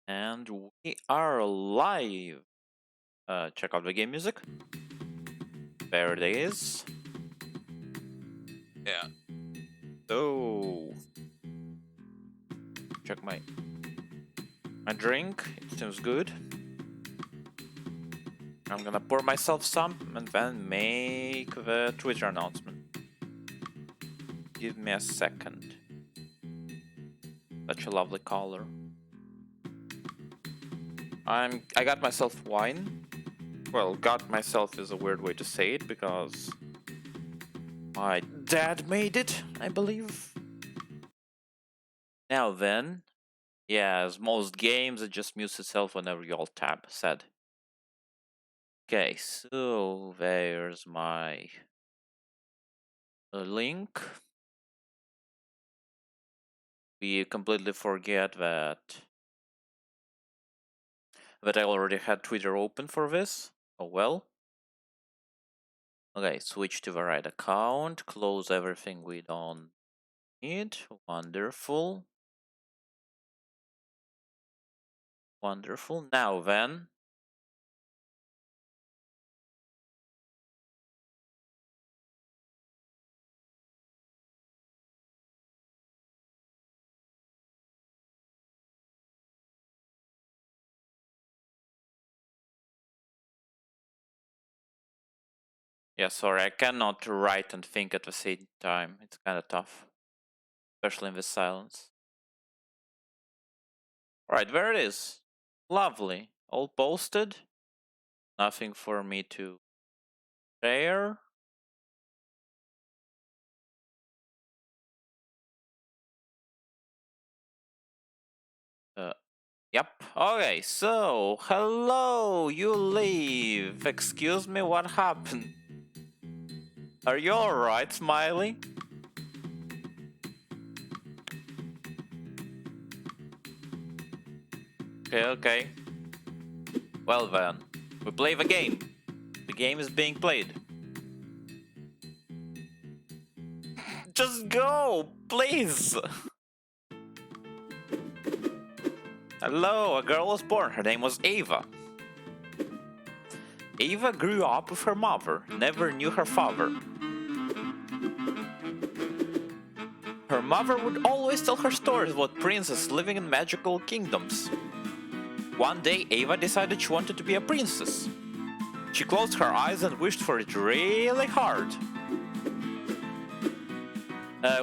And we are live. Check out the game music. There it is. Yeah. So check my drink. It seems good. I'm gonna pour myself some and then make the Twitter announcement. Give me a second. Such a lovely color. I got myself wine. Well, got myself is a weird way to say it because my dad made it, I believe. Now then, yeah, as most games, it just mutes itself whenever you alt tab. Said. Okay, so there's my link. We completely forget that I already had Twitter open for this. Oh well. Okay, switch to the right account. Close everything we don't need. Wonderful. Wonderful. Now then. Yeah, sorry, I cannot write and think at the same time. It's kind of tough, especially in this silence. Alright, there it is. Lovely. All posted. Nothing for me to share. Yep. Okay, so, hello, you leave. Excuse me, what happened? Are you alright, Smiley? Okay. Well then, we play the game. The game is being played. Just go, please! Hello, a girl was born. Her name was Ava. Ava grew up with her mother, never knew her father. Her mother would always tell her stories about princesses living in magical kingdoms. One day, Ava decided she wanted to be a princess. She closed her eyes and wished for it really hard.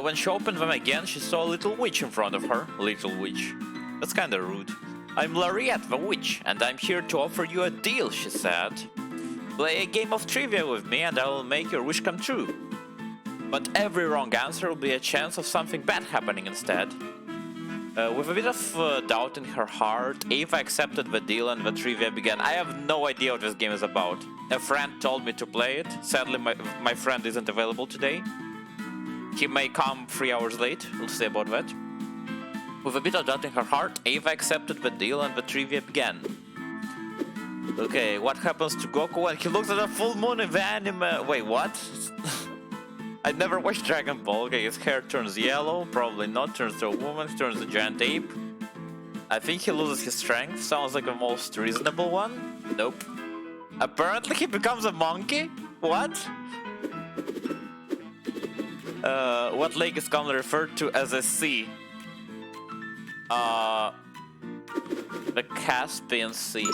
When she opened them again, she saw a little witch in front of her. Little witch. That's kinda rude. I'm Lariette the witch, and I'm here to offer you a deal, she said. Play a game of trivia with me and I will make your wish come true. But every wrong answer will be a chance of something bad happening instead. With a bit of doubt in her heart, Ava accepted the deal and the trivia began. I have no idea what this game is about. A friend told me to play it. Sadly, my friend isn't available today. He may come 3 hours late, we'll see about that. With a bit of doubt in her heart, Ava accepted the deal and the trivia began. Okay, what happens to Goku when he looks at a full moon in the anime? Wait, what? I never watched Dragon Ball. Okay, his hair turns yellow, probably not, turns to a woman, turns to a giant ape. I think he loses his strength, sounds like the most reasonable one. Nope. Apparently he becomes a monkey? What? What lake is commonly referred to as a sea? The Caspian Sea.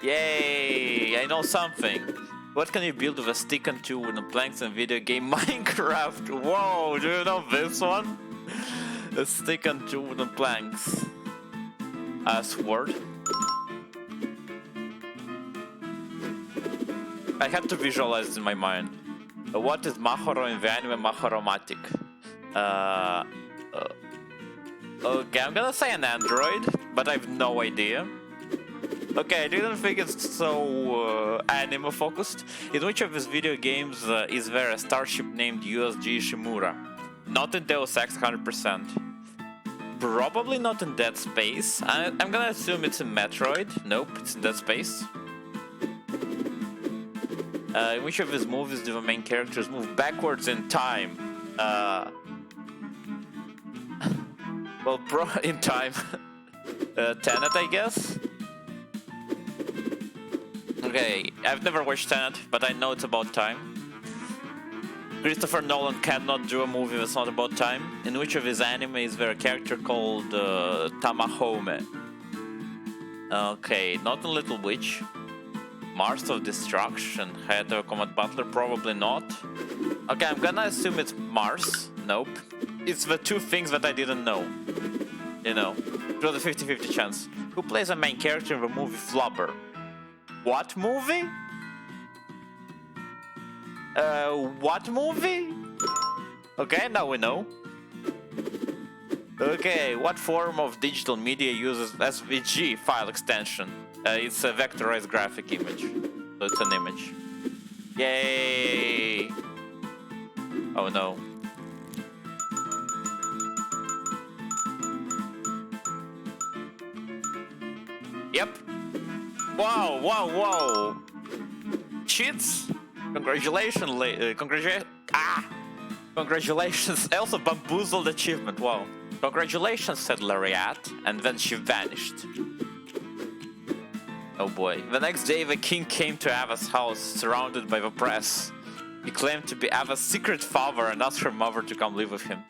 Yay! I know something. What can you build with a stick and two wooden planks in video game Minecraft? Whoa, do you know this one? A stick and two wooden planks. A sword. I had to visualize it in my mind. What is Mahoro in the anime Mahoromatic? Okay, I'm gonna say an android, but I have no idea. Okay, I didn't think it's so anime focused. In which of his video games is there a starship named USG Shimura? Not in Deus Ex 100%. Probably not in Dead Space. I'm gonna assume it's in Metroid. Nope, it's in Dead Space. In which of his movies do the main characters move backwards in time? Well, bro, in time. Tenet, I guess? Okay, I've never watched Tenet, but I know it's about time. Christopher Nolan cannot do a movie that's not about time. In which of his anime is there a character called Tamahome? Okay, not a Little Witch. Mars of Destruction, Head of a Combat Butler, probably not. Okay, I'm gonna assume it's Mars. Nope. It's the two things that I didn't know. You know, it was a 50-50 chance. Who plays a main character in the movie Flubber? What movie? What movie? Okay, now we know. Okay, what form of digital media uses SVG file extension? It's a vectorized graphic image. So it's an image. Yay! Oh no. Yep. Wow, wow, wow. Cheats? Congratulations, Congratulations. Also bamboozled achievement, wow. Congratulations, said Lariat, and then she vanished. Oh boy. The next day, the king came to Ava's house, surrounded by the press. He claimed to be Ava's secret father and asked her mother to come live with him.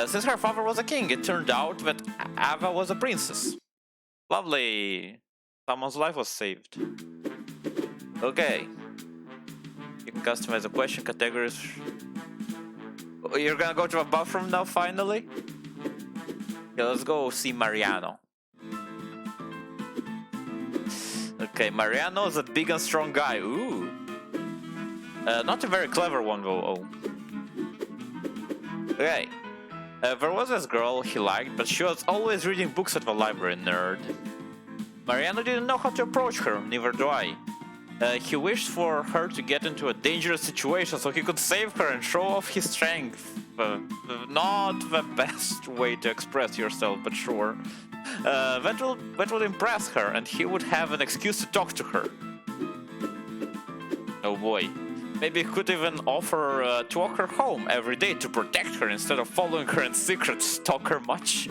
Since her father was a king, it turned out that Ava was a princess. Lovely. Someone's life was saved. Okay. You can customize the question categories. You're gonna go to a bathroom now, finally? Yeah, let's go see Mariano. Okay, Mariano is a big and strong guy. Ooh. Not a very clever one, though. Oh. Okay. There was this girl he liked, but she was always reading books at the library, nerd. Mariano didn't know how to approach her, neither do I. He wished for her to get into a dangerous situation so he could save her and show off his strength. Not the best way to express yourself, but sure. That would impress her, and he would have an excuse to talk to her. Oh boy. Maybe he could even offer to walk her home every day to protect her instead of following her in secret. Stalk her much?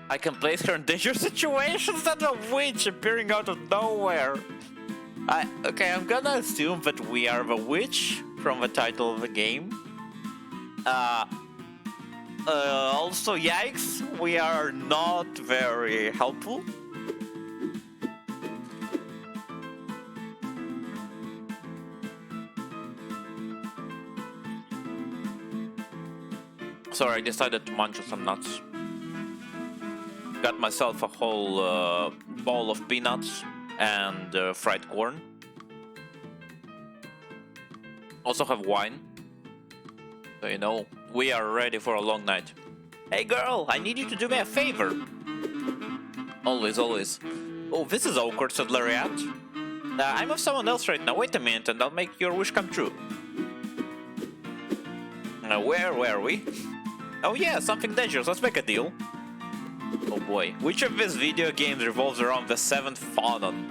I can place her in dangerous situations. That's a witch appearing out of nowhere. Okay, I'm gonna assume that we are the witch from the title of the game. Also, yikes, we are not very helpful. Sorry, I decided to munch on some nuts. Got myself a whole bowl of peanuts and fried corn. Also have wine. So you know, we are ready for a long night. Hey girl, I need you to do me a favor. Always, always. Oh, this is awkward, said Lariat. I'm with someone else right now. Wait a minute and I'll make your wish come true. Where were we? Oh yeah, something dangerous. Let's make a deal. Oh boy. Which of these video games revolves around the seventh Phonon?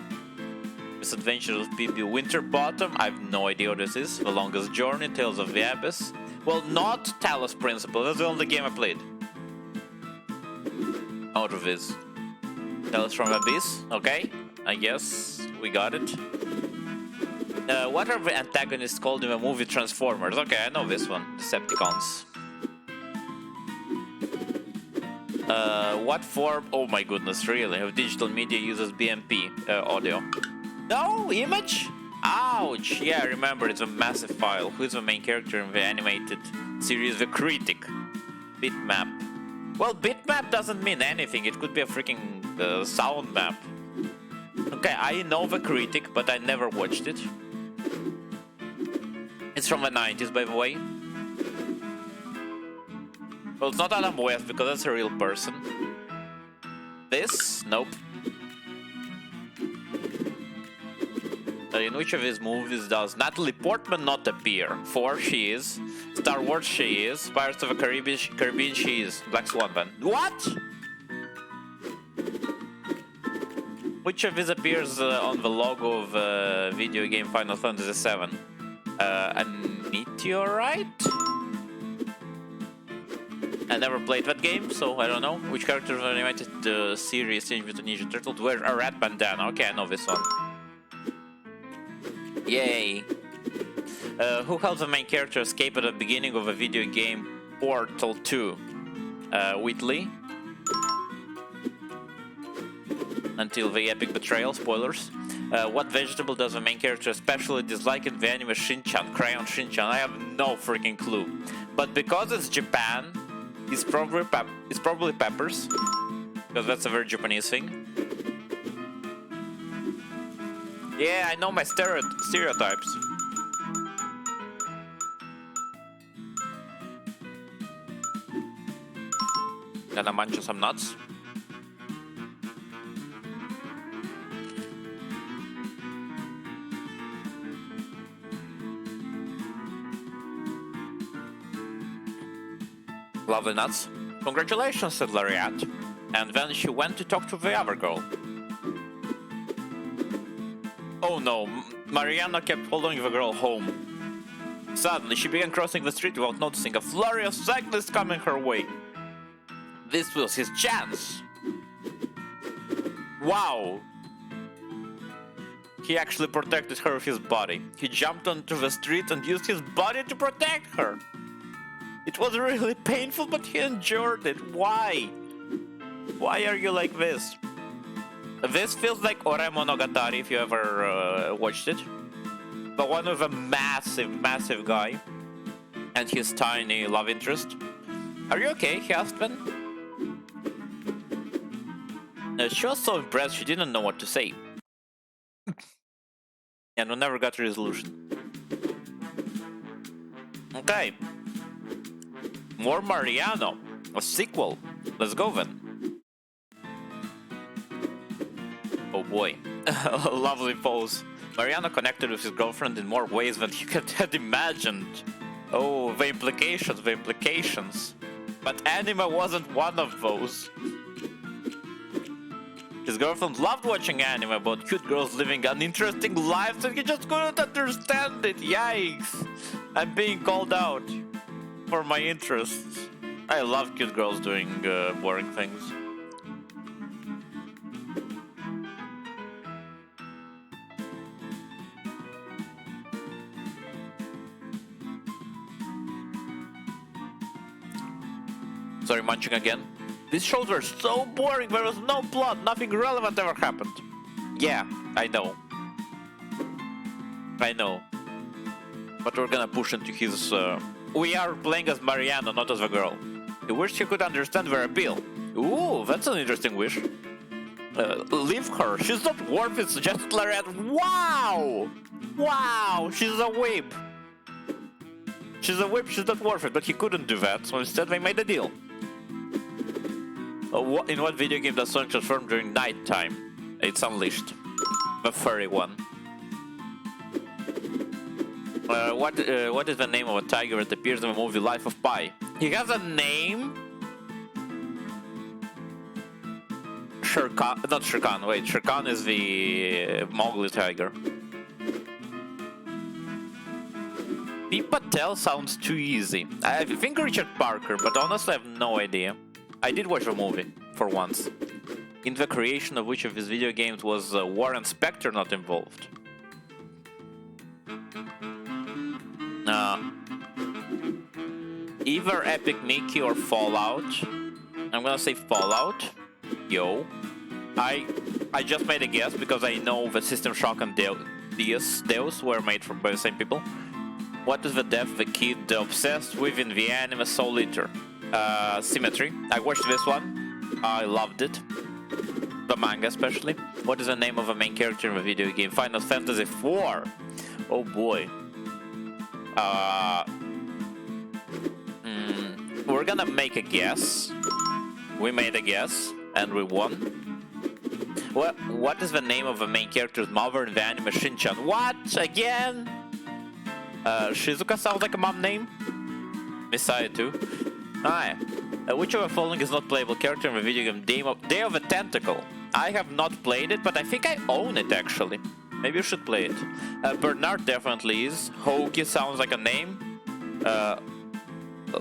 Misadventures of PB Winterbottom? I have no idea what this is. The Longest Journey, Tales of the Abyss. Well, not Talos Principle. That's the only game I played. Out of this. Tales from Abyss. Okay. I guess we got it. What are the antagonists called in the movie Transformers? Okay, I know this one. Decepticons. What form? Oh my goodness, really? Of digital media uses BMP audio? No, image? Ouch! Yeah, I remember, it's a massive file. Who's the main character in the animated series The Critic? Bitmap. Well, bitmap doesn't mean anything. It could be a freaking sound map. Okay, I know The Critic, but I never watched it. It's from the 90s, by the way. Well, it's not Adam West, because that's a real person. This? Nope. In which of his movies does Natalie Portman not appear? 4, she is. Star Wars, she is. Pirates of the Caribbean, she is. Black Swan, then. What? Which of these appears on the logo of video game Final Fantasy VII? A meteorite? I never played that game, so I don't know. Which characters were animated the series Teenage Mutant Ninja Turtles? Wear a red bandana. Okay, I know this one. Yay. Who helps the main character escape at the beginning of a video game Portal 2? Whitley. Until the epic betrayal, spoilers. What vegetable does the main character especially dislike in the anime Shin-chan, Crayon Shin-chan? I have no freaking clue. But because it's Japan, it's probably peppers. Because that's a very Japanese thing. Yeah, I know my stereotypes. Gonna munch some nuts. Lovely nuts. Congratulations, said Lariat. And then she went to talk to the other girl. Oh no, Mariana kept following the girl home. Suddenly, she began crossing the street without noticing a flurry of cyclists coming her way. This was his chance. Wow. He actually protected her with his body. He jumped onto the street and used his body to protect her. It was really painful, but he endured it. Why? Why are you like this? This feels like Ore Monogatari, if you ever watched it. But one with a massive guy. And his tiny love interest. Are you okay? He asked Ben. She was so impressed she didn't know what to say. And we never got a resolution. Okay. More Mariano. A sequel. Let's go then. Oh boy. A lovely pose. Mariano connected with his girlfriend in more ways than he had imagined. Oh, the implications. But anime wasn't one of those. His girlfriend loved watching anime about cute girls living uninteresting lives and he just couldn't understand it. Yikes! I'm being called out for my interests. I love cute girls doing boring things. Sorry, munching again. These shows were so boring, there was no plot, nothing relevant ever happened. Yeah, I know. But we're gonna push into his... We are playing as Mariano, not as a girl. He wished he could understand their appeal. Ooh, that's an interesting wish. Leave her, she's not worth it, suggested Lariat. Wow! Wow, she's a whip. She's not worth it, but he couldn't do that, so instead they made a deal. In what video game does Sonic transform during night time? It's Unleashed. The furry one. What is the name of a tiger that appears in the movie Life of Pi? He has a name? Not Shere-Khan, wait, Shere-Khan is the Mowgli tiger. P. Patel sounds too easy. I think Richard Parker, but honestly I have no idea. I did watch the movie, for once. In the creation of which of his video games was Warren Spector not involved? Either Epic Mickey or Fallout. I'm gonna say Fallout. Yo. I just made a guess because I know that System Shock and Deus were made by the same people. What is the death the kid obsessed with in the anime Soul Eater? Symmetry. I watched this one. I loved it. The manga especially. What is the name of the main character in the video game? Final Fantasy IV. Oh boy. We're gonna make a guess. We made a guess and we won. What is the name of the main character's mother in the anime Shin-chan? What? Again? Shizuka sounds like a mom name. Messiah too. Hi. Which of the following is not playable character in the video game Day of a Tentacle? I have not played it, but I think I own it actually. Maybe you should play it. Bernard definitely is. Hoki sounds like a name.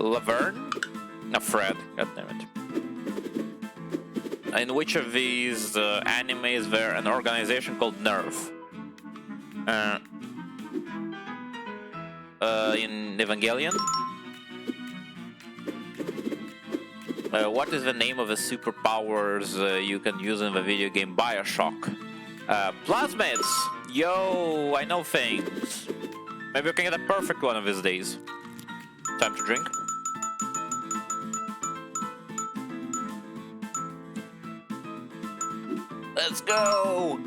Laverne? No, Fred. God damn it. In which of these animes is there an organization called Nerve? In Evangelion? What is the name of the superpowers you can use in the video game Bioshock? Plasmids! Yo, I know things. Maybe we can get a perfect one of these days. Time to drink. Let's go!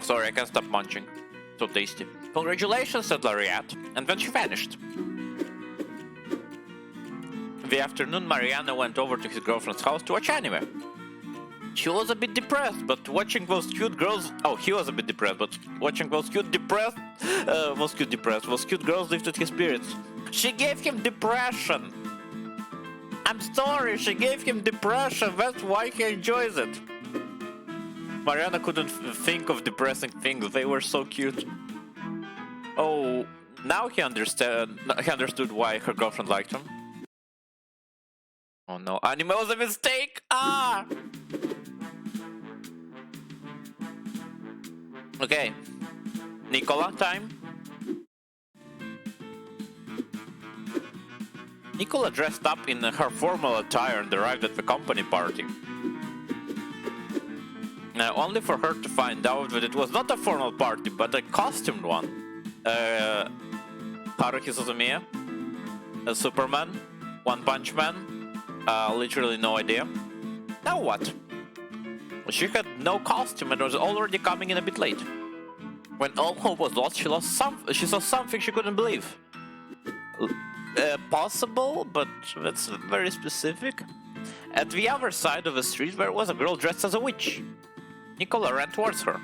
Sorry, I can't stop munching. So tasty. Congratulations, said Lariat, and then she vanished. In the afternoon, Mariana went over to his girlfriend's house to watch anime. She was a bit depressed, but watching those cute girls... Oh, he was a bit depressed, but watching those cute girls lifted his spirits. She gave him depression. I'm sorry, she gave him depression. That's why he enjoys it. Mariana couldn't think of depressing things. They were so cute. Oh, now he understood why her girlfriend liked him. Oh no, anime was a mistake! Ah! Okay. Nicola time. Nicola dressed up in her formal attire and arrived at the company party. Only for her to find out that it was not a formal party, but a costumed one. Haruhi Suzumiya, Superman, One Punch Man, literally no idea. Now what? She had no costume and was already coming in a bit late. When all hope was lost, she saw something she couldn't believe. Possible, but that's very specific. At the other side of the street there was a girl dressed as a witch. Nicola ran towards her.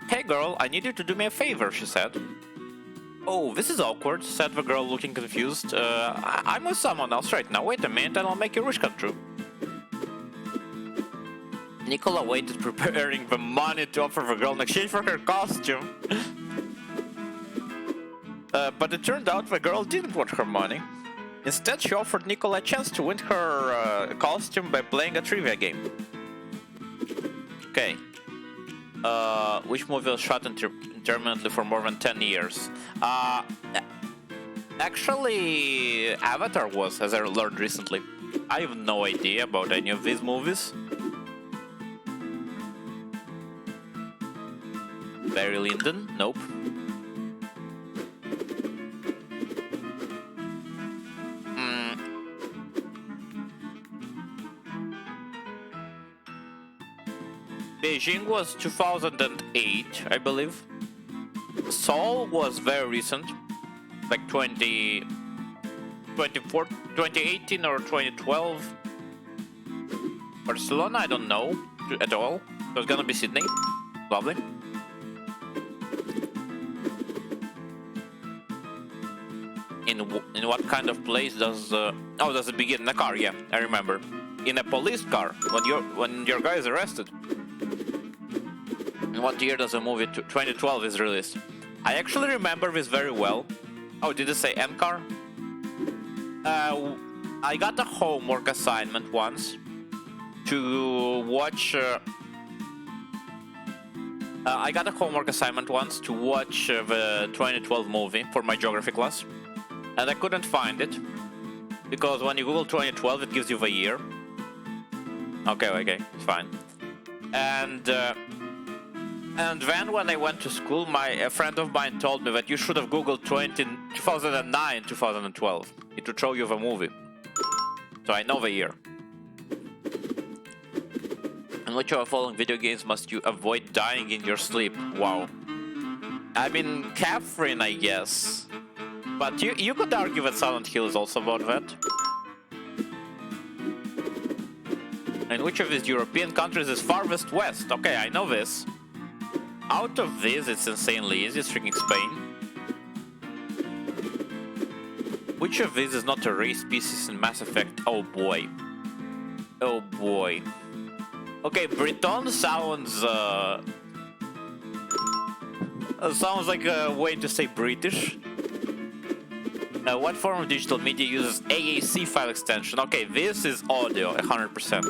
Hey girl, I need you to do me a favor, she said. Oh, this is awkward, said the girl looking confused. I'm with someone else right now, wait a minute and I'll make your wish come true. Nicola waited, preparing the money to offer the girl in exchange for her costume. But it turned out the girl didn't want her money. Instead, she offered Nicola a chance to win her costume by playing a trivia game. Okay. Which movie was shot intermittently for more than 10 years? Actually, Avatar was, as I learned recently. I have no idea about any of these movies. Barry Lyndon? Nope. Beijing was 2008, I believe. Seoul was very recent, like 2018 or 2012. Barcelona, I don't know at all. So it's gonna be Sydney. Lovely. In what kind of place does does it begin? In a car? Yeah, I remember. In a police car when your guy is arrested. In what year does the movie 2012 is released? I actually remember this very well. Oh, did it say NCAR? I got a homework assignment once to watch. I got a homework assignment once to watch the 2012 movie for my geography class, and I couldn't find it because when you Google 2012, it gives you the year. Okay, it's fine. And then when I went to school, a friend of mine told me that you should have Googled 2009, 2012. It would show you the movie. So I know the year. In which of the following video games must you avoid dying in your sleep? Wow. I mean, Catherine, I guess. But you could argue that Silent Hill is also about that. In which of these European countries is farthest west? Okay, I know this. Out of these, it's insanely easy. It's freaking Spain. Which of these is not a race species in Mass Effect? Oh boy. Oh boy. Okay, Breton sounds sounds like a way to say British. What form of digital media uses AAC file extension? Okay, this is audio, 100%.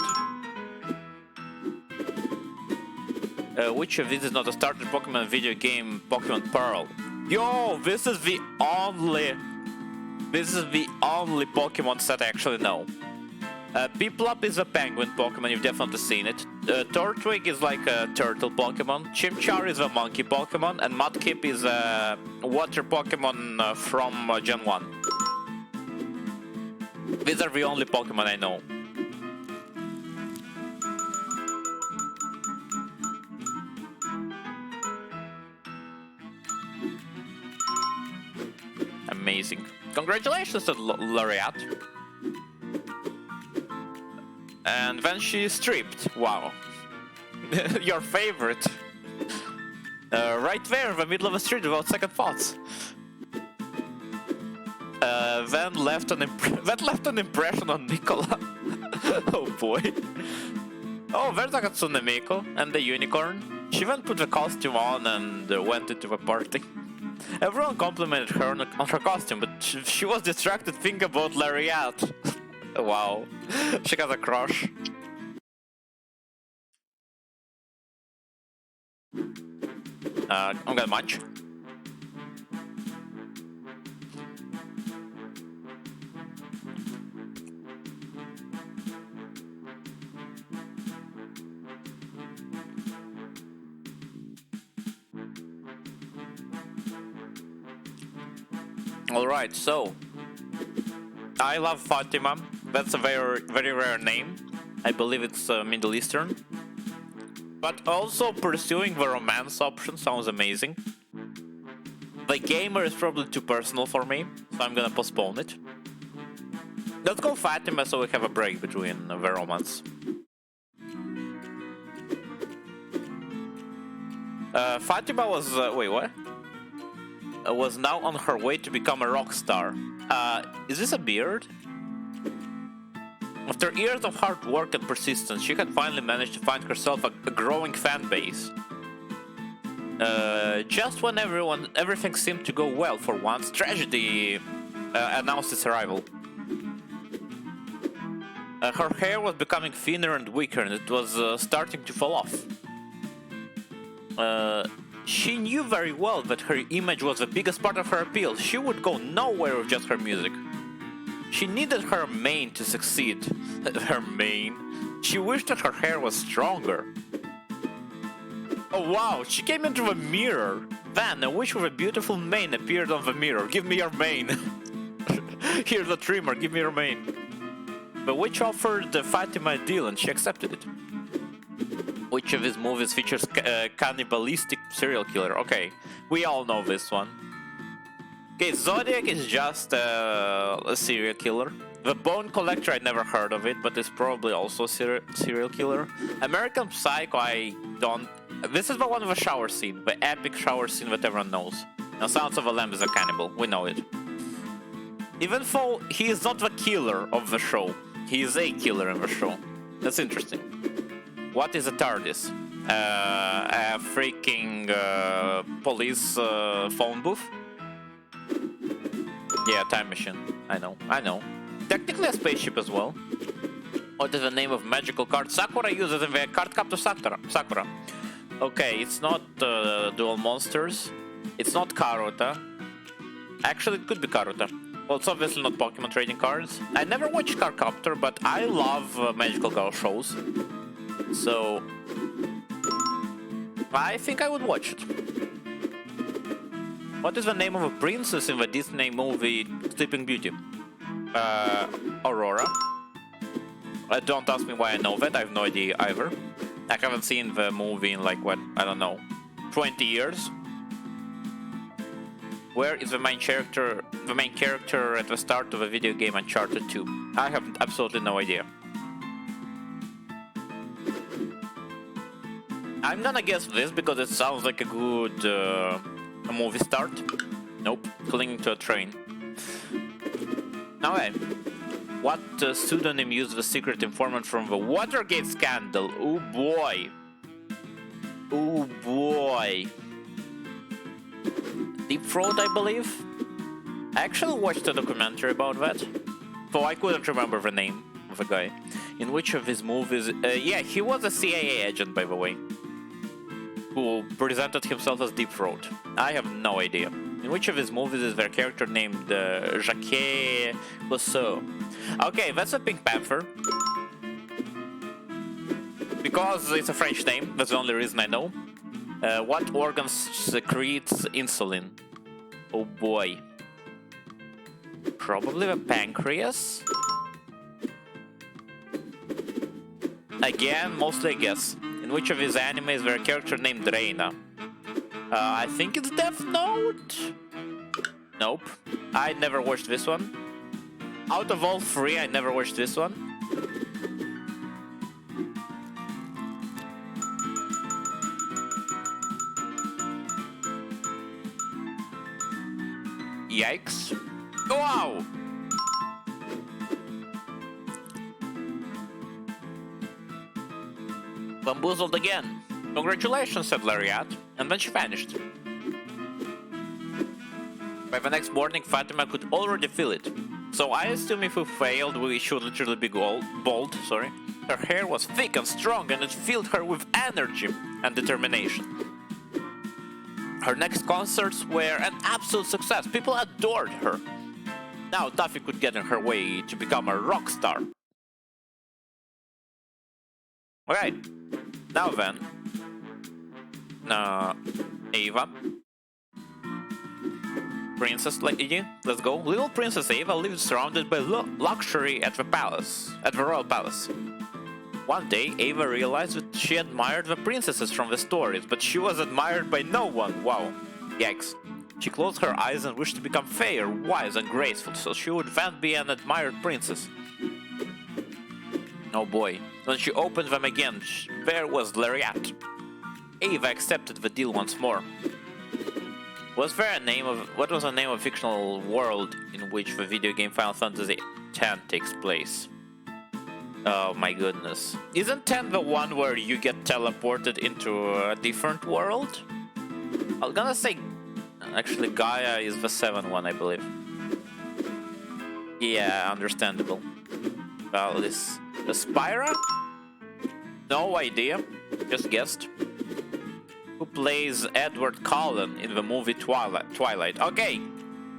Which of these is not a starter Pokemon video game, Pokemon Pearl? Yo, this is the only Pokemon set I actually know. Piplup is a penguin Pokemon, you've definitely seen it. Turtwig is like a turtle Pokemon. Chimchar is a monkey Pokemon, and Mudkip is a water Pokemon from Gen 1. These are the only Pokemon I know. Amazing. Congratulations to Laureate. And then she stripped. Wow. Your favorite. Right there in the middle of the street without second thoughts. Then left an impression on Nicola. Oh boy. Oh, there's Akatsune Miko and the unicorn. She then put the costume on and went into the party. Everyone complimented her on her costume, but she was distracted thinking about Lariat. Wow, she got a crush. I'm gonna munch. Alright, so I love Fatima. That's a very, very rare name. I believe it's Middle Eastern. But also pursuing the romance option sounds amazing. The gamer is probably too personal for me, so I'm gonna postpone it. Let's go Fatima so we have a break between the romance. Fatima was... wait, what? Was now on her way to become a rock star. Is this a beard? After years of hard work and persistence, she had finally managed to find herself a growing fan base. Just when everything seemed to go well for once, tragedy announced its arrival. Her hair was becoming thinner and weaker, and it was starting to fall off. She knew very well that her image was the biggest part of her appeal. She would go nowhere with just her music. She needed her mane to succeed. Her mane? She wished that her hair was stronger. Oh wow, she came into the mirror. Then a wish with a beautiful mane appeared on the mirror. Give me your mane. Here's a trimmer, give me your mane. The witch offered Fatima a deal and she accepted it. Which of his movies features cannibalistic serial killer? Okay, we all know this one. Okay, Zodiac is just a serial killer. The Bone Collector, I never heard of it, but it's probably also a serial killer. American Psycho, I don't... This is the one with a shower scene, the epic shower scene that everyone knows. Now, Silence of the Lambs is a cannibal, we know it. Even though he is not the killer of the show, he is a killer in the show. That's interesting. What is a TARDIS? A freaking police phone booth? Yeah, time machine. I know. Technically a spaceship as well. What is the name of magical card Sakura uses in the card captor Sakura? Okay, it's not Dual Monsters. It's not Karuta. Actually, it could be Karuta. Well, it's obviously not Pokemon trading cards. I never watched Cardcaptor, but I love Magical Girl shows. So I think I would watch it. What is the name of a princess in the Disney movie Sleeping Beauty? Aurora. Don't ask me why I know that, I have no idea either. I haven't seen the movie in like, what, I don't know, 20 years. Where is the main character at the start of a video game Uncharted 2? I have absolutely no idea. I'm gonna guess this because it sounds like a good a movie start. Nope, clinging to a train. Okay. What pseudonym used the secret informant from the Watergate scandal? Oh boy. Oh boy. Deep Throat, I believe? I actually watched a documentary about that, so I couldn't remember the name of the guy. In which of his movies... yeah, he was a CIA agent, by the way, who presented himself as Deep Throat. I have no idea. In which of his movies is there a character named Jacques Rousseau? Okay, that's a Pink Panther. Because it's a French name, that's the only reason I know. What organ secretes insulin? Oh boy. Probably the pancreas? Again, mostly a guess. In which of his anime is there a character named Reina? I think it's Death Note? Nope. I never watched this one. Out of all three, I never watched this one. Yikes. Wow! Bamboozled again. Congratulations, said Lariat, and then she vanished. By the next morning, Fatima could already feel it. So I assume if we failed, we should literally be bold, sorry. Her hair was thick and strong, and it filled her with energy and determination. Her next concerts were an absolute success. People adored her. Now Taffy could get in her way to become a rock star. Alright, now then. Ava. Princess Lady, let's go. Little Princess Ava lived surrounded by luxury at the royal palace. One day, Ava realized that she admired the princesses from the stories, but she was admired by no one. Wow. Yikes. She closed her eyes and wished to become fair, wise, and graceful, so she would then be an admired princess. Oh boy. When she opened them again, there was Lariat. Ava accepted the deal once more. What was the name of a fictional world in which the video game Final Fantasy X takes place? Oh my goodness. Isn't 10 the one where you get teleported into a different world? I'm gonna say... Actually, Gaia is the 7th one, I believe. Yeah, understandable. Well, this... Spyra? No idea. Just guessed. Who plays Edward Cullen in the movie Twilight? Okay,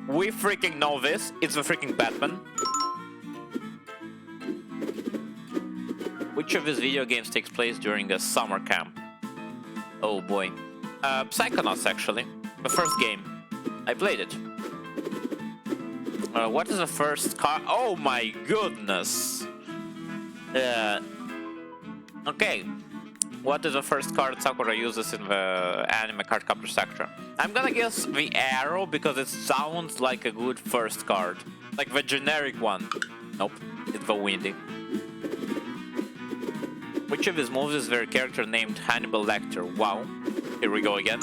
we freaking know this. It's the freaking Batman. Which of his video games takes place during a summer camp? Oh boy. Psychonauts, actually. The first game. I played it. What is the first car? Oh my goodness! Okay. What is the first card Sakura uses in the anime card capture sector? I'm gonna guess the arrow because it sounds like a good first card. Like the generic one. Nope, it's the windy. Which of his movies is there a character named Hannibal Lecter? Wow. Here we go again.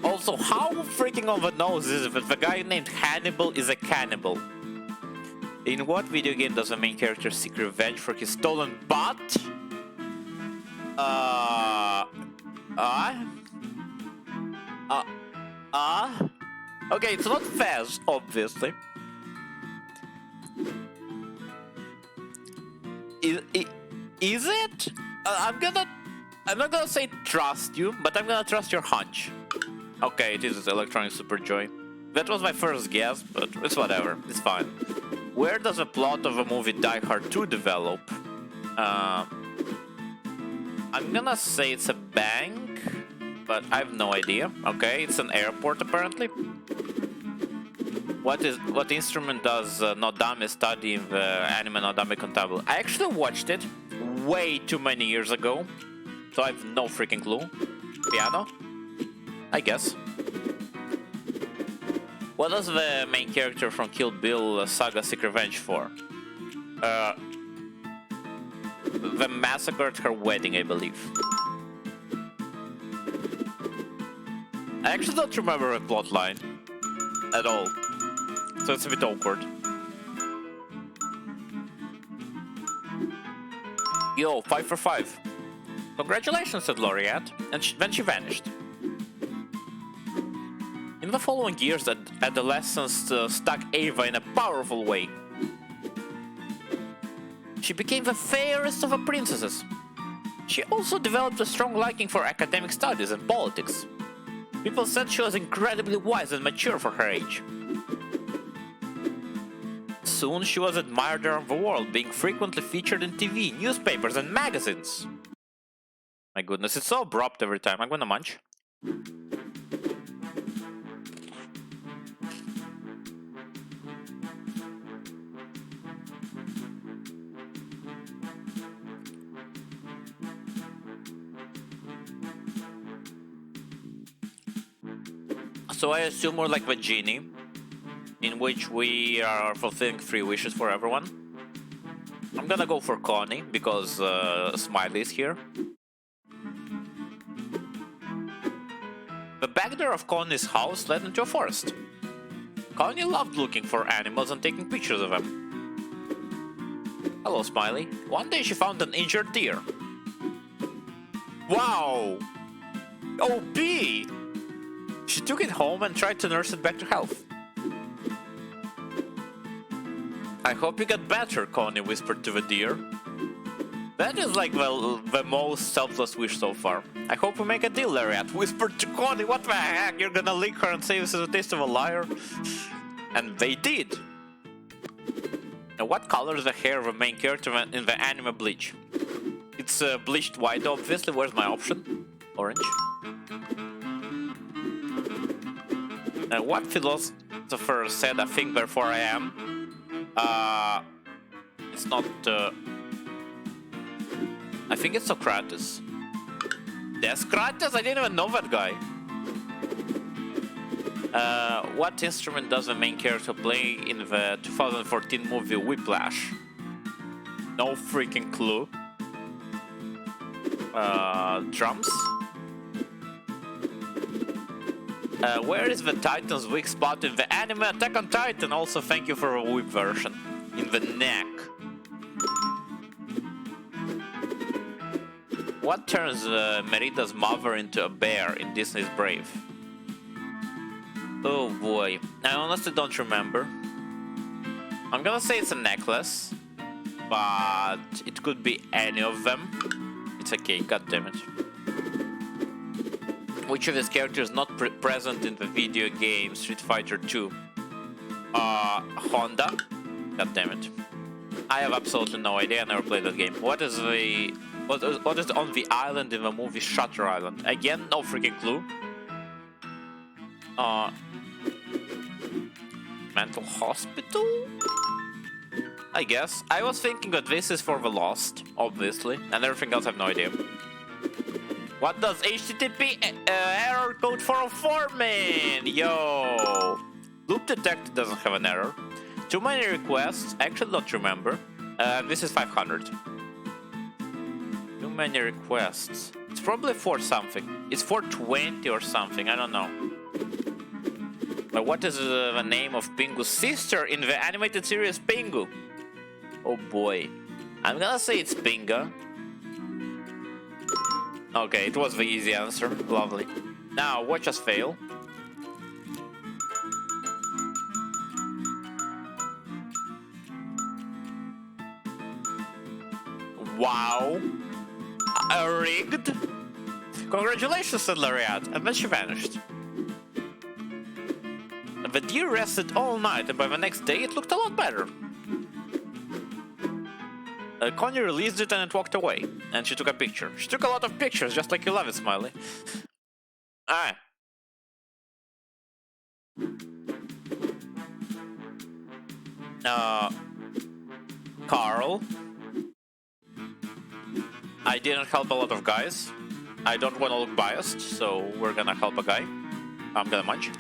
Also, how freaking on the nose is it that the guy named Hannibal is a cannibal? In what video game does the main character seek revenge for his stolen butt? Okay, it's not Fez, obviously. Is it? I'm not gonna say trust you, but I'm gonna trust your hunch. Okay, it is Electronic Super Joy. That was my first guess, but it's whatever. It's fine. Where does the plot of the movie Die Hard 2 develop? I'm gonna say it's a bank, but I have no idea. Okay, it's an airport apparently. What instrument does Nodame study in the anime Nodame Cantabile? I actually watched it way too many years ago, so I have no freaking clue. Piano? I guess. What does the main character from Kill Bill Saga seek revenge for? The massacre at her wedding, I believe. I actually don't remember a plotline at all, so it's a bit awkward. Yo, 5 for 5. Congratulations, said Laureate, and then she vanished. In the following years, adolescence stuck Ava in a powerful way. She became the fairest of the princesses. She also developed a strong liking for academic studies and politics. People said she was incredibly wise and mature for her age. Soon she was admired around the world, being frequently featured in TV, newspapers, and magazines. My goodness, it's so abrupt every time. I'm gonna munch. So I assume we're like the genie, in which we are fulfilling 3 wishes for everyone. I'm gonna go for Connie, because Smiley is here. The back door of Connie's house led into a forest. Connie loved looking for animals and taking pictures of them. Hello, Smiley. One day she found an injured deer. Wow! OP! She took it home and tried to nurse it back to health. I hope you get better, Connie whispered to the deer. That is like the most selfless wish so far. I hope we make a deal, Lariat whispered to Connie. What the heck? You're gonna lick her and say this is a taste of a liar? And they did. Now, what color is the hair of the main character in the anime Bleach? It's bleached white, obviously. Where's my option? Orange. What philosopher said a thing, therefore I am? It's not... I think it's Socrates. Descrates? I didn't even know that guy. What instrument does the main character play in the 2014 movie Whiplash? No freaking clue. Drums? Where is the Titan's weak spot in the anime Attack on Titan? Also, thank you for a whip version. In the neck. What turns Merida's mother into a bear in Disney's Brave? Oh boy, I honestly don't remember. I'm gonna say it's a necklace, but it could be any of them. It's a cake, goddammit. Which of these characters not present in the video game Street Fighter 2? Honda? Goddammit. I have absolutely no idea, I never played that game. What is on the island in the movie Shutter Island? Again, no freaking clue. Mental hospital? I guess. I was thinking that this is for the Lost, obviously, and everything else I have no idea. What does HTTP error code 404 mean? Yo! Loop detected doesn't have an error. Too many requests, I actually don't remember. This is 500. Too many requests. It's probably for something. It's 420 or something, I don't know. But what is the name of Pingu's sister in the animated series Pingu? Oh boy. I'm gonna say it's Pinga. Okay, it was the easy answer. Lovely. Now, watch us fail. Wow. Rigged? Congratulations, said Lariat, and then she vanished. The deer rested all night, and by the next day it looked a lot better. Connie released it and it walked away, and she took a picture. She took a lot of pictures, just like you love it, Smiley. Alright. Carl. I didn't help a lot of guys. I don't want to look biased, so we're gonna help a guy. I'm gonna munch.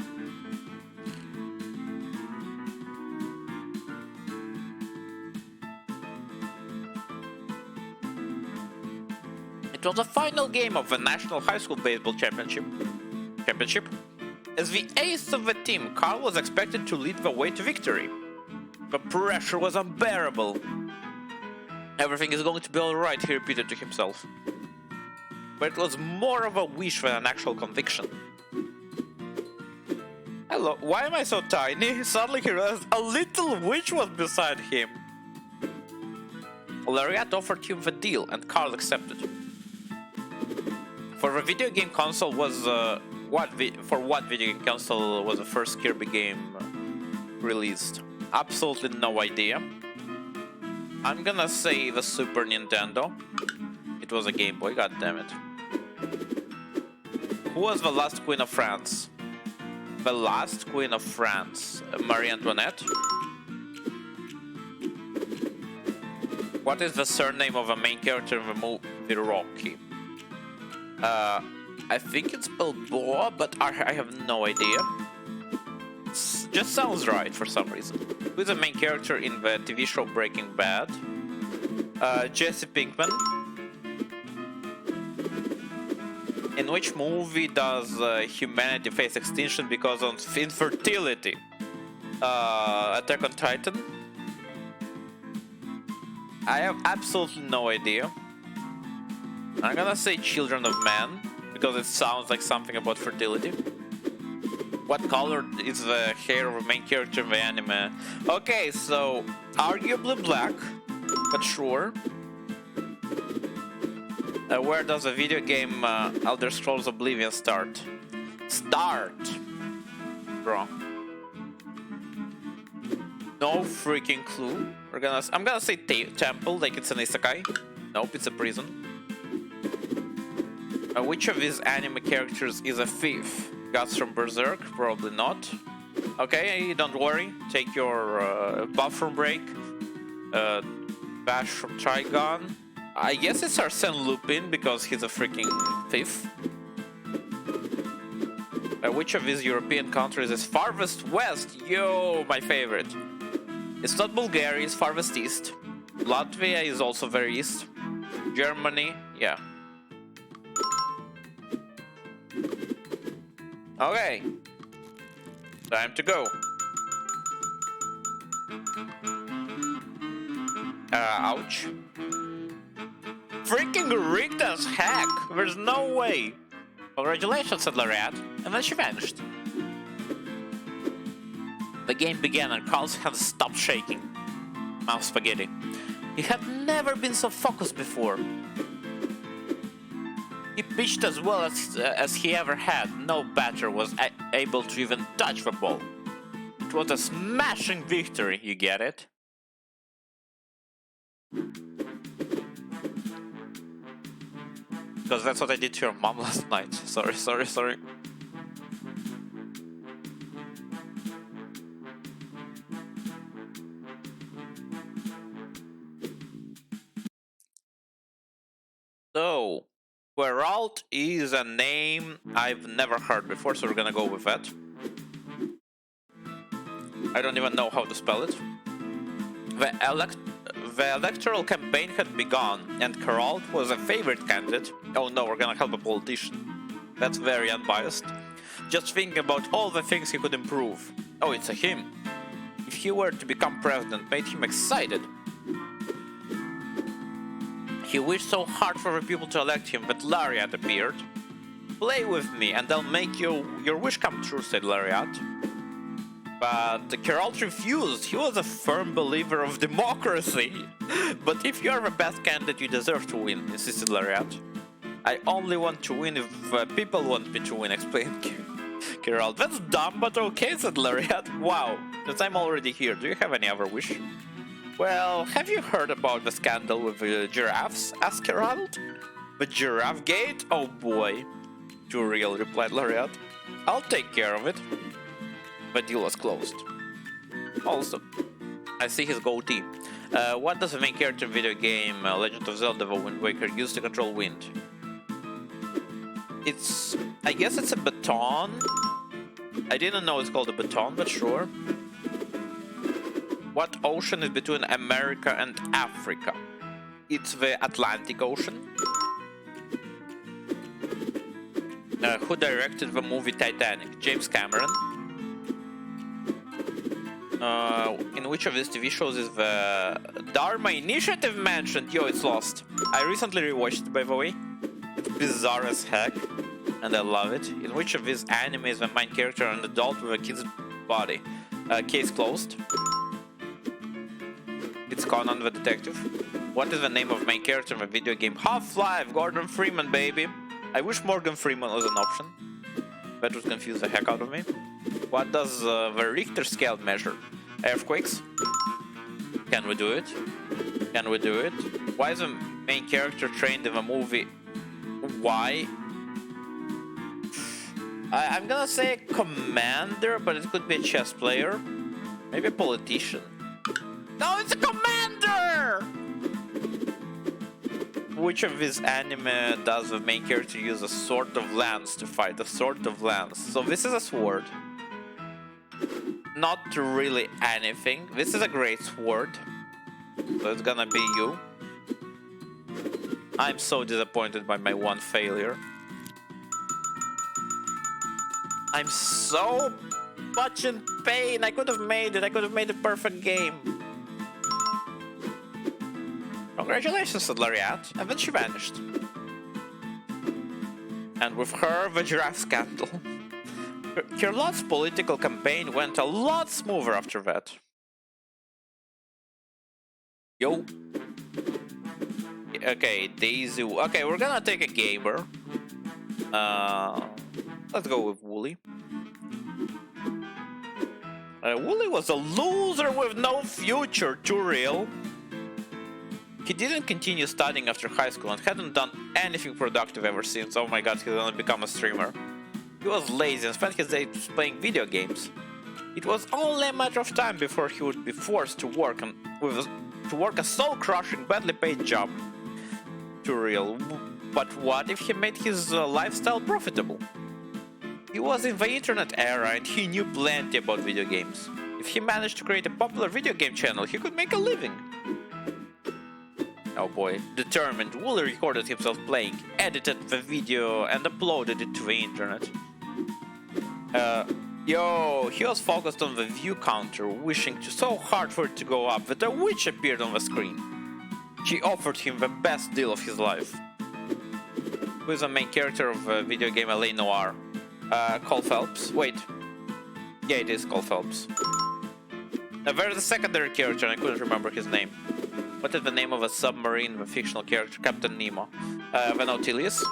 It was the final game of the National High School Baseball Championship. As the ace of the team, Carl was expected to lead the way to victory. The pressure was unbearable. Everything is going to be alright, he repeated to himself. But it was more of a wish than an actual conviction. Hello, why am I so tiny? Suddenly he realized a little witch was beside him. Lariat offered him the deal, and Carl accepted. For the video game console was what video game console was the first Kirby game released? Absolutely no idea. I'm gonna say the Super Nintendo. It was a Game Boy, god damn it. Who was the last Queen of France? The last Queen of France, Marie Antoinette. What is the surname of a main character in the movie Rocky? I think it's Balboa, but I have no idea. It just sounds right for some reason. Who is the main character in the TV show Breaking Bad? Jesse Pinkman. In which movie does humanity face extinction because of infertility? Attack on Titan? I have absolutely no idea. I'm gonna say Children of Men, because it sounds like something about fertility. What color is the hair of the main character in the anime? Okay, so arguably black, but sure. Where does the video game Elder Scrolls Oblivion start? Start! Bro. No freaking clue. I'm gonna say temple, like it's an isekai. Nope, it's a prison. Which of these anime characters is a thief? Guts from Berserk? Probably not. Okay, don't worry. Take your bathroom break. Bash from Trigon. I guess it's Arsène Lupin because he's a freaking thief. Which of these European countries is farthest west? Yo, my favorite. It's not Bulgaria, it's farthest east. Latvia is also very east. Germany, yeah. Okay. Time to go. Ouch. Freaking rigged as heck! There's no way! Congratulations, said Lariat, and then she vanished. The game began and Carl's hands stopped shaking. Mouth spaghetti. He had never been so focused before. He pitched as well as he ever had. No batter was able to even touch the ball. It was a smashing victory, you get it? Because that's what I did to your mom last night. Sorry. So, Geralt is a name I've never heard before, so we're gonna go with that. I don't even know how to spell it. The electoral campaign had begun, and Geralt was a favorite candidate. Oh no, we're gonna help a politician. That's very unbiased. Just thinking about all the things he could improve. Oh, it's a him. If he were to become president, made him excited. He wished so hard for the people to elect him, but Lariat appeared. Play with me, and I'll make your wish come true, said Lariat. But Geralt refused. He was a firm believer of democracy. But if you are the best candidate, you deserve to win, insisted Lariat. I only want to win if people want me to win, explained Geralt. That's dumb, but okay, said Lariat. Wow, since I'm already here, do you have any other wish? Well, have you heard about the scandal with the giraffes? Asked Geralt. The giraffe gate? Oh boy. Too real, replied Lariat. I'll take care of it. The deal was closed. Also, I see his goatee. What does the main character in video game Legend of Zelda: The Wind Waker use to control wind? I guess it's a baton. I didn't know it's called a baton, but sure. What ocean is between America and Africa? It's the Atlantic Ocean. Who directed the movie Titanic? James Cameron. In which of these TV shows is the Dharma Initiative mentioned? Yo, it's Lost. I recently rewatched it, by the way. It's bizarre as heck, and I love it. In which of these anime is the main character an adult with a kid's body? Case closed. It's Conan the Detective. What is the name of main character in the video game Half-Life? Gordon Freeman, baby. I wish Morgan Freeman was an option. That would confuse the heck out of me. What does the Richter scale measure? Earthquakes? Can we do it? Can we do it? Why is the main character trained in the movie? Why? I'm gonna say a commander, but it could be a chess player. Maybe a politician. No, it's a commander! Which of these anime does the main character use a sword of lance to fight? A sword of lance. So this is a sword. Not really anything. This is a great sword. So it's gonna be you. I'm so disappointed by my one failure. I'm so much in pain. I could have made it. I could have made a perfect game. Congratulations, said Lariat, and then she vanished. And with her, the giraffe scandal. Kirlot's political campaign went a lot smoother after that. Yo. Okay, Daisy. Okay, we're gonna take a gamer. Let's go with Wooly. Wooly was a loser with no future, too real. He didn't continue studying after high school and hadn't done anything productive ever since. Oh my god, he's gonna become a streamer. He was lazy and spent his days playing video games. It was only a matter of time before he would be forced to work a soul-crushing, badly paid job. Too real. But what if he made his lifestyle profitable? He was in the internet era and he knew plenty about video games. If he managed to create a popular video game channel, he could make a living. Oh boy. Determined, Wooly recorded himself playing, edited the video, and uploaded it to the internet. He was focused on the view counter, wishing so hard for it to go up that a witch appeared on the screen. She offered him the best deal of his life. Who is the main character of the video game LA Noire? Cole Phelps? Wait. Yeah, it is Cole Phelps. There's a secondary character and I couldn't remember his name. What is the name of a submarine, the fictional character, Captain Nemo? The Nautilus.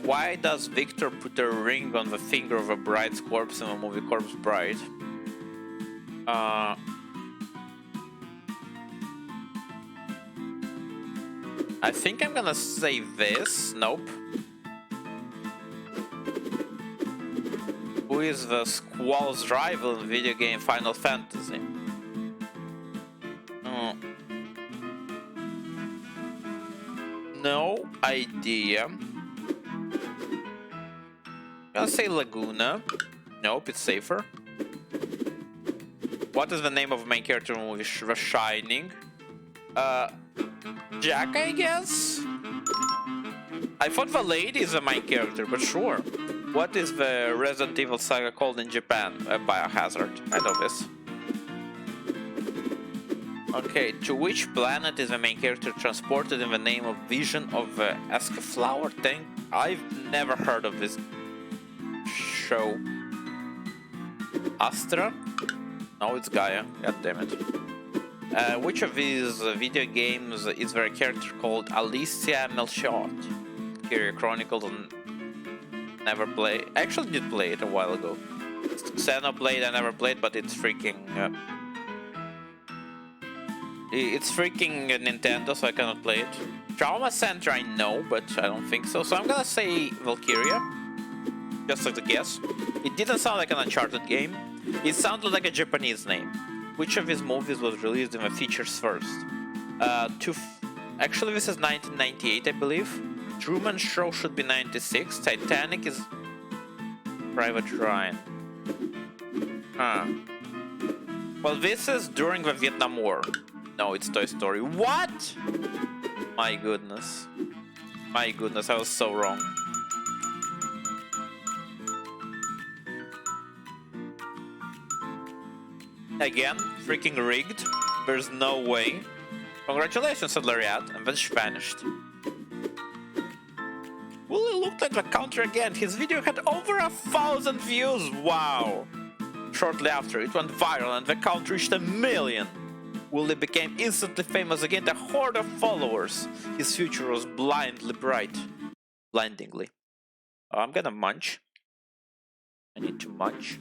Why does Victor put a ring on the finger of a bride's corpse in the movie Corpse Bride? I think I'm gonna say this. Nope. Who is the Squall's rival in video game Final Fantasy? No idea. I'm gonna say Laguna. Nope, it's safer. What is the name of the main character in the movie The Shining? Jack, I guess? I thought the lady is the main character, but sure. What is the Resident Evil saga called in Japan? Biohazard. I know this. Okay, to which planet is the main character transported in the name of Vision of the Escaflower thing? I've never heard of this show. Astra? No, it's Gaia. God damn it. Which of these video games is there a character called Alicia Melchior? Kyria Chronicles never play. I actually did play it a while ago. Xenoblade I never played, but it's freaking... it's freaking Nintendo, so I cannot play it. Trauma Center I know, but I don't think so. So I'm gonna say Valkyria. Just like a guess. It didn't sound like an Uncharted game. It sounded like a Japanese name. Which of his movies was released in the features first? Actually, this is 1998, I believe. Truman Show should be 96. Titanic is Private Ryan. Well, this is during the Vietnam War. No, it's Toy Story. What? My goodness. My goodness, I was so wrong. Again, freaking rigged. There's no way. Congratulations, said Lariat, and then she vanished. Wooly looked at the counter again. His video had over 1,000 views. Wow. Shortly after, it went viral and the count reached 1 million. Wooly became instantly famous again, a horde of followers. His future was blindly bright. Blindingly. Oh, I'm gonna munch. I need to munch.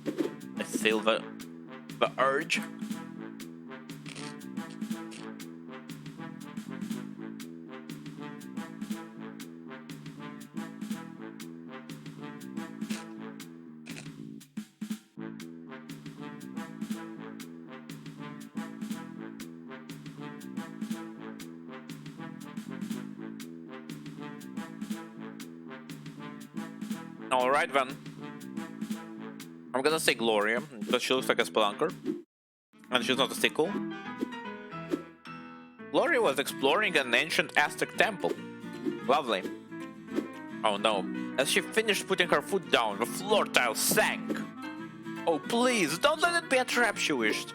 I feel the urge. Alright then. I'm gonna say Gloria, because she looks like a spelunker. And she's not a sickle. Gloria was exploring an ancient Aztec temple. Lovely. Oh no. As she finished putting her foot down, the floor tile sank. Oh please, don't let it be a trap, she wished.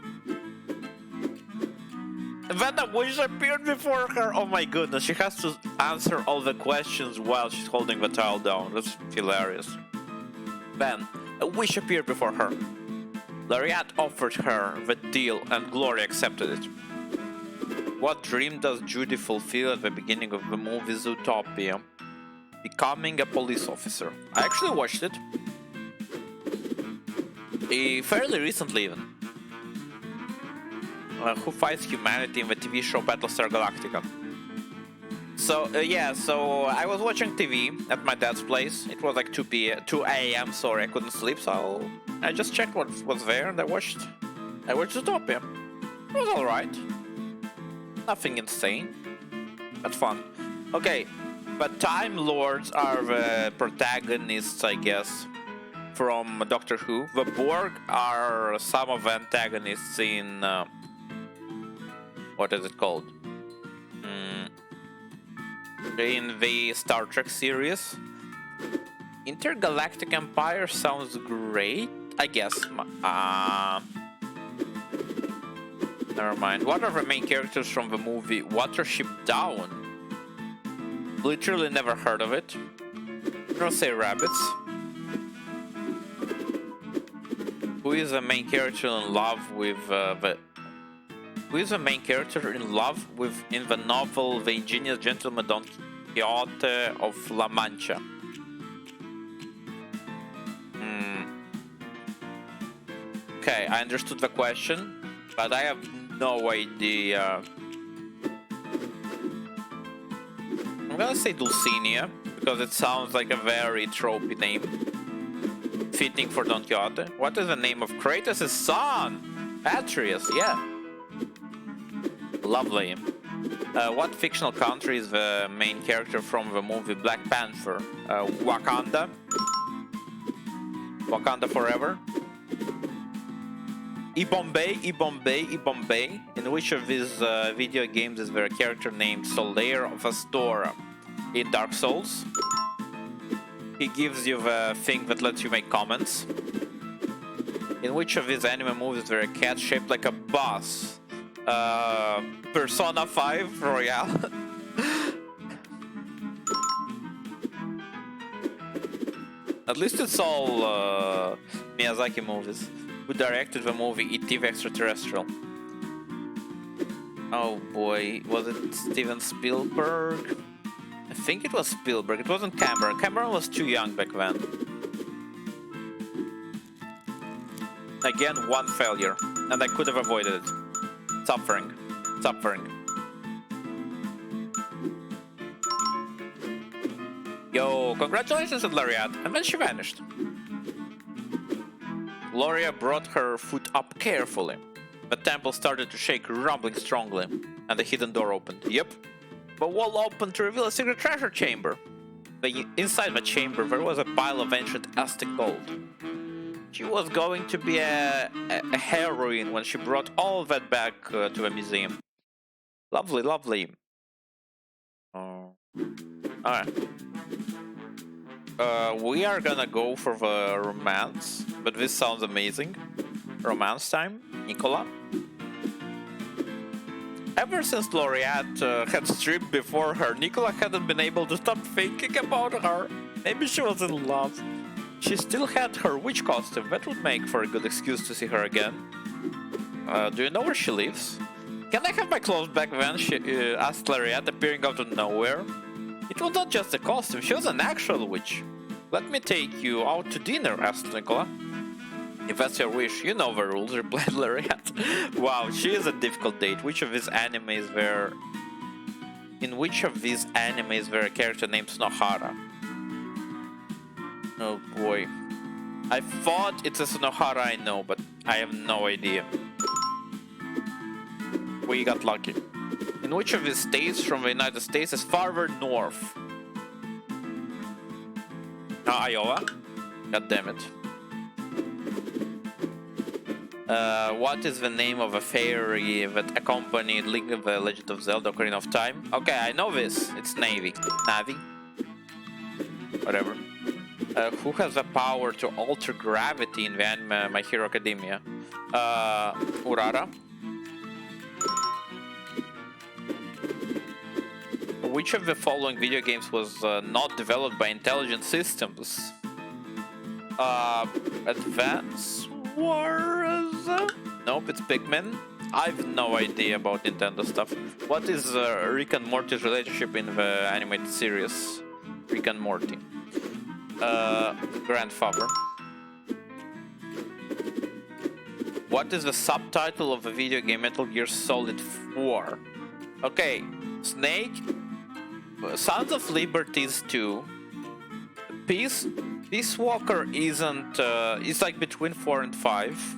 Then a witch appeared before her. Oh my goodness, she has to answer all the questions while she's holding the tile down. That's hilarious. Then, a wish appeared before her. Lariat offered her the deal and Gloria accepted it. What dream does Judy fulfill at the beginning of the movie Zootopia? Becoming a police officer. I actually watched it. Fairly recently even. Who fights humanity in the TV show Battlestar Galactica. So so I was watching TV at my dad's place. It was like 2 a.m. Sorry, I couldn't sleep, so I just checked what was there and I watched Zootopia. It was alright. Nothing insane, but fun. Okay, but Time Lords are the protagonists, I guess, from Doctor Who. The Borg are some of the antagonists in what is it called? In the Star Trek series. Intergalactic Empire sounds great, I guess. Never mind. What are the main characters from the movie Watership Down? Literally never heard of it. I'll say rabbits. Who is the main character in love with Who is the main character in love with in the novel The Ingenious Gentleman Don Quixote of La Mancha? Okay, I understood the question, but I have no idea. I'm gonna say Dulcinea, because it sounds like a very tropey name. Fitting for Don Quixote. What is the name of Kratos' son? Atreus, yeah. Lovely. What fictional country is the main character from the movie Black Panther? Wakanda? Wakanda forever? Ibombay. In which of these video games is there a character named Solaire of Astora? In Dark Souls? He gives you the thing that lets you make comments. In which of these anime movies is there a cat shaped like a bus? Persona 5 Royale. At least it's all Miyazaki movies. Who directed the movie E.T. the Extraterrestrial? Oh boy, was it Steven Spielberg? I think it was Spielberg. It wasn't Cameron. Cameron was too young back then. Again, one failure, and I could have avoided it. Suffering. Yo, congratulations, said Lariat, and then she vanished. Gloria brought her foot up carefully. The temple started to shake, rumbling strongly, and the hidden door opened. Yep. The wall opened to reveal a secret treasure chamber. Inside the chamber, there was a pile of ancient Aztec gold. She was going to be a heroine when she brought all that back to a museum. Lovely. Oh. Alright. We are gonna go for the romance, but this sounds amazing. Romance time, Nicola. Ever since Laureate had stripped before her, Nicola hadn't been able to stop thinking about her. Maybe she was in love. She still had her witch costume. That would make for a good excuse to see her again. Do you know where she lives? Can I have my clothes back then? She asked Laureate, appearing out of nowhere. It was not just a costume, she was an actual witch. Let me take you out to dinner, asked Nicola. If that's your wish, you know the rules, replied Laureate. Wow, she is a difficult date. In which of these animes were a character named Snohara? Oh boy. I thought it's a Snohara I know, but I have no idea. We got lucky. In which of these states from the United States is farther north? Iowa. God damn it. What is the name of a fairy that accompanied Link of the Legend of Zelda Ocarina of Time? Okay, I know this. It's Navi. Navi? Whatever. Who has the power to alter gravity in the anime My Hero Academia? Urara. Which of the following video games was not developed by Intelligent Systems? Advance Wars? Nope, it's Pikmin. I have no idea about Nintendo stuff. What is Rick and Morty's relationship in the animated series? Rick and Morty. Grandfather. What is the subtitle of the video game Metal Gear Solid 4? Okay, Snake, Sons of Liberties 2, Peace Walker isn't, it's like between 4 and 5.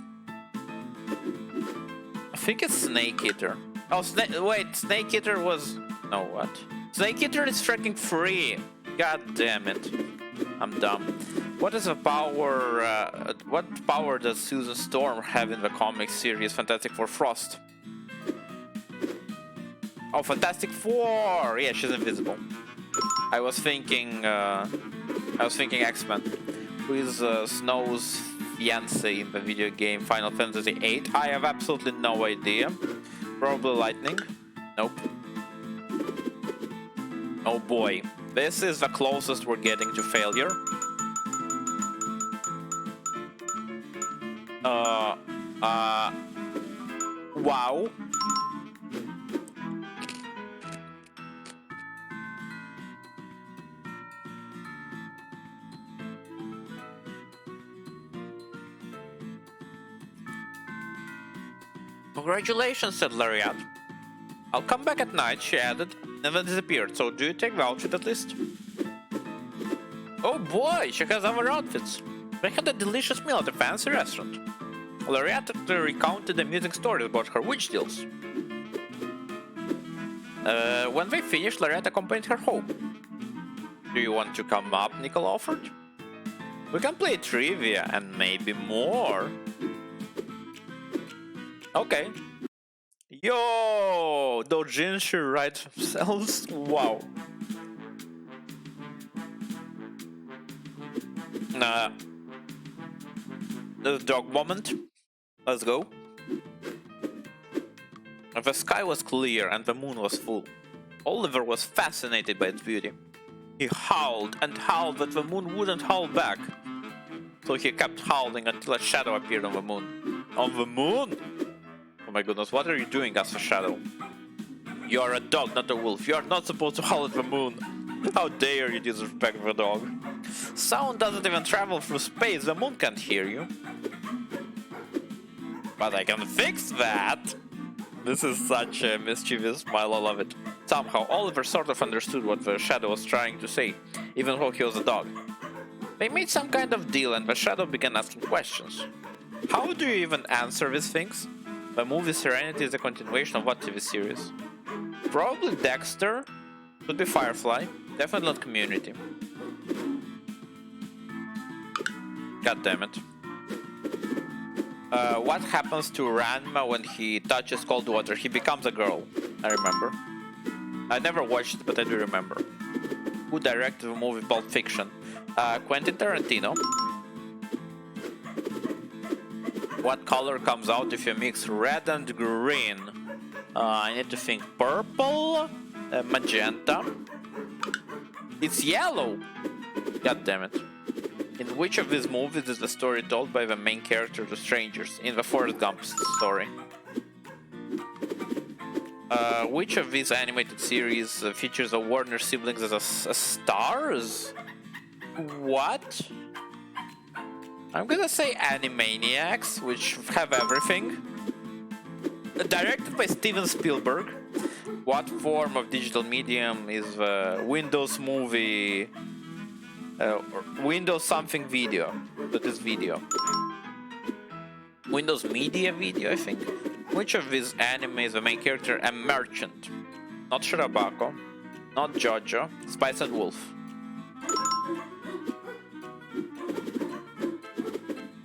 I think it's Snake Eater. Oh, wait, Snake Eater was, no, what? Snake Eater is freaking free. God damn it. I'm dumb. What is the power, what power does Susan Storm have in the comic series Fantastic Four Frost? Oh, Fantastic Four! Yeah, she's invisible. I was thinking X-Men. Who is Snow's fiance in the video game Final Fantasy VIII? I have absolutely no idea. Probably Lightning. Nope. Oh boy. This is the closest we're getting to failure. Wow. Congratulations, said Laureate. I'll come back at night, she added, and then disappeared. So do you take the outfit at least? Oh boy, she has other outfits. They had a delicious meal at a fancy restaurant. Laureate recounted amusing stories about her witch deals. When they finished, Laureate accompanied her home. Do you want to come up? Nicole offered. We can play trivia and maybe more. Okay. Yo, Dojin should write themselves. Wow. The dog moment. Let's go. The sky was clear and the moon was full. Oliver was fascinated by its beauty. He howled and howled, but the moon wouldn't howl back. So he kept howling until a shadow appeared on the moon. On the moon? Oh my goodness, what are you doing as a shadow? You are a dog, not a wolf. You are not supposed to howl at the moon. How dare you disrespect the dog? Sound doesn't even travel through space. The moon can't hear you. But I can fix that! This is such a mischievous smile, I love it. Somehow, Oliver sort of understood what the shadow was trying to say, even though he was a dog. They made some kind of deal and the shadow began asking questions. How do you even answer these things? The movie Serenity is a continuation of what TV series? Probably Dexter. Could be Firefly. Definitely not Community. God damn it. What happens to Ranma when he touches cold water? He becomes a girl. I remember. I never watched it, but I do remember. Who directed the movie Pulp Fiction? Quentin Tarantino. What color comes out if you mix red and green? I need to think. Purple, magenta. It's yellow. God damn it. In which of these movies is the story told by the main character to strangers? In the Forrest Gump story. Which of these animated series features the Warner siblings as stars? What? I'm gonna say Animaniacs, which have everything. Directed by Steven Spielberg. What form of digital medium is the Windows movie? Windows something video. That is video. Windows Media Video, I think. Which of these anime is the main character a merchant? Not Shirabako, not Jojo, Spice and Wolf.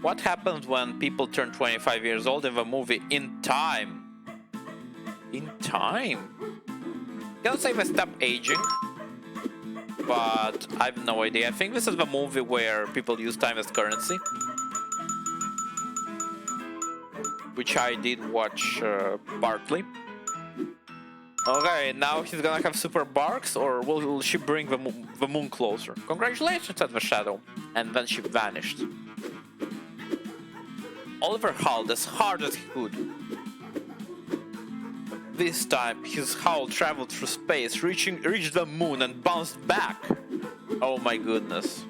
What happens when people turn 25 years old in the movie In Time? In Time? Can't say they stop aging, but I have no idea. I think this is the movie where people use time as currency, which I did watch partly. Okay, now he's gonna have super barks, or will she bring the moon closer? Congratulations, said the shadow, and then she vanished. Oliver howled as hard as he could. This time, his howl traveled through space, reached the moon and bounced back. Oh my goodness.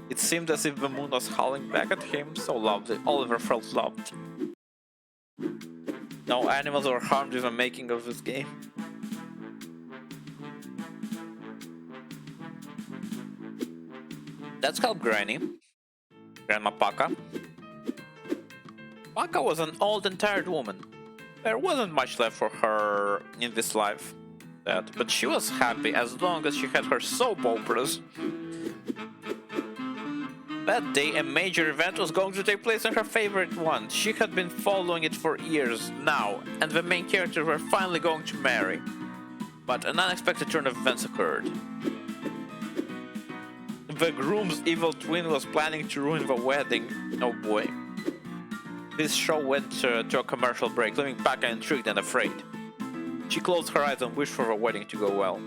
It seemed as if the moon was howling back at him, so lovely. Oliver felt loved. No animals were harmed in the making of this game. Let's help Granny. Grandma Paka. Paka was an old and tired woman. There wasn't much left for her in this life, but she was happy as long as she had her soap operas. That day, a major event was going to take place in her favorite one. She had been following it for years now, and the main characters were finally going to marry. But an unexpected turn of events occurred. The groom's evil twin was planning to ruin the wedding. Oh boy. This show went to a commercial break, leaving Paka intrigued and afraid. She closed her eyes and wished for the wedding to go well.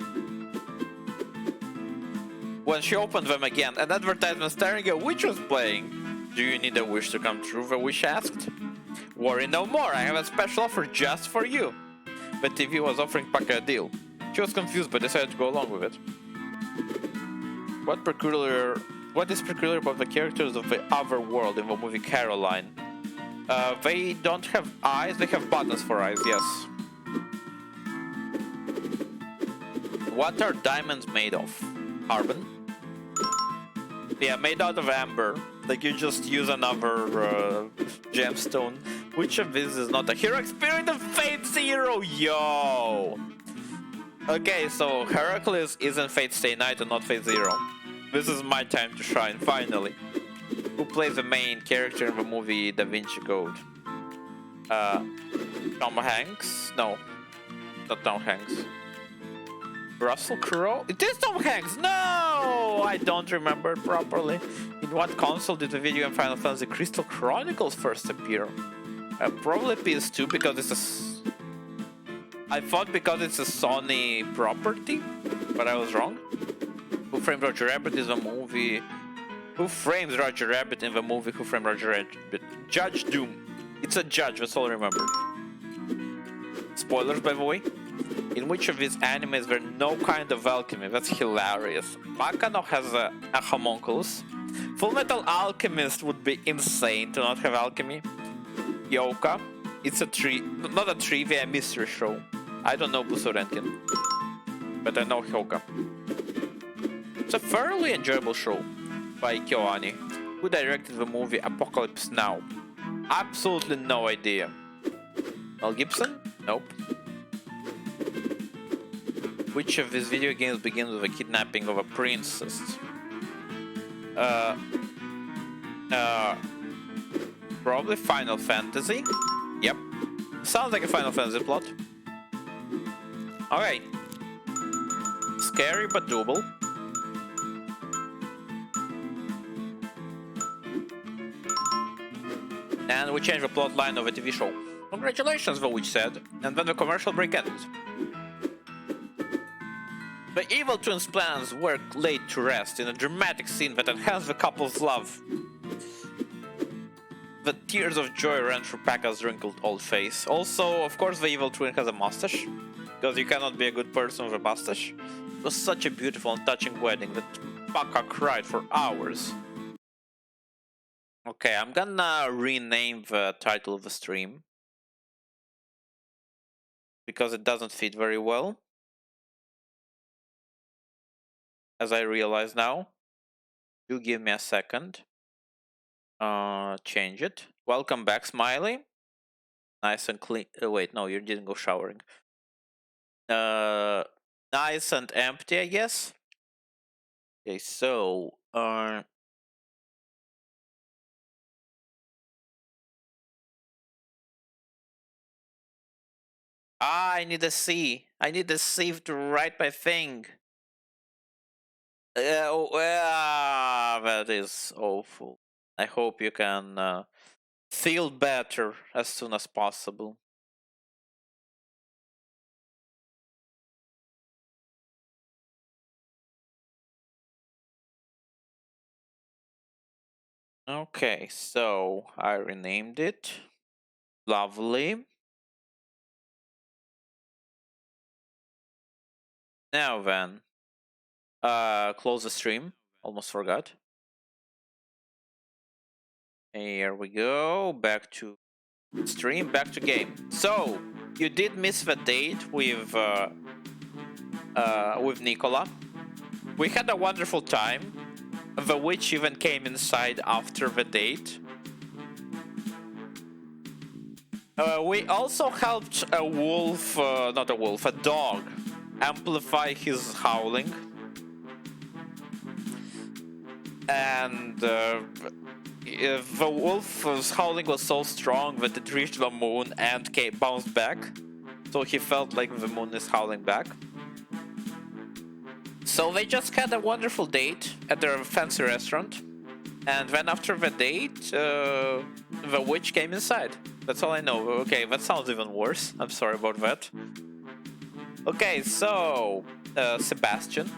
When she opened them again, an advertisement starring a witch was playing. Do you need a wish to come true? The witch asked. Worry no more, I have a special offer just for you. The TV was offering Paka a deal. She was confused but decided to go along with it. What is peculiar about the characters of the other world in the movie Caroline? They don't have eyes, they have buttons for eyes, yes. What are diamonds made of? Carbon? Yeah, made out of amber. Like you just use another gemstone. Which of these is not a hero experiment of Fate Zero? Yo! Okay, so Heracles isn't Fate Stay Night and not Fate Zero. This is my time to shine, finally. Who plays the main character in the movie Da Vinci Code? Tom Hanks? No, not Tom Hanks. Russell Crowe? It is Tom Hanks! No! I don't remember it properly. In what console did the video game Final Fantasy Crystal Chronicles first appear? Probably PS2 because it's a... I thought because it's a Sony property, but I was wrong. Who Framed Roger Rabbit is a movie... Who frames Roger Rabbit in the movie Who Framed Roger Rabbit? Judge Doom. It's a judge, that's all I remember. Spoilers, by the way. In which of these animes there no kind of alchemy? That's hilarious. Bakano has a homunculus. Full Metal Alchemist would be insane to not have alchemy. Yoka. It's a not a trivia, a mystery show. I don't know Busurenkin, but I know Hyoka. It's a fairly enjoyable show by Kyoani, who directed the movie Apocalypse Now. Absolutely no idea. Mel Gibson? Nope. Which of these video games begins with a kidnapping of a princess? Probably Final Fantasy. Yep. Sounds like a Final Fantasy plot. Okay. Scary but doable. And we changed the plot line of a TV show. Congratulations, the witch said, and then the commercial break ended. The evil twins' plans were laid to rest in a dramatic scene that enhanced the couple's love. The tears of joy ran through Pekka's wrinkled old face. Also, of course, the evil twin has a mustache, because you cannot be a good person with a mustache. It was such a beautiful and touching wedding that Pekka cried for hours. Okay, I'm gonna rename the title of the stream, because it doesn't fit very well, as I realize now. You give me a second. Change it. Welcome back, Smiley. Nice and clean. Wait, no, you didn't go showering. Nice and empty, I guess. Okay, so I need a C. I need a C to write my thing. That is awful. I hope you can feel better as soon as possible. Okay, so I renamed it. Lovely. Now then, close the stream. Almost forgot. Here we go. Back to stream, back to game. So you did miss the date with Nicola. We had a wonderful time. The witch even came inside after the date. We also helped a wolf, not a wolf, a dog, amplify his howling. And the wolf's howling was so strong that it reached the moon and bounced back. So he felt like the moon is howling back. So they just had a wonderful date at their fancy restaurant. And then after the date, the witch came inside. That's all I know. Okay, that sounds even worse. I'm sorry about that. Okay, so Sebastian.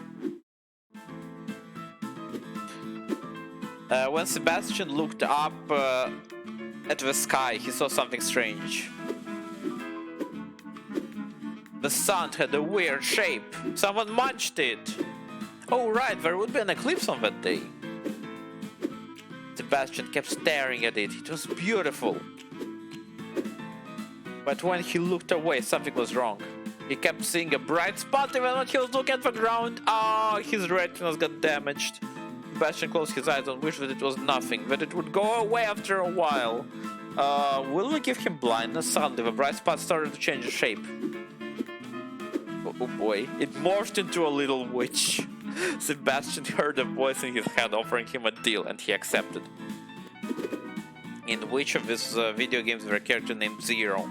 When Sebastian looked up at the sky, he saw something strange. The sun had a weird shape. Someone munched it. Oh right, there would be an eclipse on that day. Sebastian kept staring at it. It was beautiful. But when he looked away, something was wrong. He kept seeing a bright spot even when he was looking at the ground. Oh, his retinas got damaged. Sebastian closed his eyes and wished that it was nothing, that it would go away after a while. Will we give him blindness? Suddenly, the bright spot started to change shape. Oh boy, it morphed into a little witch. Sebastian heard a voice in his head offering him a deal, and he accepted. In which of his video games there a character named Zero?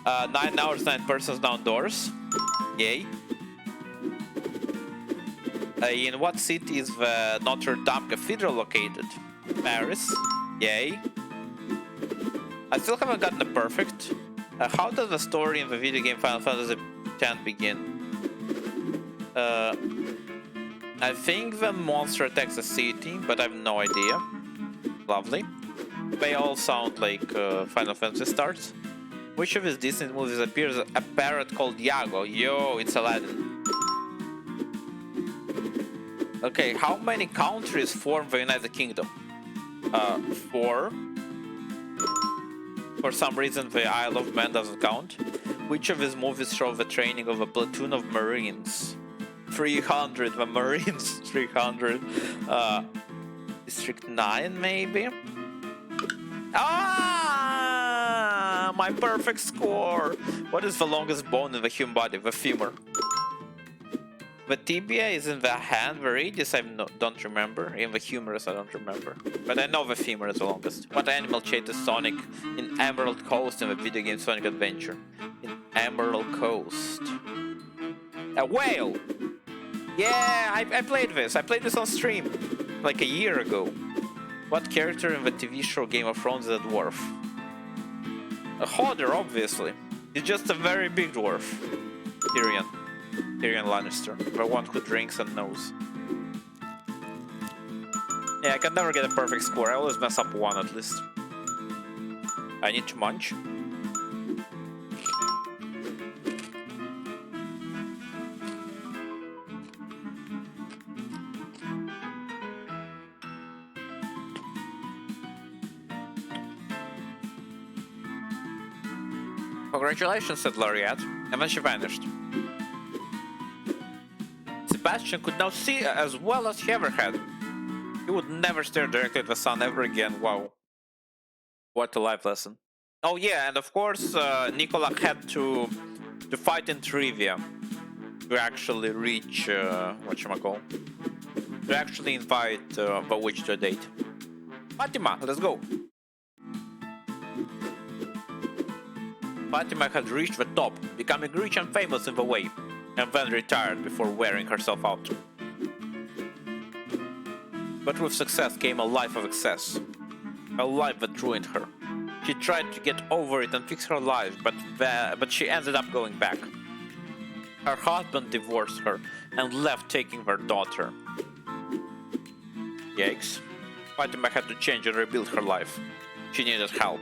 9 hours, 9 persons downdoors. Yay. In what city is the Notre Dame Cathedral located? Paris. Yay. I still haven't gotten the perfect. How does the story in the video game Final Fantasy X begin? I think the monster attacks the city, but I have no idea. Lovely. They all sound like Final Fantasy starts. Which of his Disney movies appears a parrot called Iago? Yo, it's Aladdin. Okay, how many countries form the United Kingdom? 4. For some reason, the Isle of Man doesn't count. Which of his movies show the training of a platoon of Marines? 300, the Marines, 300. District 9, maybe? Ah! My perfect score! What is the longest bone in the human body? The femur. The tibia is in the hand, the radius I don't remember. In the humerus I don't remember. But I know the femur is the longest. What animal chases Sonic in Emerald Coast in the video game Sonic Adventure? In Emerald Coast. A whale! Yeah, I played this. I played this on stream like a year ago. What character in the TV show Game of Thrones is a dwarf? A Hodder, obviously. He's just a very big dwarf. Tyrion. Tyrion Lannister. The one who drinks and knows. Yeah, I can never get a perfect score. I always mess up one at least. I need to munch. Congratulations, said Laureate, and then she vanished. Sebastian could now see as well as he ever had. He would never stare directly at the sun ever again. Wow. What a life lesson. Oh yeah, and of course, Nicola had to fight in trivia to actually reach, whatchamacall, to actually invite the witch to a date. Fatima, let's go. Fatima had reached the top, becoming rich and famous in the way, and then retired before wearing herself out. But with success came a life of excess, a life that ruined her. She tried to get over it and fix her life, but she ended up going back. Her husband divorced her and left, taking their daughter. Yikes. Fatima had to change and rebuild her life. She needed help.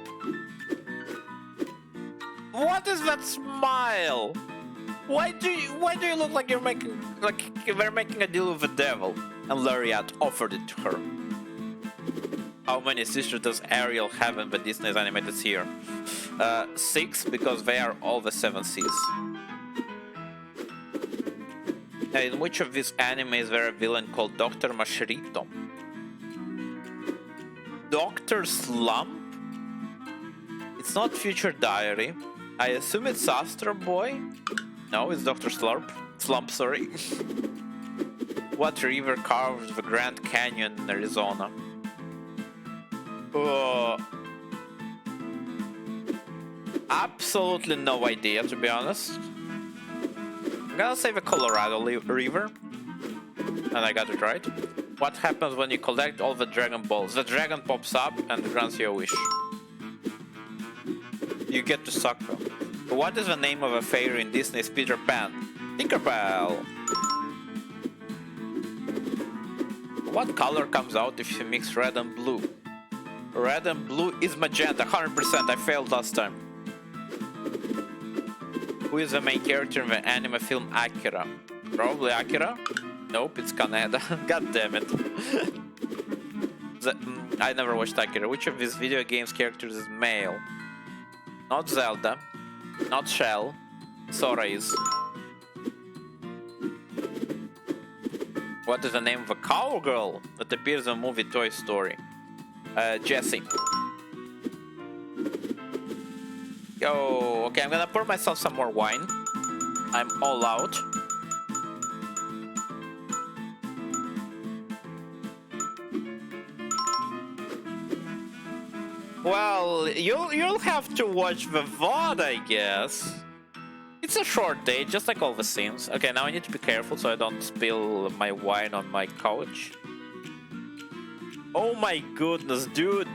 What is that smile? Why do you look like you're making a deal with the devil? And Laureate offered it to her. How many sisters does Ariel have in the Disney's animated series? 6, because they are all the 7 Seas. In which of these anime is there a villain called Dr. Mashrito? Dr. Slump? It's not Future Diary. I assume it's Astro Boy? No, it's Dr. Slump, sorry. What river carves the Grand Canyon in Arizona? Absolutely no idea, to be honest. I'm gonna say the Colorado River. And I got it right. What happens when you collect all the Dragon Balls? The dragon pops up and grants you a wish. You get to suck them. What is the name of a fairy in Disney's Peter Pan? Tinkerbell! What color comes out if you mix red and blue? Red and blue is magenta, 100%. I failed last time. Who is the main character in the anime film Akira? Probably Akira? Nope, it's Kaneda. God damn it. I never watched Akira. Which of these video games characters is male? Not Zelda. Not Shell. Sora is. What is the name of a cowgirl that appears in the movie Toy Story? Jessie. Okay, I'm gonna pour myself some more wine. I'm all out. Well, you'll have to watch the VOD, I guess. It's a short day, just like all the Sims. Okay, now I need to be careful so I don't spill my wine on my couch. Oh my goodness, dude.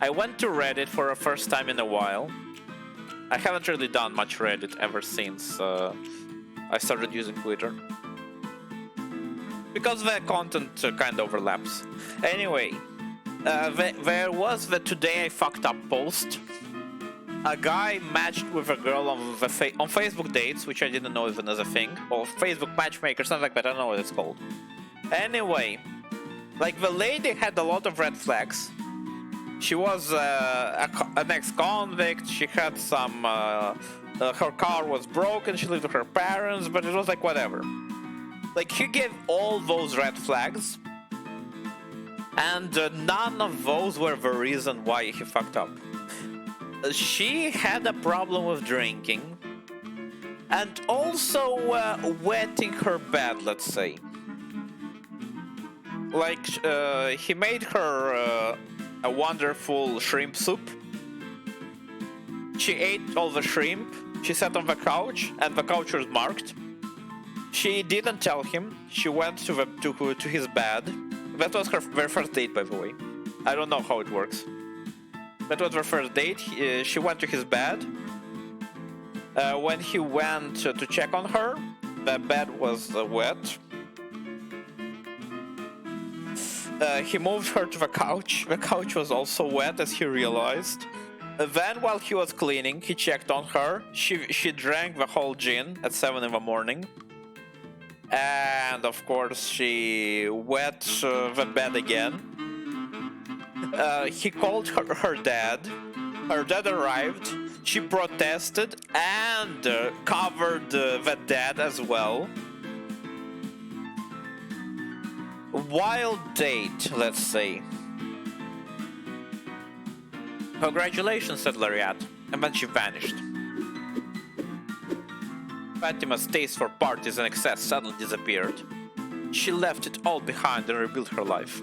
I went to Reddit for the first time in a while. I haven't really done much Reddit ever since I started using Twitter. Because the content kind of overlaps. Anyway, there was the Today I Fucked Up post. A guy matched with a girl on Facebook dates, which I didn't know even as a thing. Or Facebook matchmaker, something like that, I don't know what it's called. Anyway, like the lady had a lot of red flags. She was an ex-convict, she had some... her car was broken, she lived with her parents, but it was like whatever. Like, he gave all those red flags, and none of those were the reason why he fucked up. She had a problem with drinking, and also wetting her bed, let's say. Like, he made her a wonderful shrimp soup. She ate all the shrimp, she sat on the couch, and the couch was marked. She didn't tell him. She went to his bed. That was their first date, by the way. I don't know how it works. That was their first date. She went to his bed. When he went to check on her, the bed was wet. He moved her to the couch. The couch was also wet, as he realized. Then, while he was cleaning, he checked on her. She drank the whole gin at 7 in the morning. And, of course, she wet the bed again. He called her dad. Her dad arrived. She protested and covered the dad as well. Wild date, let's say. Congratulations, said Lariat, and then she vanished. Fatima's taste for parties and excess suddenly disappeared. She left it all behind and rebuilt her life.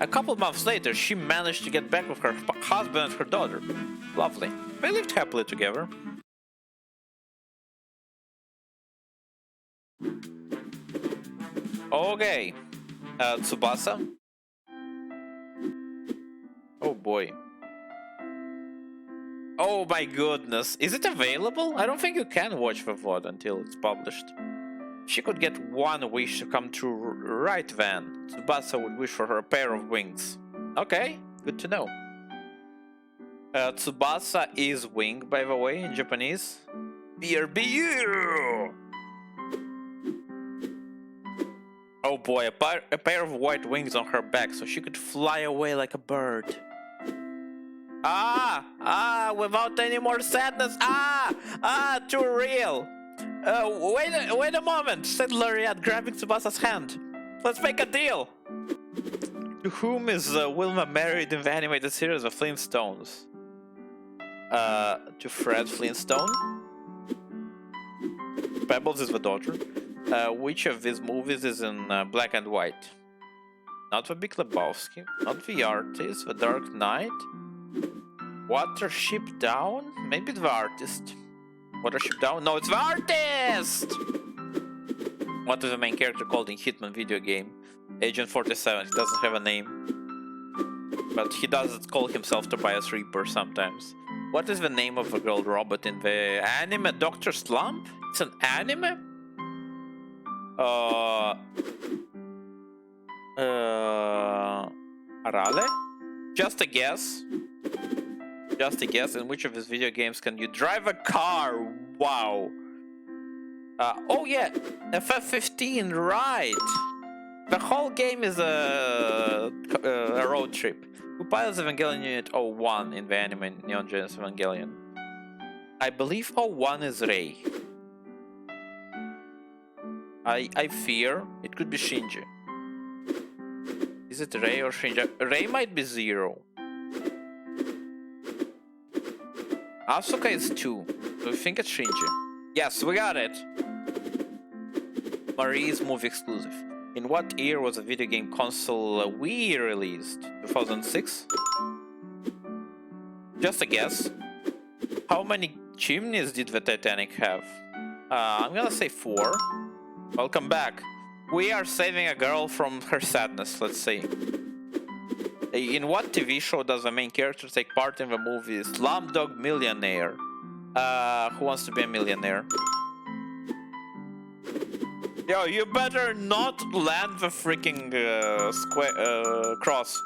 A couple months later, she managed to get back with her husband and her daughter. Lovely. They lived happily together. Okay. Tsubasa. Oh boy. Oh my goodness. Is it available? I don't think you can watch the VOD until it's published. She could get one wish to come true right then. Tsubasa would wish for her a pair of wings. Okay, good to know. Tsubasa is wing, by the way, in Japanese. BRBU! Oh boy, a pair of white wings on her back so she could fly away like a bird. Without any more sadness. Too real. Wait a moment, said Lariat, grabbing Tsubasa's hand. Let's make a deal. To whom is Wilma married in the animated series of Flintstones? To Fred Flintstone. Pebbles is the daughter. Which of these movies is in black and white? Not the Big Lebowski, not the Artist, the Dark Knight. Watership Down? Maybe the Artist. Watership Down? No, it's the Artist! What is the main character called in Hitman video game? Agent 47, he doesn't have a name. But he does call himself Tobias Reaper sometimes. What is the name of the girl robot in the anime Dr. Slump? It's an anime? Arale? Just a guess. Just a guess. In which of these video games can you drive a car? Wow. Oh yeah, FF15, right. The whole game is a road trip. Who pilots Evangelion Unit 01 in the anime Neon Genesis Evangelion? I believe 01 is Rei. I fear it could be Shinji. Is it Rei or Shinji? Rei might be 0. Asuka is 2. So I think it's Shinji. Yes, we got it! Marie is movie exclusive. In what year was a video game console Wii released? 2006? Just a guess. How many chimneys did the Titanic have? I'm gonna say 4. Welcome back. We are saving a girl from her sadness, let's see. In what TV show does the main character take part in the movie Slumdog Millionaire? Who Wants to Be a Millionaire? Yo, you better not land the freaking cross.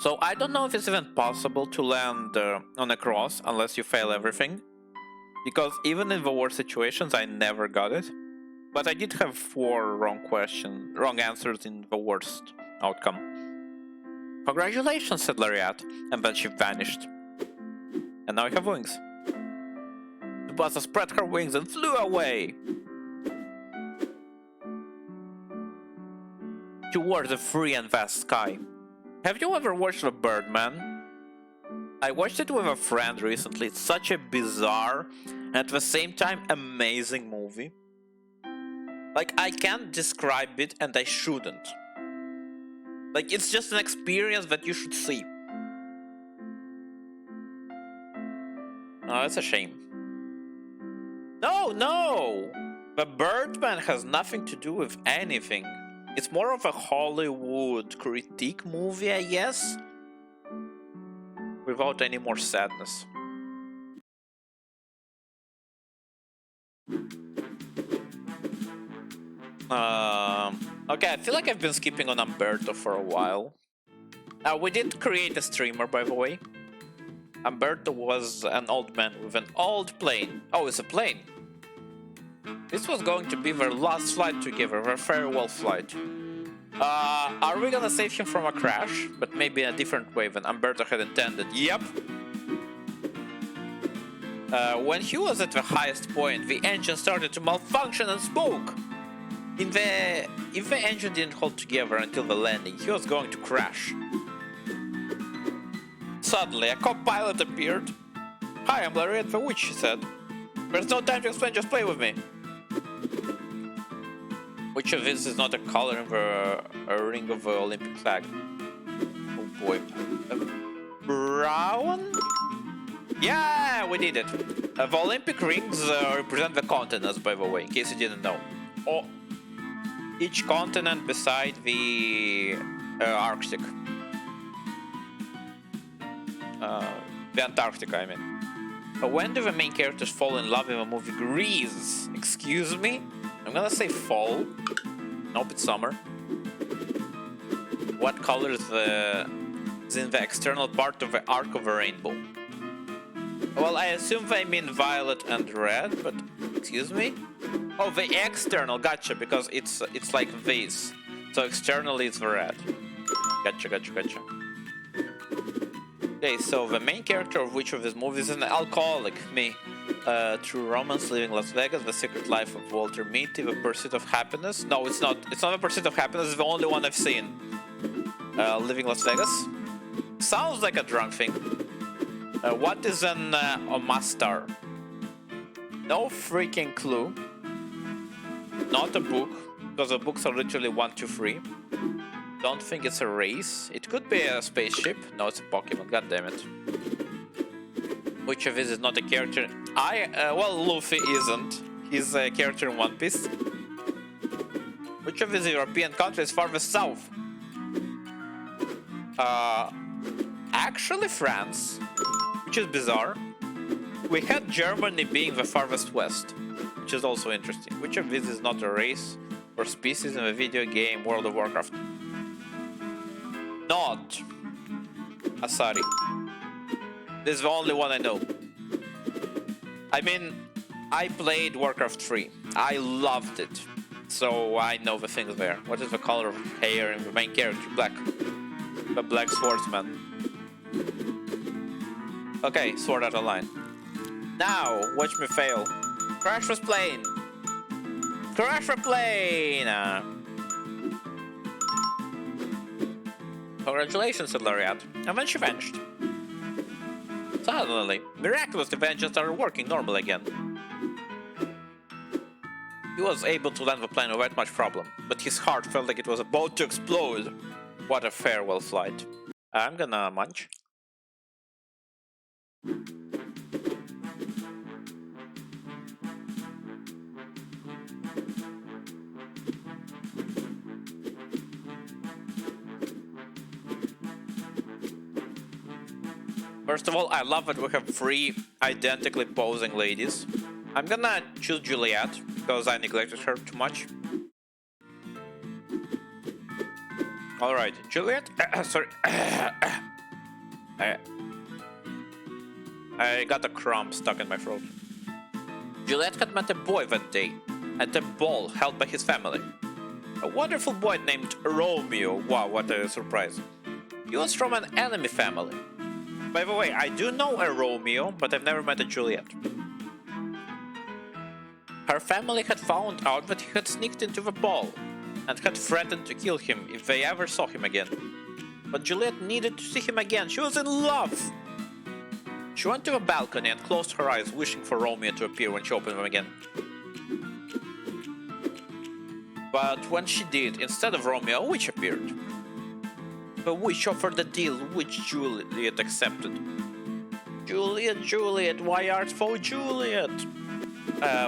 So I don't know if it's even possible to land on a cross unless you fail everything. Because even in the worst situations, I never got it. But I did have 4 wrong answers in the worst outcome. Congratulations, said Lariat, and then she vanished. And now I have wings. Tsubasa spread her wings and flew away towards the free and vast sky. Have you ever watched The Birdman? I watched it with a friend recently. It's such a bizarre and at the same time amazing movie. Like, I can't describe it and I shouldn't. Like, it's just an experience that you should see. Oh, that's a shame. No, no! The Birdman has nothing to do with anything. It's more of a Hollywood critique movie, I guess. Without any more sadness. Okay, I feel like I've been skipping on Umberto for a while. We did create a streamer, by the way. Umberto was an old man with an old plane. Oh, it's a plane. This was going to be their last flight together, their farewell flight. Are we gonna save him from a crash? But maybe in a different way than Umberto had intended. Yep. When he was at the highest point, the engine started to malfunction and smoke. If the engine didn't hold together until the landing, he was going to crash. Suddenly, a co-pilot appeared. "Hi, I'm Larry the Witch," he said. "There's no time to explain, just play with me." Which of these is not a color in the ring of the Olympic flag? Oh boy. Brown? Yeah, we did it. The Olympic rings represent the continents, by the way, in case you didn't know. Oh, each continent beside the Arctic. The Antarctica, I mean. When do the main characters fall in love in the movie Grease? Excuse me? I'm gonna say fall. Nope, it's summer. What color is in the external part of the arc of a rainbow? Well, I assume they mean violet and red, but excuse me? Oh, the external, gotcha, because it's like this. So externally it's the red. Gotcha. Okay, so the main character of which of these movies is an alcoholic? Me. True Romance, Living Las Vegas, The Secret Life of Walter Mitty, The Pursuit of Happiness. No, it's not. It's not The Pursuit of Happiness. It's the only one I've seen. Living Las Vegas. Sounds like a drunk thing. What is an Omastar? No freaking clue. Not a book, because the books are literally 1, 2, 3. Don't think it's a race. It could be a spaceship. No, it's a Pokemon. God damn it. Which of these is not a character? Well, Luffy isn't. He's a character in One Piece. Which of these European countries is farthest south? Actually France, which is bizarre. We had Germany being the farthest west, which is also interesting. Which of these is not a race or species in the video game World of Warcraft? Not Asari. This is the only one I know. I mean, I played Warcraft 3. I loved it. So I know the things there. What is the color of hair in the main character? Black. The Black Swordsman. Okay, Sword Art Online. Now, watch me fail. Crash this plane! Crash the plane! Congratulations, said Lariat. And then she vanished. Suddenly, miraculously, the engine started working normal again. He was able to land the plane without much problem, but his heart felt like it was about to explode. What a farewell flight. I'm gonna munch. First of all, I love that we have 3 identically posing ladies. I'm gonna choose Juliet, because I neglected her too much. Alright, Juliet, sorry. I got a crumb stuck in my throat. Juliet had met a boy that day, at a ball held by his family. A wonderful boy named Romeo. Wow, what a surprise. He was from an enemy family. By the way, I do know a Romeo, but I've never met a Juliet. Her family had found out that he had sneaked into the ball, and had threatened to kill him if they ever saw him again. But Juliet needed to see him again. She was in love! She went to the balcony and closed her eyes, wishing for Romeo to appear when she opened them again. But when she did, instead of Romeo, a witch appeared. The witch offered a deal which Juliet accepted. Juliet, Juliet, why art thou Juliet?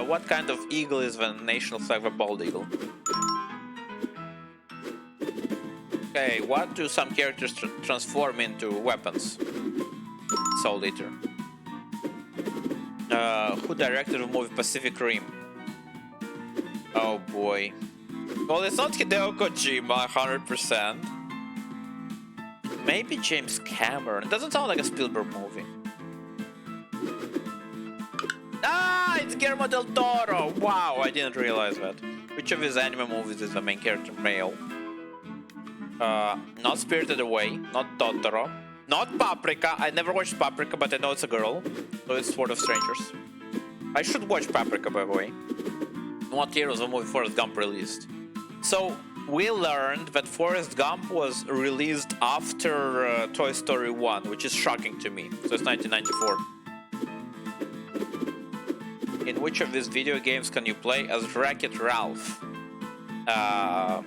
What kind of eagle is the national flag of a bald eagle? Okay, what do some characters transform into weapons? Soul Eater. Who directed the movie Pacific Rim? Oh boy. Well, it's not Hideo Kojima, 100%. Maybe James Cameron. It doesn't sound like a Spielberg movie. Ah, it's Guillermo del Toro! Wow, I didn't realize that. Which of his anime movies is the main character male? Not Spirited Away, not Totoro, not Paprika. I never watched Paprika, but I know it's a girl. So it's Sword of Strangers. I should watch Paprika, by the way. What year was the movie Forrest Gump released? So we learned that Forrest Gump was released after Toy Story 1, which is shocking to me. So it's 1994. In which of these video games can you play as Wreck-It Ralph? I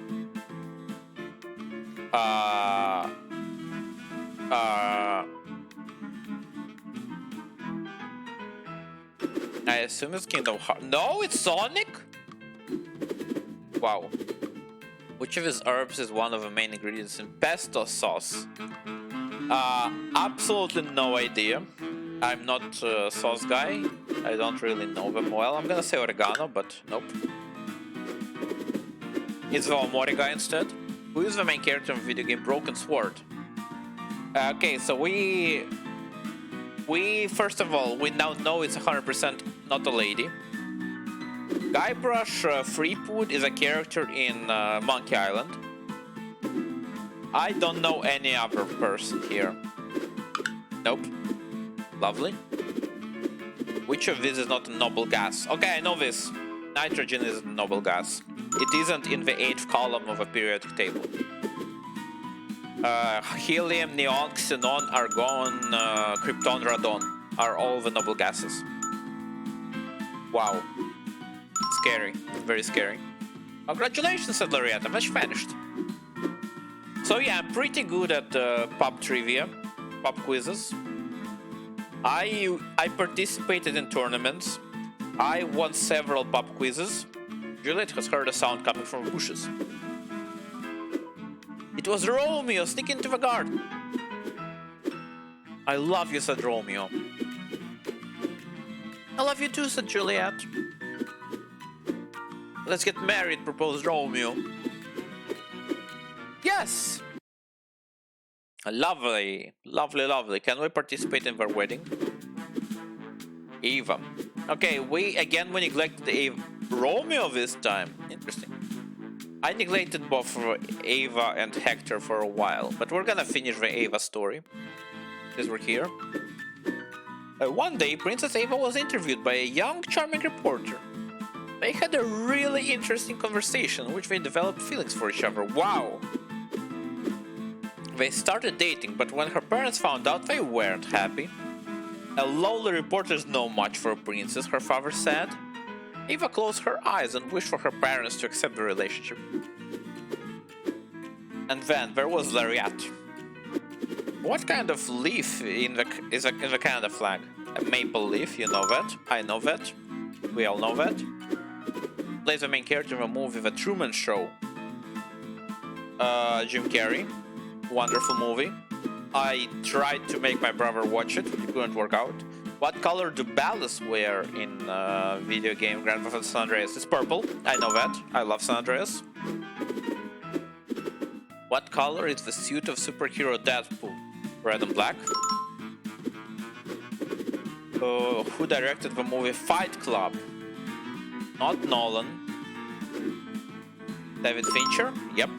assume it's Kingdom Hearts. No, it's Sonic? Wow. Which of his herbs is one of the main ingredients in pesto sauce? Absolutely no idea. I'm not a sauce guy. I don't really know them well. I'm gonna say oregano, but nope. It's the Omori guy instead. Who is the main character in the video game Broken Sword? Okay, so we first of all, we now know it's 100% not a lady. Guybrush Threepwood is a character in Monkey Island. I don't know any other person here. Nope. Lovely. Which of these is not a noble gas? Okay, I know this. Nitrogen is a noble gas. It isn't in the 8th column of a periodic table. Helium, neon, xenon, argon, krypton, radon are all the noble gases. Wow. Scary. Very scary. Congratulations, said Larietta. Much finished. So yeah, I'm pretty good at pop trivia, pop quizzes. I participated in tournaments. I won several pop quizzes. Juliet has heard a sound coming from the bushes. It was Romeo sneaking into the garden. I love you, said Romeo. I love you too, said Juliet. Let's get married, proposed Romeo. Yes! Lovely, lovely, lovely. Can we participate in their wedding? Eva. Okay, we neglected Eva. Romeo this time. Interesting. I neglected both Ava and Hector for a while, but we're gonna finish the Ava story. Because we're here. One day, Princess Ava was interviewed by a young, charming reporter. They had a really interesting conversation in which they developed feelings for each other. Wow! They started dating, but when her parents found out, they weren't happy. A lowly reporters know much for a princess, her father said. Ava closed her eyes and wished for her parents to accept the relationship. And then there was Lariat. What kind of leaf is in the Canada flag? A maple leaf, you know that. I know that. We all know that. Plays the main character in a movie The Truman Show. Jim Carrey. Wonderful movie. I tried to make my brother watch it. It couldn't work out. What color do ballasts wear in video game Grand Theft Auto San Andreas? It's purple. I know that. I love San Andreas. What color is the suit of superhero Deadpool? Red and black. Who directed the movie Fight Club? Not Nolan. David Fincher? Yep.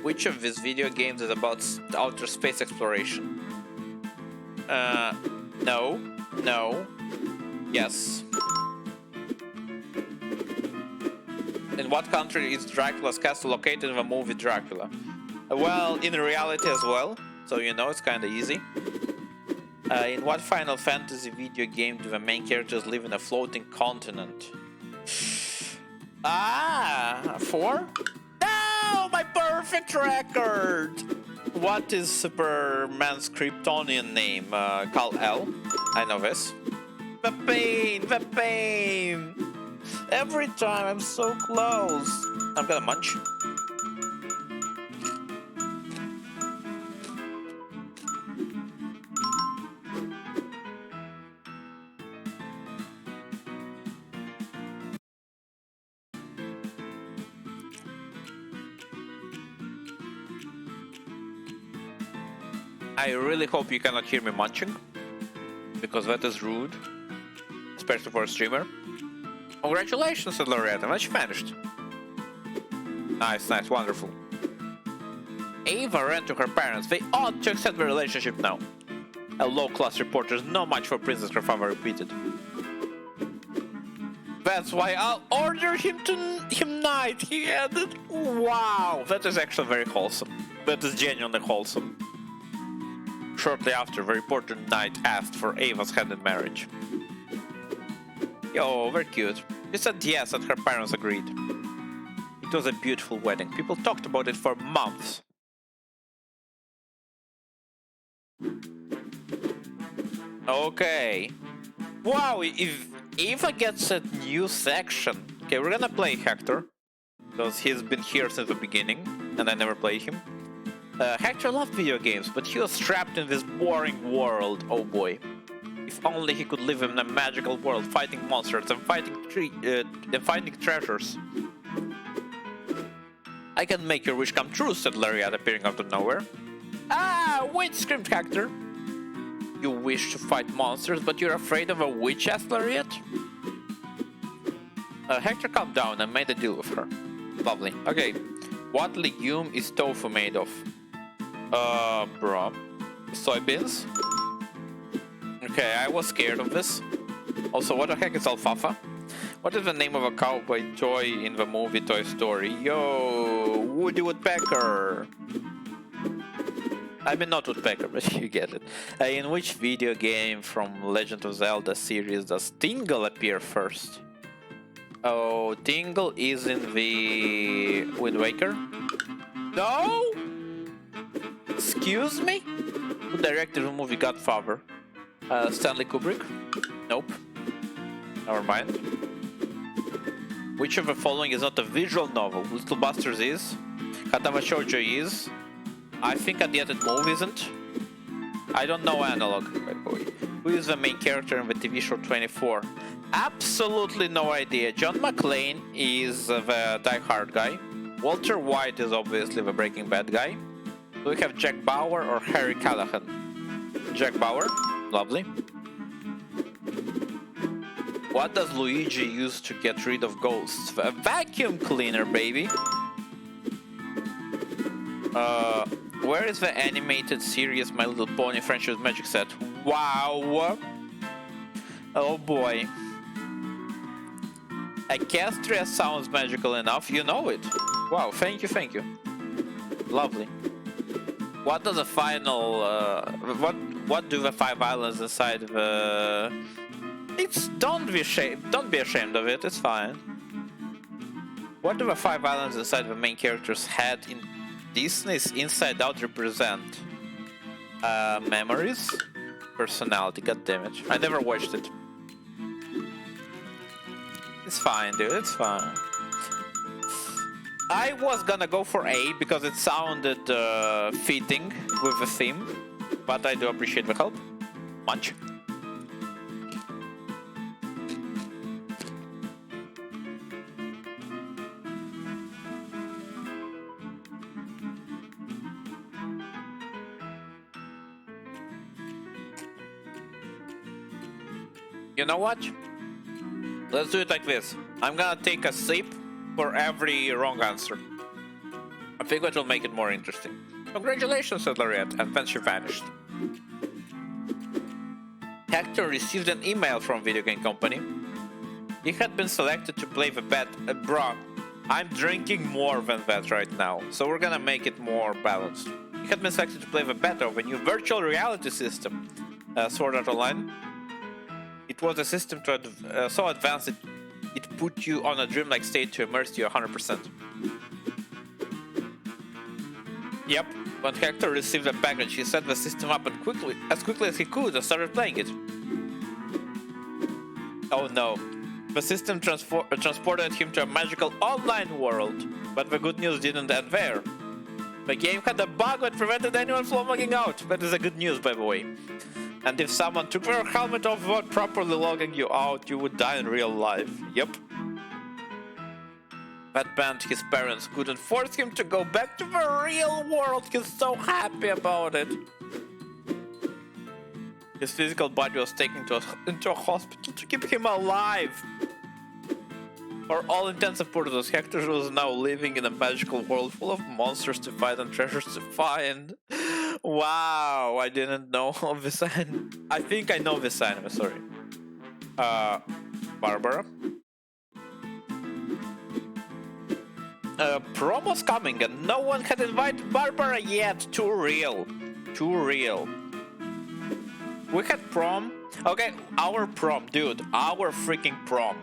Which of these video games is about outer space exploration? No. No. Yes. In what country is Dracula's castle located in the movie Dracula? Well, in reality as well, so you know it's kinda easy. In what Final Fantasy video game do the main characters live in a floating continent? 4? No! My perfect record! What is Superman's Kryptonian name? Kal-El. I know this. The pain! The pain! Every time I'm so close. I'm gonna munch. I really hope you cannot hear me munching, because that is rude, especially for a streamer. Congratulations, said Loretta, and she vanished. Nice, nice, wonderful. Ava ran to her parents. They ought to accept the relationship now. A low-class reporter is no match for Princess, her father repeated. That's why I'll order him knight, he added. Wow, that is actually very wholesome. That is genuinely wholesome. Shortly after, the reporter knight asked for Ava's hand in marriage. Yo, very cute. She said yes, and her parents agreed. It was a beautiful wedding. People talked about it for months. Okay. Wow, if Ava gets a new section... Okay, we're gonna play Hector, because he's been here since the beginning, and I never played him. Hector loved video games, but he was trapped in this boring world, oh boy. If only he could live in a magical world, fighting monsters and finding treasures. I can make your wish come true, said Lariat, appearing out of nowhere. Ah, wait, screamed Hector. You wish to fight monsters, but you're afraid of a witch, asked Lariat. Hector calmed down and made a deal with her. Lovely. Okay, what legume is tofu made of? Bro. Soybeans? Okay, I was scared of this. Also, what the heck is alfalfa? What is the name of a cowboy toy in the movie Toy Story? Yo, Woody Woodpecker! I mean, not Woodpecker, but you get it. In which video game from Legend of Zelda series does Tingle appear first? Oh, Tingle is in the Wind Waker? No? Excuse me? Who directed the movie Godfather? Stanley Kubrick? Nope. Never mind. Which of the following is not a visual novel? Little Busters is. Katama Shoujo is. I think A Dieted Move isn't. I don't know Analog. Who is the main character in the TV show 24? Absolutely no idea. John McClane is the Die Hard guy. Walter White is obviously the Breaking Bad guy. Do we have Jack Bauer or Harry Callahan? Jack Bauer. Lovely. What does Luigi use to get rid of ghosts? A vacuum cleaner, baby. Where is the animated series My Little Pony Friendship with Magic set? Wow. Oh boy. Equestria sounds magical enough, you know it. Wow, thank you, thank you. Lovely. What does the final, what do the 5 islands inside the... don't be ashamed of it, it's fine. What do the 5 islands inside the main character's head in Disney's Inside Out represent? Memories? Personality, god damn it. I never watched it. It's fine, dude, it's fine. I was gonna go for A because it sounded fitting with the theme, but I do appreciate the help. Munch. You know what? Let's do it like this. I'm gonna take a sip for every wrong answer. I think that will make it more interesting. Congratulations, said Lariat, and then she vanished. Hector received an email from Video Game Company. He had been selected to play the bet. Bro, I'm drinking more than that right now, so we're gonna make it more balanced. He had been selected to play the beta of a new virtual reality system, Sword Art Online. It was a system so advanced it put you on a dreamlike state to immerse you 100%. Yep. When Hector received the package, he set the system up and as quickly as he could, and started playing it. Oh no. The system transported him to a magical online world, but the good news didn't end there. The game had a bug that prevented anyone from logging out. That is a good news, by the way. And if someone took their helmet off without properly logging you out, you would die in real life. Yep. That meant his parents couldn't force him to go back to the real world. He's so happy about it. His physical body was taken into a hospital to keep him alive. For all intents and purposes, Hector was now living in a magical world full of monsters to fight and treasures to find. Wow, I didn't know of this anime. I think I know this anime, sorry. Barbara? Prom was coming and no one had invited Barbara yet. Too real. Too real. We had prom. Okay, our prom, dude. Our freaking prom.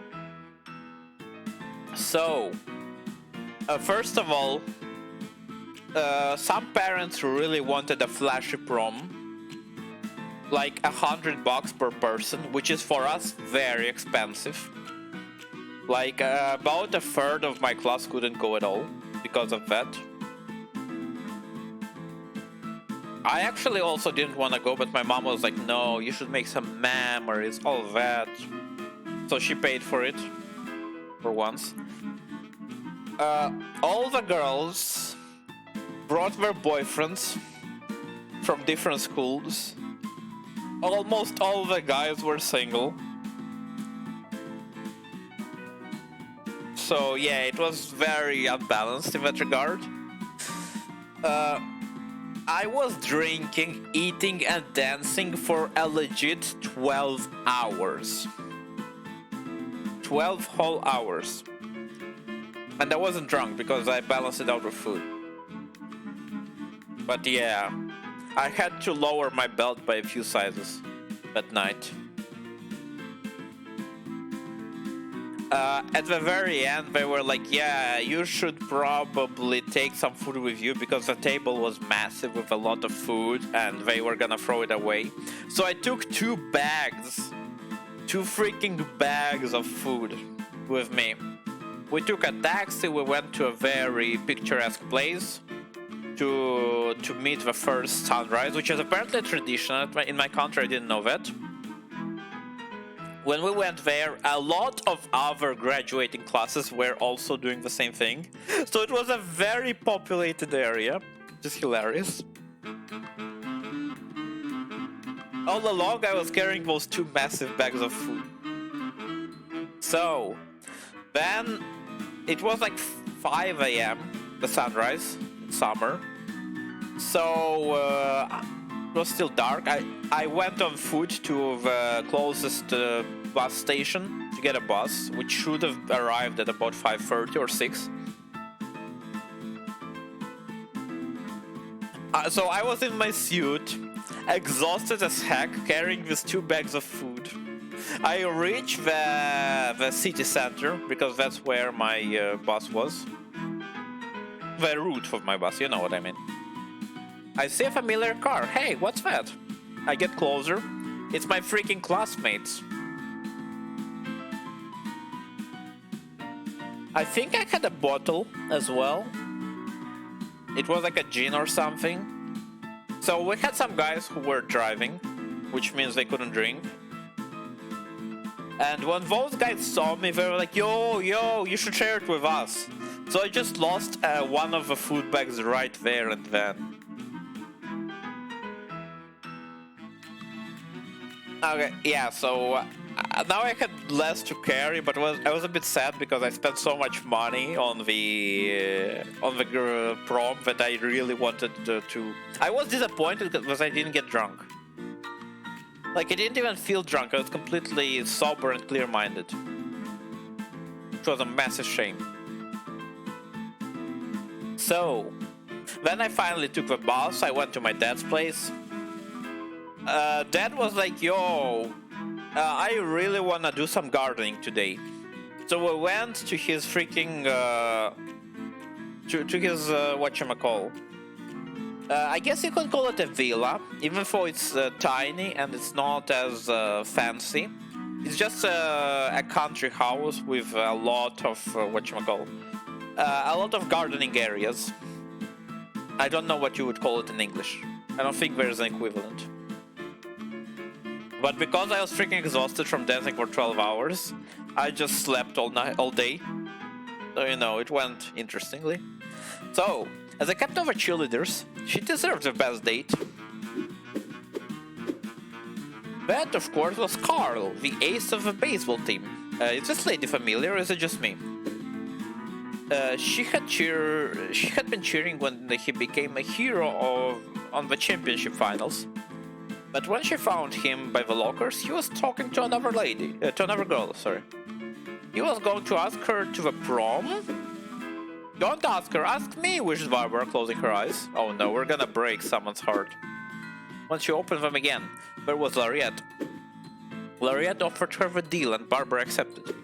So, first of all, some parents really wanted a flashy prom. Like $100 per person, which is for us very expensive. Like about a third of my class couldn't go at all because of that. I actually also didn't want to go, but my mom was like, no, you should make some memories, all that. So she paid for it, for once. All the girls brought their boyfriends from different schools. Almost all the guys were single. So yeah, it was very unbalanced in that regard. I was drinking, eating and dancing for a legit 12 hours. 12 whole hours. And I wasn't drunk because I balanced it out with food. But yeah, I had to lower my belt by a few sizes that night. At the very end, they were like, yeah, you should probably take some food with you because the table was massive with a lot of food and they were gonna throw it away. So I took 2 freaking bags of food with me. We took a taxi, we went to a very picturesque place to meet the first sunrise, which is apparently a tradition in my country. I didn't know that. When we went there, a lot of other graduating classes were also doing the same thing. So it was a very populated area, which is hilarious. All along, I was carrying those 2 massive bags of food. So, then it was like 5 a.m., the sunrise, summer. So, it was still dark. I went on foot to the closest bus station to get a bus, which should have arrived at about 5:30 or 6. So I was in my suit, exhausted as heck, carrying these 2 bags of food. I reached the city center, because that's where my bus was. The route of my bus, you know what I mean. I see a familiar car. Hey, what's that? I get closer. It's my freaking classmates. I think I had a bottle as well. It was like a gin or something. So we had some guys who were driving, which means they couldn't drink. And when those guys saw me, they were like, yo, you should share it with us. So I just lost one of the food bags right there and then. Okay, yeah, so now I had less to carry, but I was a bit sad because I spent so much money on the prom that I really wanted to. I was disappointed because I didn't get drunk. Like, I didn't even feel drunk. I was completely sober and clear-minded. It was a massive shame. So, then I finally took the bus. I went to my dad's place. Dad was like, yo, I really want to do some gardening today. So we went to his freaking, to his, whatchamacall, I guess you could call it a villa, even though it's tiny and it's not as fancy. It's just a country house with a lot of whatchamacallit, a lot of gardening areas. I don't know what you would call it in English. I don't think there's an equivalent. But because I was freaking exhausted from dancing for 12 hours, I just slept all day. So, you know, it went interestingly. So, as a captain of her cheerleaders, she deserves the best date. That, of course, was Carl, the ace of the baseball team. Is this lady familiar, or is it just me? She had been cheering when he became a hero on the championship finals. But when she found him by the lockers, he was talking to another girl. He was going to ask her to the prom? Don't ask her, ask me, wishes Barbara, closing her eyes. Oh no, we're gonna break someone's heart. When she opened them again, there was Lariat. Lariat offered her the deal and Barbara accepted.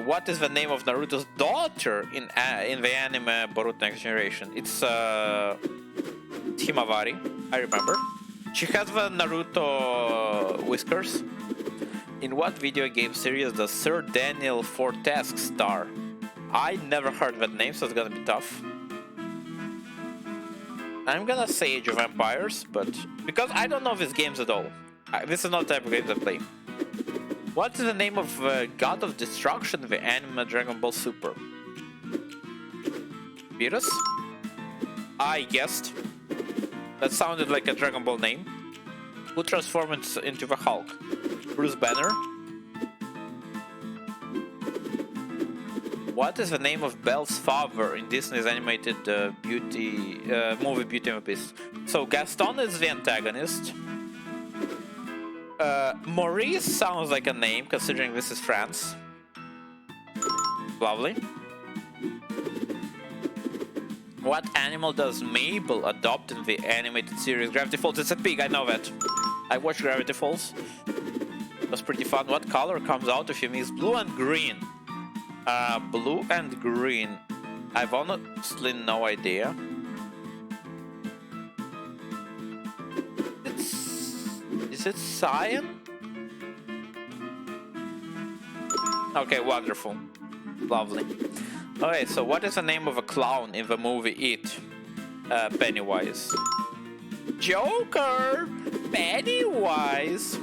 What is the name of Naruto's daughter in the anime Boruto Next Generation? It's Himawari, I remember. She has the Naruto whiskers. In what video game series does Sir Daniel Fortesque star? I never heard that name, so it's gonna be tough. I'm gonna say Age of Empires, but because I don't know these games at all. This is not the type of games I play. What is the name of God of Destruction in the anime Dragon Ball Super? Beerus? I guessed. That sounded like a Dragon Ball name. Who transformed into the Hulk? Bruce Banner? What is the name of Belle's father in Disney's animated movie Beauty and the Beast? So Gaston is the antagonist. Maurice sounds like a name, considering this is France. Lovely. What animal does Mabel adopt in the animated series Gravity Falls? It's a pig, I know that. I watched Gravity Falls. It was pretty fun. What color comes out if you mix blue and green? Blue and green. I've honestly no idea. Is it cyan? Okay, wonderful. Lovely. Okay, so what is the name of a clown in the movie It? Pennywise. Joker! Pennywise!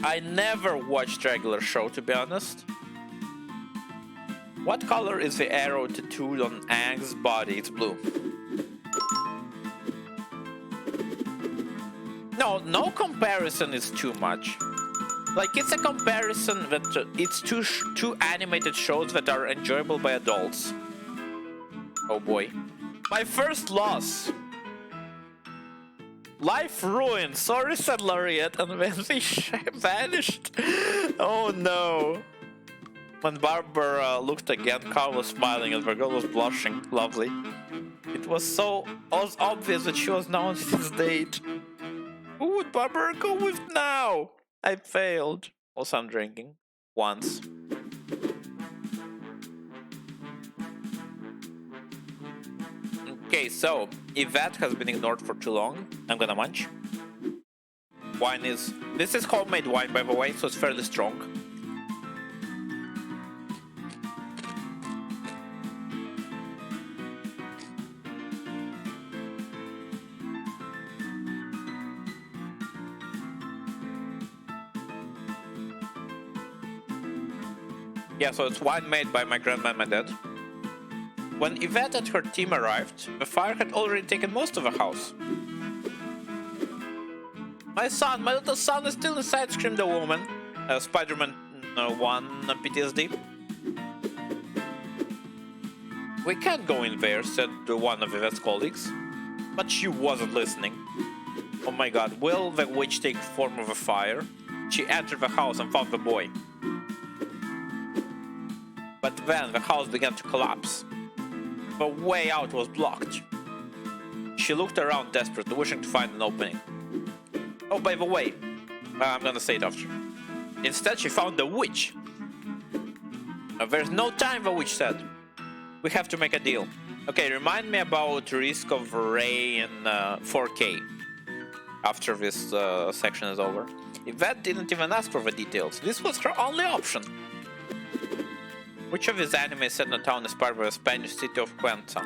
I never watched regular show, to be honest. What color is the arrow tattooed on Aang's body? It's blue. No comparison is too much. Like, it's a comparison that it's two animated shows that are enjoyable by adults. Oh boy. My first loss. Life ruined. Sorry, said Lariat, and then they vanished. Oh no. When Barbara looked again, Carl was smiling and the girl was blushing. Lovely. It was obvious that she was now on his date. Who would Barbara go with now? I failed. Also, I'm drinking. Once. Okay, so if that has been ignored for too long, I'm gonna munch. Wine is... This is homemade wine, by the way, so it's fairly strong. Yeah, so it's wine made by my grandma and my dad. When Yvette and her team arrived, the fire had already taken most of the house. My little son is still inside, screamed the woman. Spider-Man 1 PTSD. We can't go in there, said one of Yvette's colleagues. But she wasn't listening. Oh my god, will the witch take the form of a fire? She entered the house and found the boy. But then the house began to collapse. The way out was blocked. She looked around desperately, wishing to find an opening. Oh, by the way, I'm gonna say it after. Instead, she found the witch. There's no time, the witch said. We have to make a deal. Okay, remind me about Risk of Rain 4K after this section is over. Yvette didn't even ask for the details. This was her only option. Which of these anime is set in a town inspired by the Spanish city of Cuenca?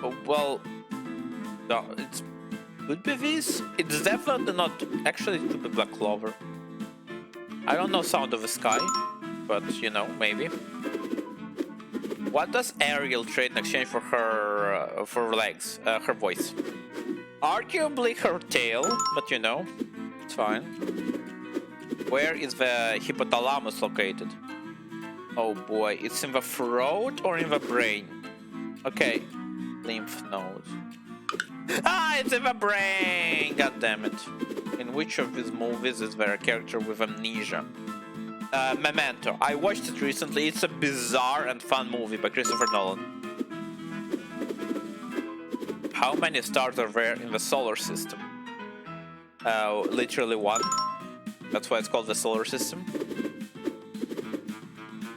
Oh, well, no, it could be this. It's definitely not. Actually, it could be Black Clover. I don't know Sound of the Sky, but you know, maybe. What does Ariel trade in exchange for her legs, her voice? Arguably her tail, but you know, it's fine. Where is the hypothalamus located? Oh boy, it's in the throat or in the brain? Okay, lymph nodes. Ah, it's in the brain! God damn it. In which of these movies is there a character with amnesia? Memento. I watched it recently. It's a bizarre and fun movie by Christopher Nolan. How many stars are there in the solar system? Literally one. That's why it's called the solar system.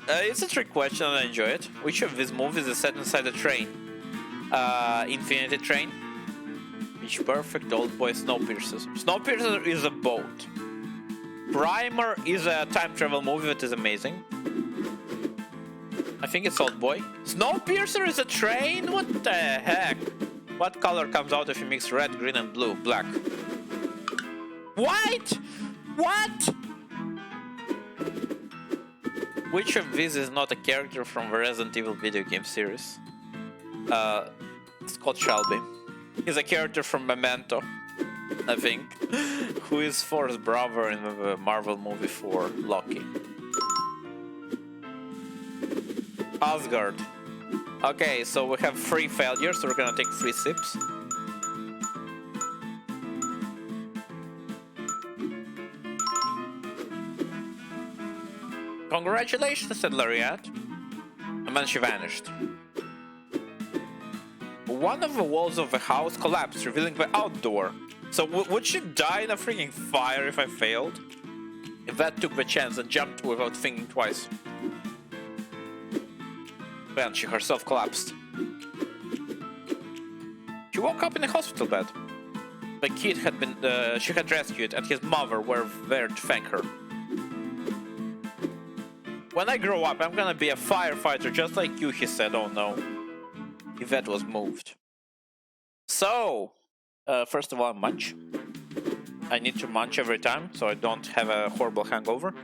It's a trick question and I enjoy it. Which of these movies is set inside a train? Infinity Train? Pitch Perfect, Old Boy, Snowpiercer. Snowpiercer is a boat. Primer is a time travel movie that is amazing. I think it's Old Boy. Snowpiercer is a train? What the heck? What color comes out if you mix red, green, and blue? Black. White? What? Which of these is not a character from the Resident Evil video game series? Scott Shelby. He's a character from Memento, I think. Who is Thor's brother in the Marvel movie for Loki? Asgard. Okay, so we have 3 failures, so we're gonna take 3 sips. Congratulations, said Lariat. And then she vanished. One of the walls of the house collapsed, revealing the outdoor. So would she die in a freaking fire if I failed? If that took the chance and jumped without thinking twice. Then she herself collapsed. She woke up in a hospital bed. The kid had been she had rescued and his mother were there to thank her. When I grow up, I'm gonna be a firefighter just like you, he said. Oh no. Yvette was moved. So, first of all, munch. I need to munch every time so I don't have a horrible hangover.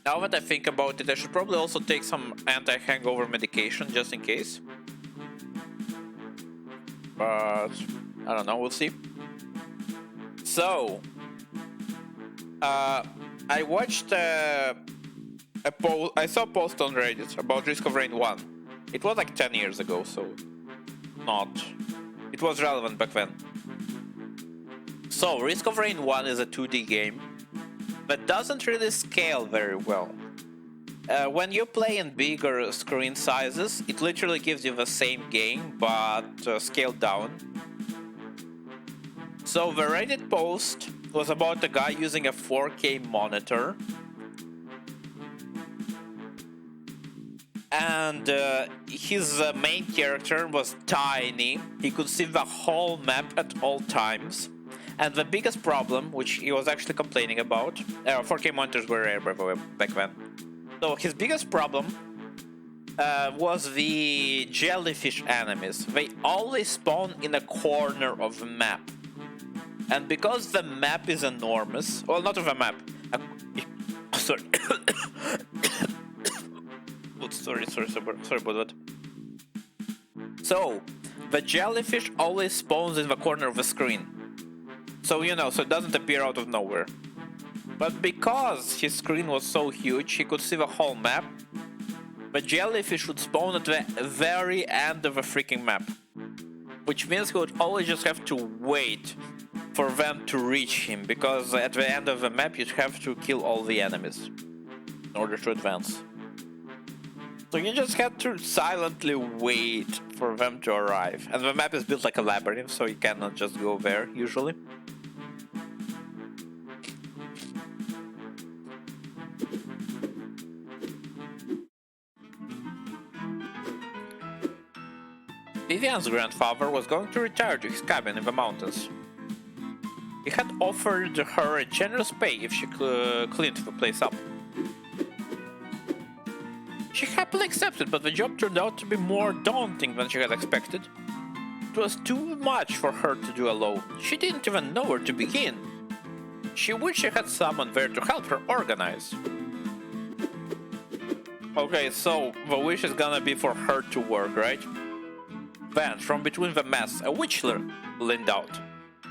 Now that I think about it, I should probably also take some anti-hangover medication just in case. But I don't know, we'll see. So, I watched I saw a post on Reddit about Risk of Rain 1. It was like 10 years ago, so it was relevant back then. So, Risk of Rain 1 is a 2D game that doesn't really scale very well. When you play in bigger screen sizes, it literally gives you the same game, but scaled down. So the Reddit post was about a guy using a 4K monitor. And his main character was tiny. He could see the whole map at all times. And the biggest problem, which he was actually complaining about, 4K monitors were rare back then. So his biggest problem was the jellyfish enemies. They always spawn in a corner of the map. And because the map is enormous, well, not of a map. Sorry. sorry about that. So, the jellyfish always spawns in the corner of the screen. So, you know, so it doesn't appear out of nowhere. But because his screen was so huge, he could see the whole map. The jellyfish would spawn at the very end of the freaking map. Which means he would always just have to wait for them to reach him, because at the end of the map you'd have to kill all the enemies in order to advance. So you just had to silently wait for them to arrive. And the map is built like a labyrinth, so you cannot just go there, usually. Vivian's grandfather was going to retire to his cabin in the mountains. He had offered her a generous pay if she cleaned the place up. She happily accepted, but the job turned out to be more daunting than she had expected. It was too much for her to do alone. She didn't even know where to begin. She wished she had someone there to help her organize. Okay, so the wish is gonna be for her to work, right? Then, from between the mess, a witch leaned out.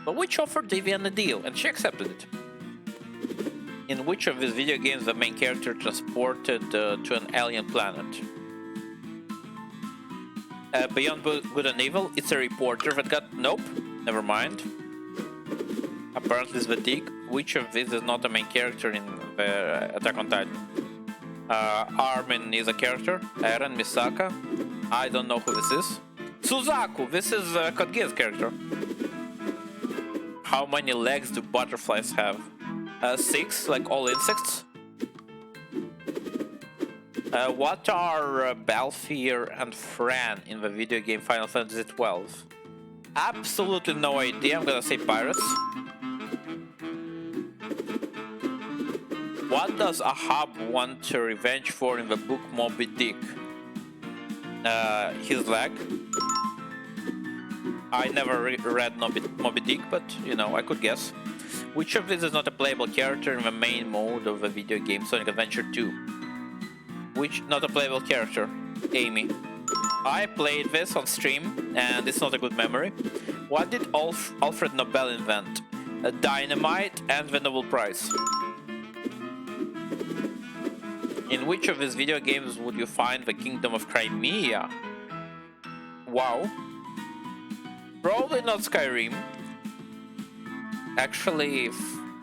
The witch offered Vivian a deal, and she accepted it. In which of these video games the main character transported to an alien planet? Beyond Good and Evil, it's a reporter that got... Nope, never mind. Apparently it's the Dig. Which of these is not the main character in the Attack on Titan? Armin is a character. Eren, Misaka. I don't know who this is. Suzaku, this is Code Geass character. How many legs do butterflies have? 6, like all insects. What are Balthier and Fran in the video game Final Fantasy XII? Absolutely no idea, I'm gonna say pirates. What does Ahab want to revenge for in the book Moby Dick? His leg. I never read Moby Dick, but you know, I could guess. Which of these is not a playable character in the main mode of the video game Sonic Adventure 2? Which not a playable character? Amy. I played this on stream, and it's not a good memory. What did Alfred Nobel invent? A dynamite and the Nobel Prize. In which of these video games would you find the Kingdom of Crimea? Wow. Probably not Skyrim. Actually,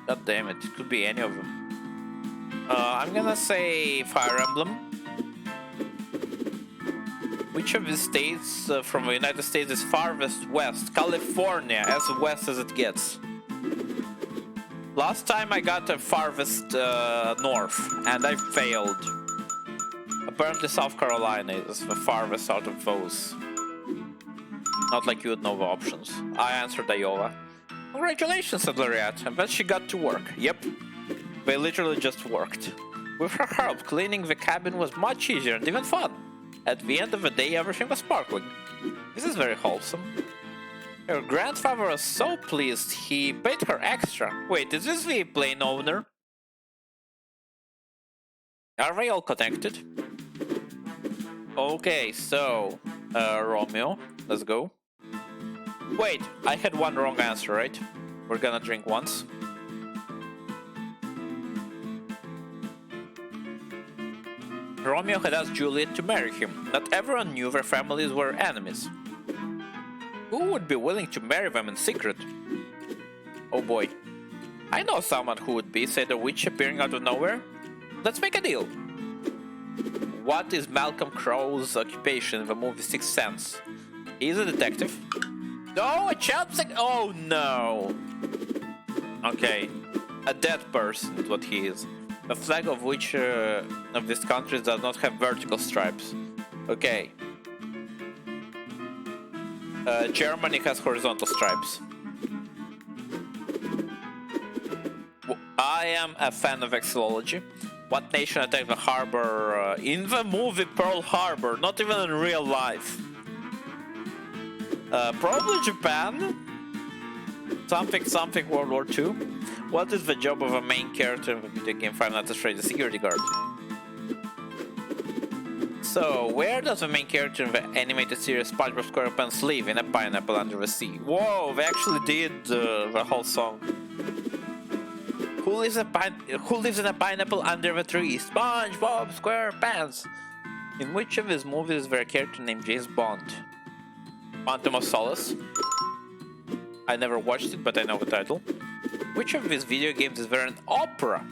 god damn it, it could be any of them. I'm gonna say Fire Emblem. Which of the states from the United States is farthest west? California, as west as it gets. Last time I got a farthest north, and I failed. Apparently South Carolina is the farthest out of those. Not like you would know the options. I answered Iowa. Congratulations, said Lariat, and then she got to work. Yep, they literally just worked. With her help, cleaning the cabin was much easier and even fun. At the end of the day, everything was sparkling. This is very wholesome. Her grandfather was so pleased, he paid her extra. Wait, is this the plane owner? Are they all connected? Okay, so... Romeo, let's go. Wait, I had one wrong answer, right? We're gonna drink once. Romeo had asked Juliet to marry him. Not everyone knew their families were enemies. Who would be willing to marry them in secret? Oh boy. I know someone who would be, said a witch appearing out of nowhere. Let's make a deal. What is Malcolm Crow's occupation in the movie Sixth Sense? He's a detective. No, a child oh no! Okay, a dead person is what he is. The flag of which of these countries does not have vertical stripes. Okay. Germany has horizontal stripes. I am a fan of vexillology. What nation attacked the harbor in the movie Pearl Harbor, not even in real life? Probably Japan? Something World War II? What is the job of a main character in the video game Five Nights at Freddy's? Security guard. So, where does the main character in the animated series SpongeBob SquarePants live? In a pineapple under the sea. Whoa, they actually did the whole song. Who lives in a pineapple under the tree? SpongeBob SquarePants. In which of his movies is there a character named James Bond? Quantum of Solace. I never watched it, but I know the title. Which of these video games is there an opera?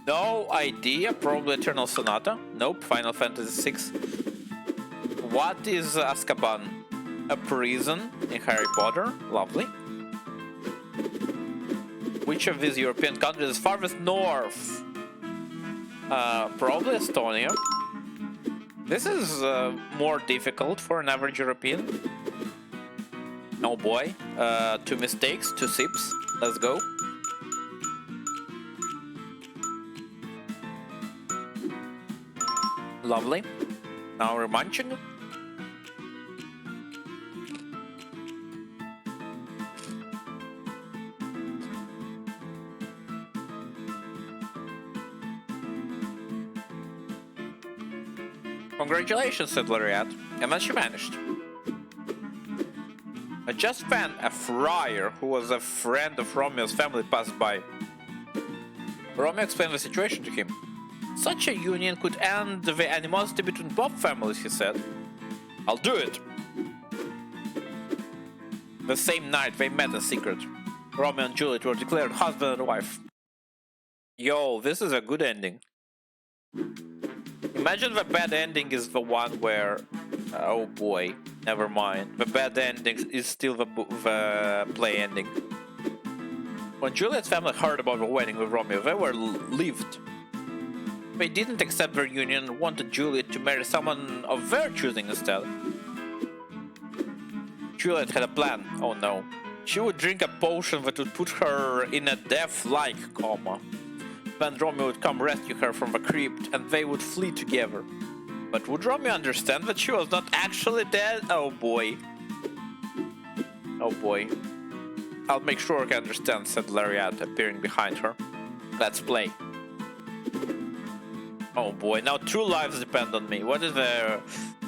No idea. Probably Eternal Sonata. Nope. Final Fantasy VI. What is Azkaban? A prison in Harry Potter. Lovely. Which of these European countries is farthest north? Probably Estonia. This is more difficult for an average European. Oh boy. 2 mistakes, 2 sips. Let's go. Lovely. Now we're munching. Congratulations, said Laureate, and then she vanished. Just then, a friar who was a friend of Romeo's family passed by. Romeo explained the situation to him. Such a union could end the animosity between both families, he said. I'll do it. The same night, they met in secret. Romeo and Juliet were declared husband and wife. Yo, this is a good ending. Imagine the bad ending is the one where... Oh boy, never mind. The bad ending is still the play ending. When Juliet's family heard about the wedding with Romeo, they were livid. They didn't accept their union and wanted Juliet to marry someone of their choosing instead. Juliet had a plan. Oh no. She would drink a potion that would put her in a death-like coma. Then Romeo would come rescue her from the crypt and they would flee together. But would Romeo understand that she was not actually dead? Oh boy. Oh boy. I'll make sure he understands, said Lariat, appearing behind her. Let's play. Oh boy, now 2 lives depend on me. What is the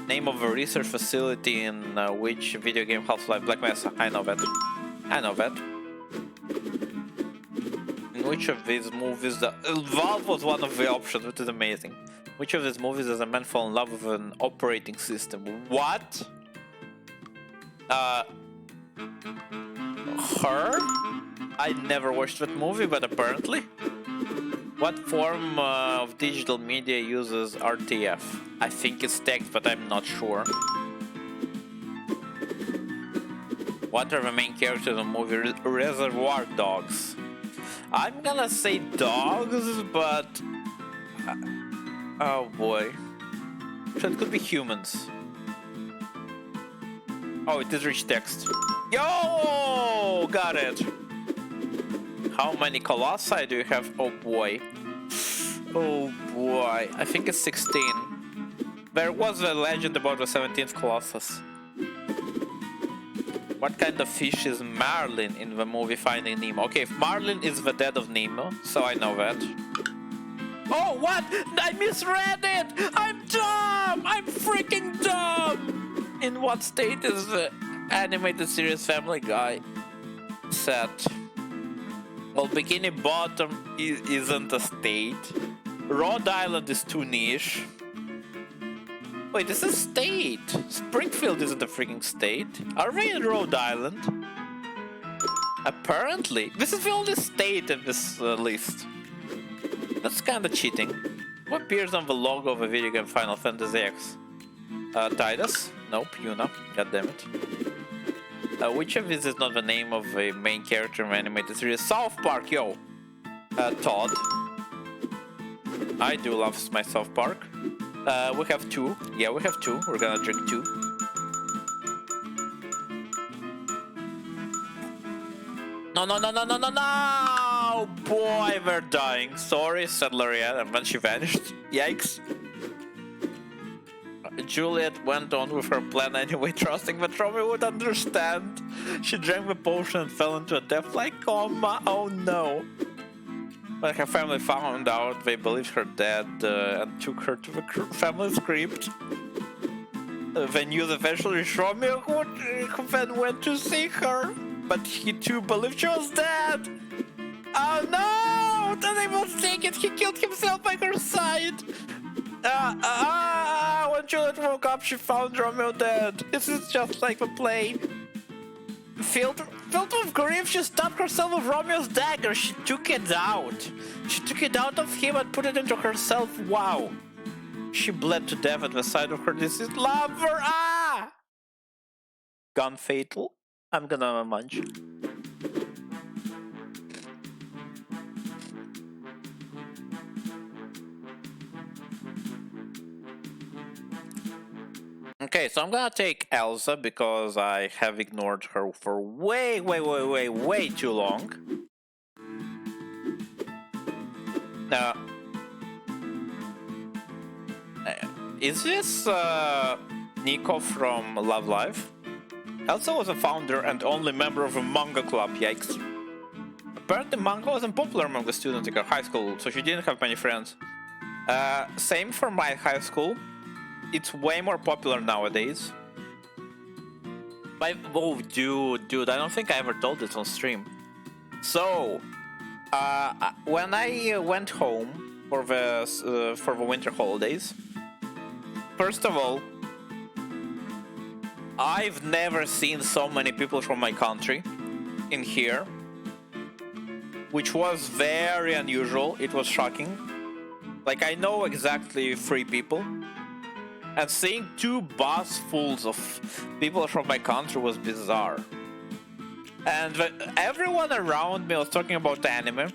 name of a research facility in which video game Half-Life Black Mesa? I know that. I know that. In which of these movies the Valve was one of the options, which is amazing. Which of these movies does a man fall in love with an operating system? What? Her? I never watched that movie, but apparently. What form of digital media uses RTF? I think it's text, but I'm not sure. What are the main characters in the movie Reservoir Dogs? I'm gonna say dogs, but... oh boy. So it could be humans. Oh, it is rich text. Yo! Got it! How many colossi do you have? Oh boy. Oh boy. I think it's 16. There was a legend about the 17th Colossus. What kind of fish is Marlin in the movie Finding Nemo? Okay, if Marlin is the dad of Nemo, so I know that. Oh, what? I misread it! I'm dumb! I'm freaking dumb! In what state is the animated series Family Guy set? Well, Bikini Bottom isn't a state. Rhode Island is too niche. Wait, this is state. Springfield isn't a freaking state. Are we in Rhode Island? Apparently. This is the only state in this list. That's kinda cheating. What appears on the logo of a video game Final Fantasy X? Titus? Nope, Yuna. God damn it. Which of these is not the name of a main character in the animated series? South Park, yo! Todd. I do love my South Park. We have 2. Yeah, we have 2. We're gonna drink 2. No, no, no, no, no, no, no! Boy, we're dying. Sorry, said Lariat, and then she vanished. Yikes. Juliet went on with her plan anyway, trusting that Romeo would understand. She drank the potion and fell into a death-like coma. Oh no. When her family found out, they believed her dead and took her to the family's crypt. They knew that eventually Romeo who then went to see her, but he too believed she was dead. Oh no! Then they must take it. He killed himself by her side. When Juliet woke up, she found Romeo dead. This is just like the play. Filled with grief, she stabbed herself with Romeo's dagger. She took it out. She took it out of him and put it into herself. Wow. She bled to death at the sight of her deceased lover. Ah! Gone fatal. I'm gonna munch. Okay, so I'm gonna take Elsa because I have ignored her for way too long. Now, is this Nico from Love Live? Elsa was a founder and only member of a manga club, yikes. Apparently manga wasn't popular among the students in her high school, so she didn't have many friends. Same for my high school. It's way more popular nowadays. Oh, dude, I don't think I ever told this on stream. So, when I went home for the winter holidays, first of all, I've never seen so many people from my country in here, which was very unusual. It was shocking. Like, I know exactly 3 people. And seeing 2 bus fulls of people from my country was bizarre. And everyone around me was talking about anime,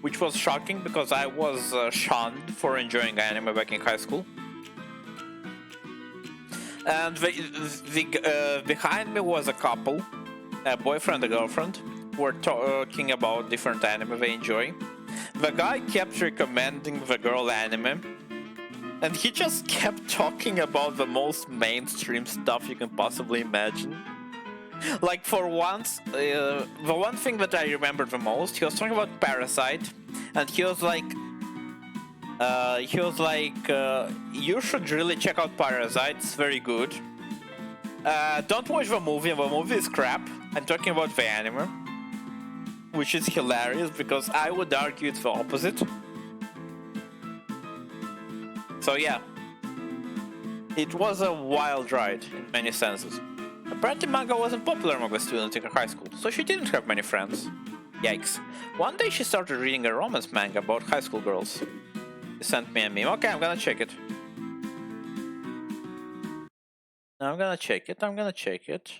which was shocking because I was shunned for enjoying anime back in high school. And behind me was a couple, a boyfriend and a girlfriend, who were talking about different anime they enjoy. The guy kept recommending the girl anime, and he just kept talking about the most mainstream stuff you can possibly imagine. Like, for once, the one thing that I remember the most, he was talking about Parasite, and he was like, you should really check out Parasite, it's very good. Don't watch the movie is crap. I'm talking about the anime, which is hilarious because I would argue it's the opposite. So yeah, it was a wild ride in many senses. Apparently manga wasn't popular among the students in her high school, so she didn't have many friends. Yikes. One day she started reading a romance manga about high school girls. She sent me a meme. Okay, I'm gonna check it. I'm gonna check it.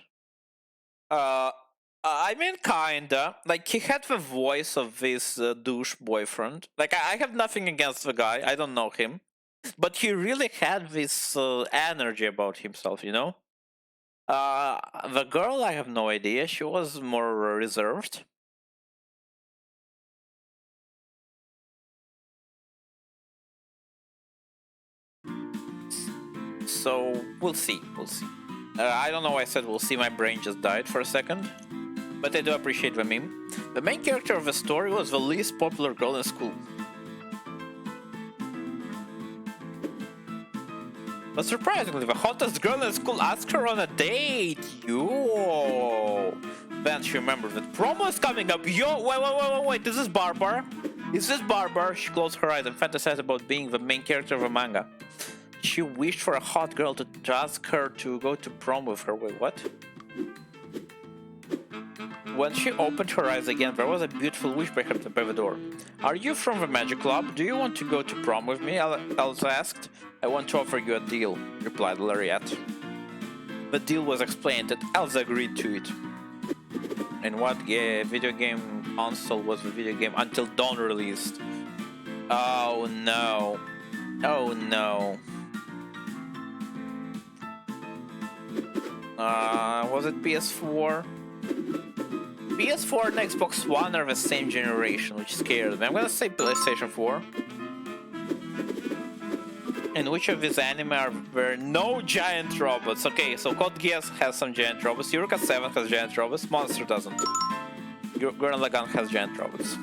I mean, kinda. Like, he had the voice of this douche boyfriend. Like, I have nothing against the guy, I don't know him. But he really had this energy about himself, you know? The girl, I have no idea. She was more reserved. So, we'll see. I don't know why I said we'll see, my brain just died for a second. But I do appreciate the meme. The main character of the story was the least popular girl in school. But surprisingly, the hottest girl in school asked her on a date. Yo! Then she remembered that promo is coming up. Yo! Wait, is this Barbar? She closed her eyes and fantasized about being the main character of a manga. She wished for a hot girl to ask her to go to prom with her. Wait, what? When she opened her eyes again, there was a beautiful wish by the door. Are you from the Magic Club? Do you want to go to prom with me? Elsa asked. I want to offer you a deal, replied Lariat. The deal was explained and Elsa agreed to it. And what video game console was the video game Until Dawn released? Oh no. Oh no. Was it PS4? PS4 and Xbox One are the same generation, which scares me. I'm gonna say PlayStation 4. In which of these anime are there no giant robots? Okay, so Code Geass has some giant robots, Eureka 7 has giant robots, Monster doesn't. Gurren Lagann has giant robots.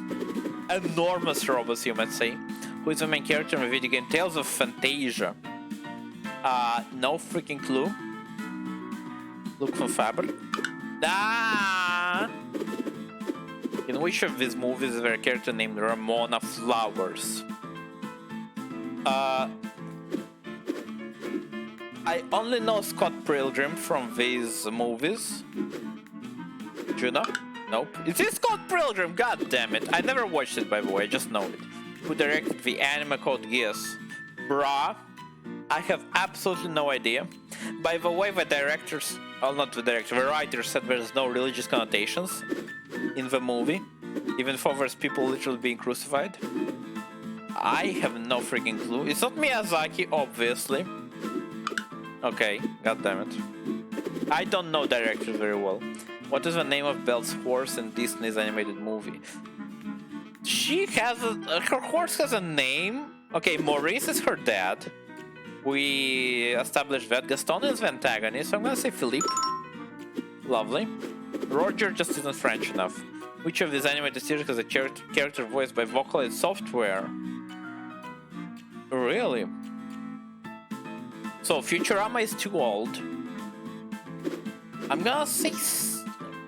Enormous robots, you might say. Who is the main character in the video game Tales of Fantasia? No freaking clue. Look for Faber. Ah! In which of these movies is there a character named Ramona Flowers? I only know Scott Pilgrim from these movies. Juno? Nope. It is called Pilgrim, god damn it. I never watched it, by the way, I just know it. Who directed the anime called Geass? Bruh. I have absolutely no idea. By the way, the directors... Well, not the director, the writer said there's no religious connotations in the movie. Even though there's people literally being crucified. I have no freaking clue. It's not Miyazaki, obviously. Okay, god damn it. I don't know directors very well. What is the name of Belle's horse in Disney's animated movie? She has her horse has a name. Okay, Maurice is her dad. We established that Gaston is the antagonist, so I'm gonna say Philippe. Lovely. Roger just isn't French enough. Which of these animated series has a character voiced by Vocaloid software? Really? So Futurama is too old. I'm gonna say...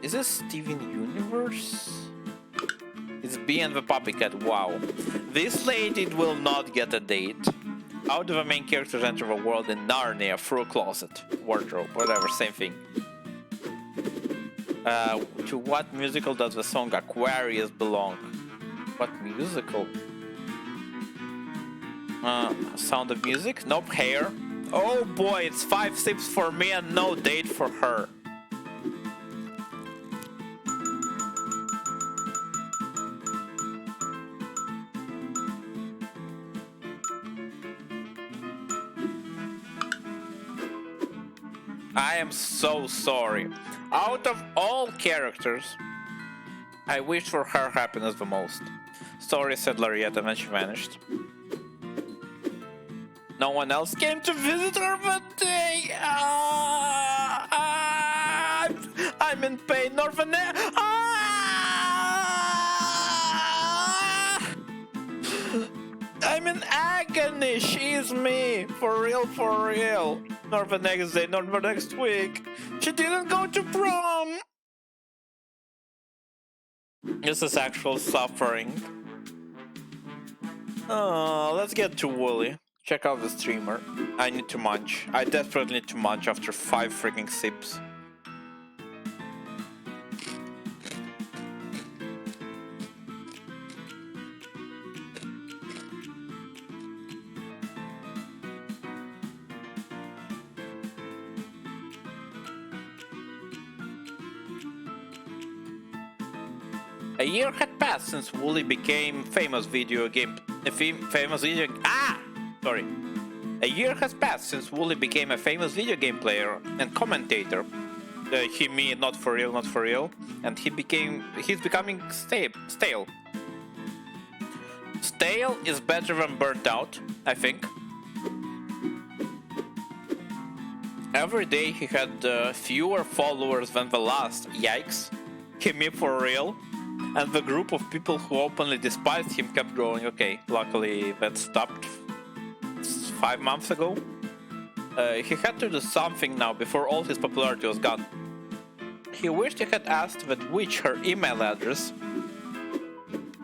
Is this Steven Universe? It's Bee and the Puppycat, wow. This lady will not get a date. How do the main characters enter the world in Narnia? Through a closet, wardrobe, whatever, same thing. To what musical does the song Aquarius belong? What musical? Sound of Music? Nope, Hair. Oh boy, it's 5 sips for me and no date for her. I am so sorry. Out of all characters, I wished for her happiness the most. Sorry, said Lariette, and then she vanished. No one else came to visit her that day. I'm in pain, Northern. I'm in agony. She's me. For real, for real. Not the next day, not the next week. She didn't go to prom. This is actual suffering. Oh, let's get to Wooly. Check out the streamer. I need to munch. I desperately need to munch after 5 freaking sips. A year had passed since Wooly became famous video game. Sorry. A year has passed since Wooly became a famous video game player and commentator. Me, not for real, not for real. And he's becoming stale. Stale is better than burnt out, I think. Every day he had fewer followers than the last. Yikes. Me for real. And the group of people who openly despised him kept growing. Okay, luckily that stopped 5 months ago. He had to do something now before all his popularity was gone. He wished he had asked that witch her email address.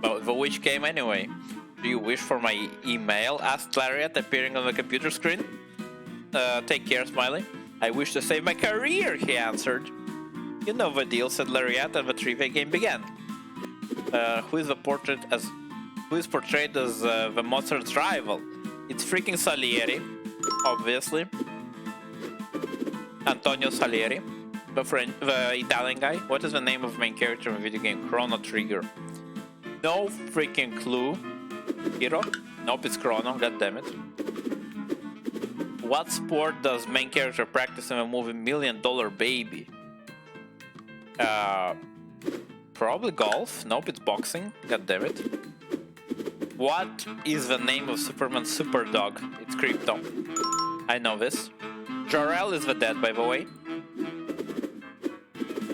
But the witch came anyway. Do you wish for my email? Asked Lariat, appearing on the computer screen. Take care, Smiley. I wish to save my career, he answered. You know the deal, said Lariat, and the trivia game began. Who is portrayed as the Mozart's rival? It's freaking Salieri, obviously. Antonio Salieri, the Italian guy. What is the name of the main character in the video game? Chrono Trigger. No freaking clue. Hero? Nope, it's Chrono, god damn it. What sport does main character practice in the movie $1 Million Baby? Probably golf. Nope, it's boxing. God damn it. What is the name of Superman's super dog? It's Crypto. I know this. Jor-El is the dad, by the way.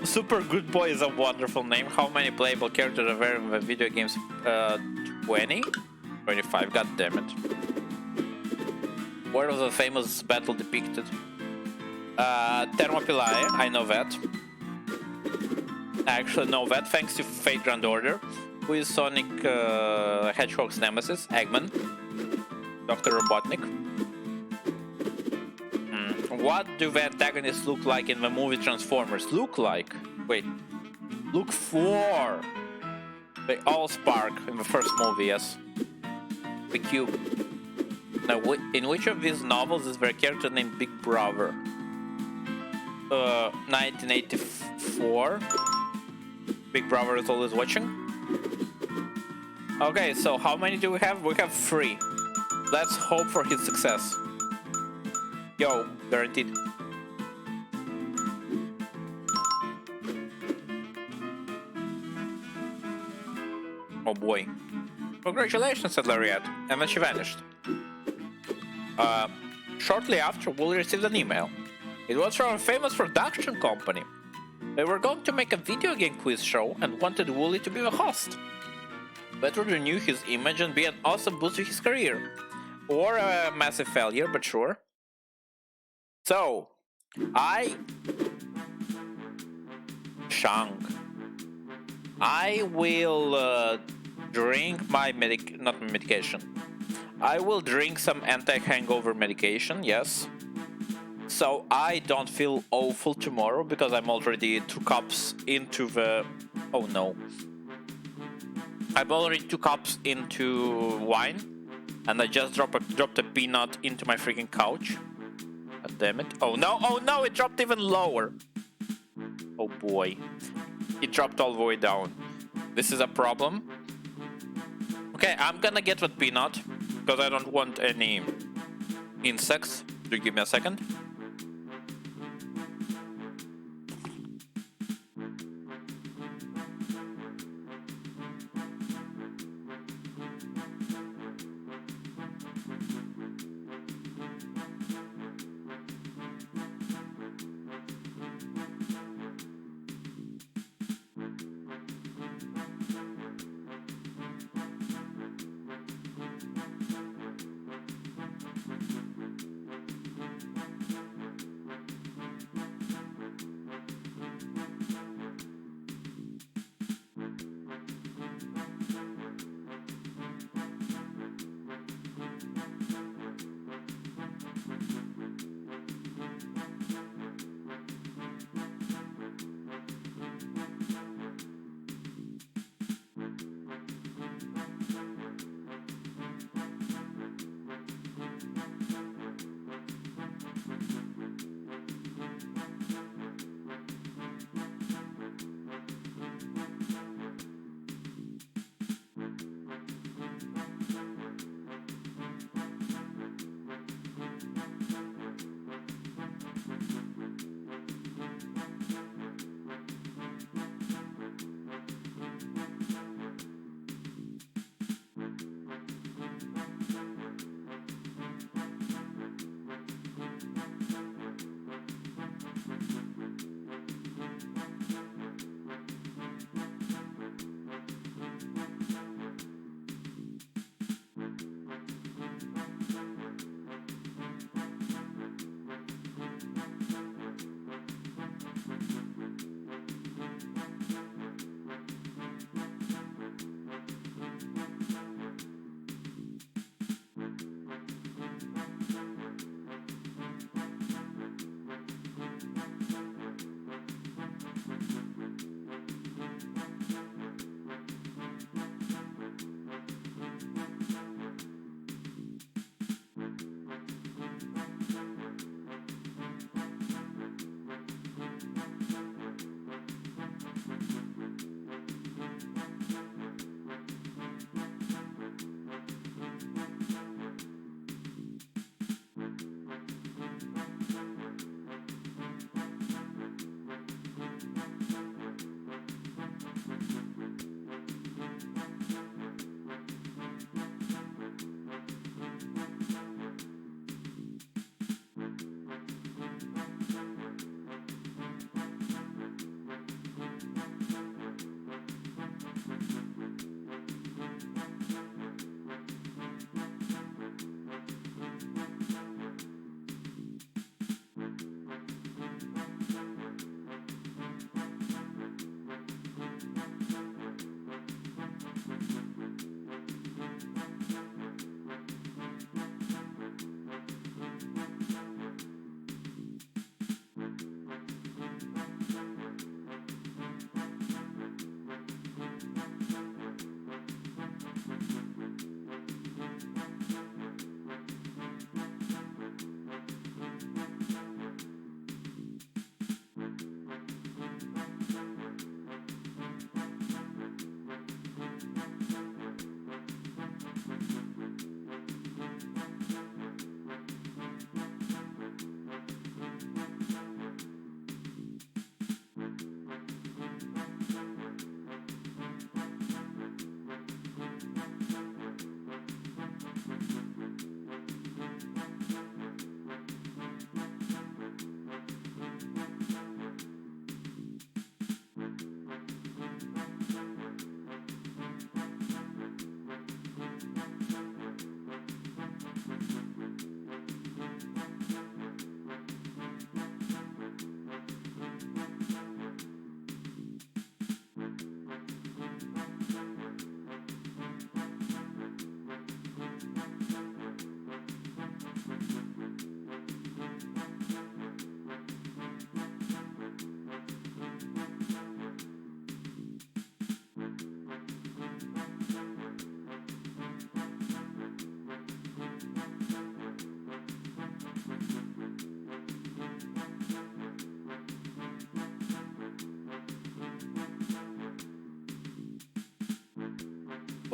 Super Good Boy is a wonderful name. How many playable characters are there in the video games? 20? 25, god damn it. Where was the famous battle depicted? Thermopylae, I know that. I actually know that thanks to Fate Grand Order. Who is Sonic Hedgehog's nemesis? Eggman. Dr. Robotnik. What do the antagonists look like in the movie Transformers? Look like? Wait. Look 4. They all spark in the first movie, yes. The cube. Now, in which of these novels is there a character named Big Brother? 1984. Big Brother is always watching. Okay, so how many do we have? We have 3. Let's hope for his success. Yo, guaranteed. Oh boy. Congratulations, said Lariat, and then she vanished. Shortly after, Wooly received an email. It was from a famous production company. They were going to make a video game quiz show and wanted Wooly to be the host. That would renew his image and be an awesome boost to his career. Or a massive failure, but sure. So, Shang. I will drink my not medication. I will drink some anti-hangover medication, yes. So I don't feel awful tomorrow because I'm already 2 cups into the... Oh no. I'm already 2 cups into wine and I just dropped a peanut into my freaking couch. God damn it. Oh no, it dropped even lower. Oh boy. It dropped all the way down. This is a problem. Okay, I'm gonna get that peanut because I don't want any insects. Do give me a second.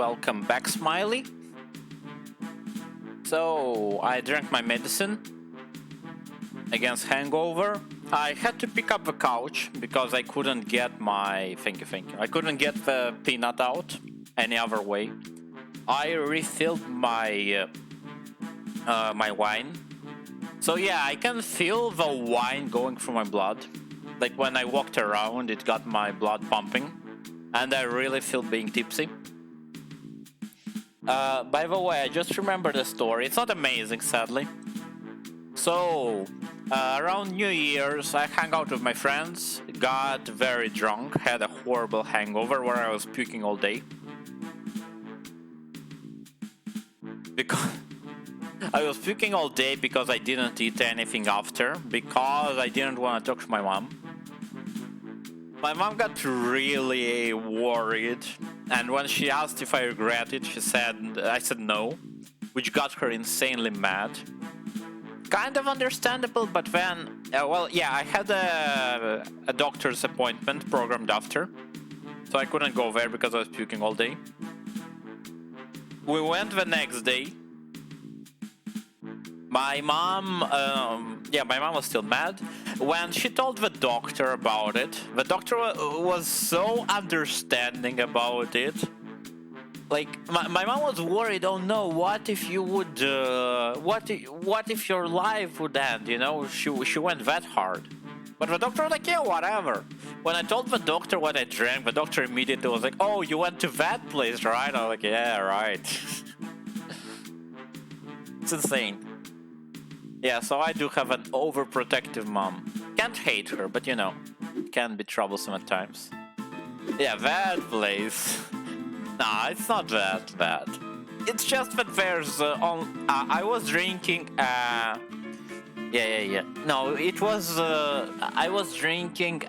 welcome back, Smiley. So, I drank my medicine against hangover. I had to pick up the couch because I couldn't get my... Thank you. I couldn't get the peanut out any other way. I refilled my my wine. So yeah, I can feel the wine going through my blood. Like when I walked around, it got my blood pumping. And I really feel being tipsy. By the way, I just remembered the story. It's not amazing, sadly. So, around New Year's, I hung out with my friends, got very drunk, had a horrible hangover where I was puking all day. Because I was puking all day because I didn't eat anything after, because I didn't want to talk to my mom. My mom got really worried, and when she asked if I regret it, I said no, which got her insanely mad. Kind of understandable, but then, well, yeah, I had a doctor's appointment programmed after, so I couldn't go there because I was puking all day. We went the next day. My mom was still mad. When she told the doctor about it, the doctor was so understanding about it. Like, my mom was worried, oh no, what if you would, what if your life would end, you know? She went that hard. But the doctor was like, yeah, whatever. When I told the doctor what I drank, the doctor immediately was like, oh, you went to that place, right? I was like, yeah, right. It's insane. Yeah, so I do have an overprotective mom. Can't hate her, but you know, can be troublesome at times. Yeah, that place. Nah, it's not that bad. It's just that there's I was drinking. Yeah. No, it was. I was drinking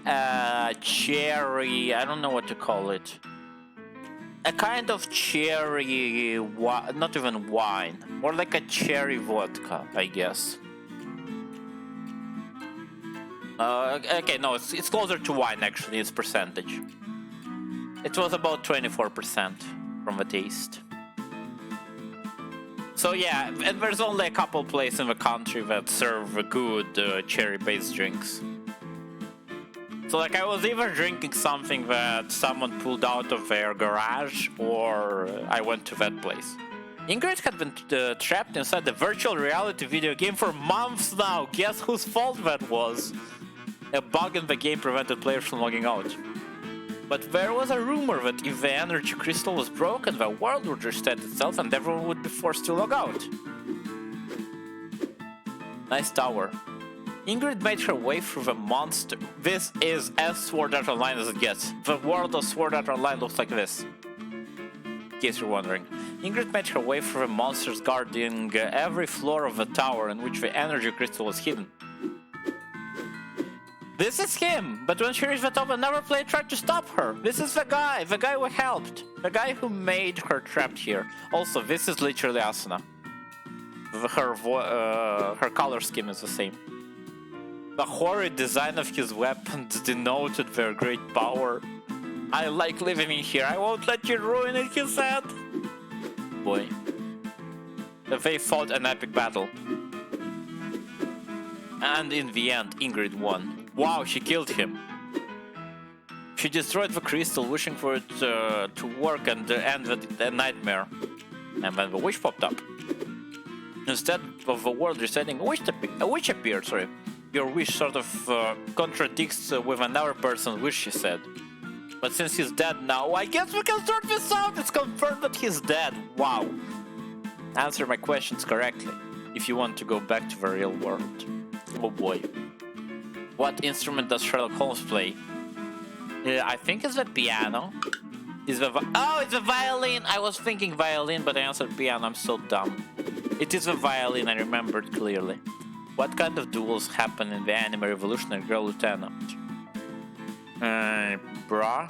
cherry. I don't know what to call it. A kind of cherry, not even wine, more like a cherry vodka, I guess. Okay, no, it's closer to wine actually, its percentage. It was about 24% from the taste. So yeah, and there's only a couple places in the country that serve good cherry-based drinks. So like I was either drinking something that someone pulled out of their garage, or I went to that place. Ingrid had been trapped inside the virtual reality video game for months now. Guess whose fault that was? A bug in the game prevented players from logging out. But there was a rumor that if the energy crystal was broken, the world would reset itself and everyone would be forced to log out. Nice tower. Ingrid made her way through the monster. This is as Sword Art Online as it gets. The world of Sword Art Online looks like this. In case you're wondering. Ingrid made her way through the monsters guarding every floor of the tower in which the energy crystal was hidden. This is him! But when she reached the top, another player tried to stop her. This is the guy who helped. The guy who made her trapped here. Also, this is literally Asuna. Her color scheme is the same. The horrid design of his weapons denoted their great power. I like living in here. I won't let you ruin it, he said. Boy. They fought an epic battle. And in the end, Ingrid won. Wow, she killed him. She destroyed the crystal, wishing for it to work and end the nightmare. And then the witch popped up. Instead of the world resetting, a witch appeared, sorry. Your wish sort of contradicts with another person's wish, she said. But since he's dead now, I guess we can sort this out! It's confirmed that he's dead! Wow! Answer my questions correctly, if you want to go back to the real world. Oh boy. What instrument does Sherlock Holmes play? I think it's the piano. It's the it's a violin! I was thinking violin, but I answered piano. I'm so dumb. It is a violin, I remembered clearly. What kind of duels happen in the anime Revolutionary Girl Lieutenant? Bra?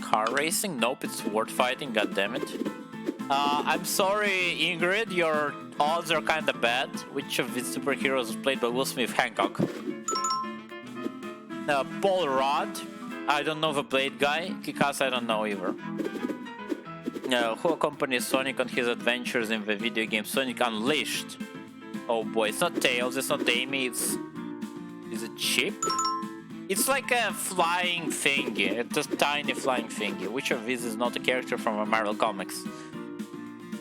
Car racing? Nope, it's sword fighting, goddammit. I'm sorry, Ingrid, your odds are kinda bad. Which of these superheroes was played by Will Smith? Hancock. Paul Rudd. I don't know the Blade guy, because I don't know either. Who accompanies Sonic on his adventures in the video game Sonic Unleashed? Oh boy, it's not Tails, it's not Amy, it's... Is it Chip? It's like a flying thingy, it's a tiny flying thingy. Which of these is not a character from a Marvel Comics?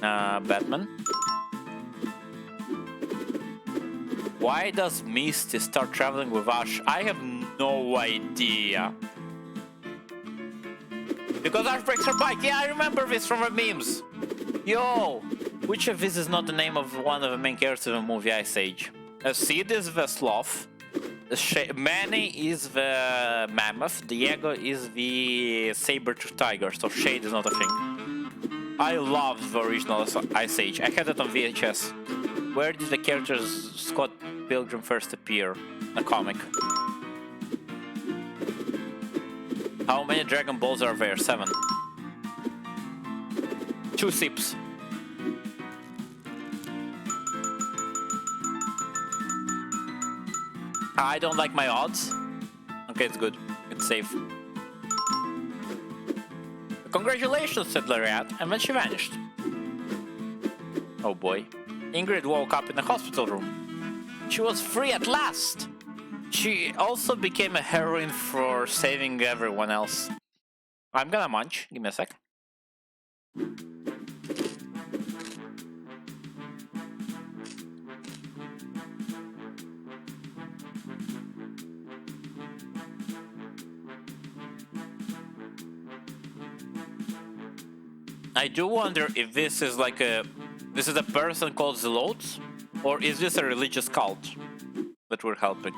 Batman. Why does Misty start traveling with Ash? I have no idea. Because Ash breaks her bike. Yeah, I remember this from the memes. Yo! Which of these is not the name of one of the main characters in the movie Ice Age? Sid is the sloth. Manny is the mammoth. Diego is the saber-toothed tiger. So Shade is not a thing. I loved the original Ice Age. I had it on VHS. Where did the characters Scott Pilgrim first appear? A comic. How many Dragon Balls are there? 7. 2 sips. I don't like my odds. Okay, it's good. It's safe. Congratulations, said Lariat, and then she vanished. Oh boy. Ingrid woke up in the hospital room. She was free at last! She also became a heroine for saving everyone else. I'm gonna munch. Give me a sec. I do wonder if this is like a... This is a person called Zelotes? Or is this a religious cult that we're helping?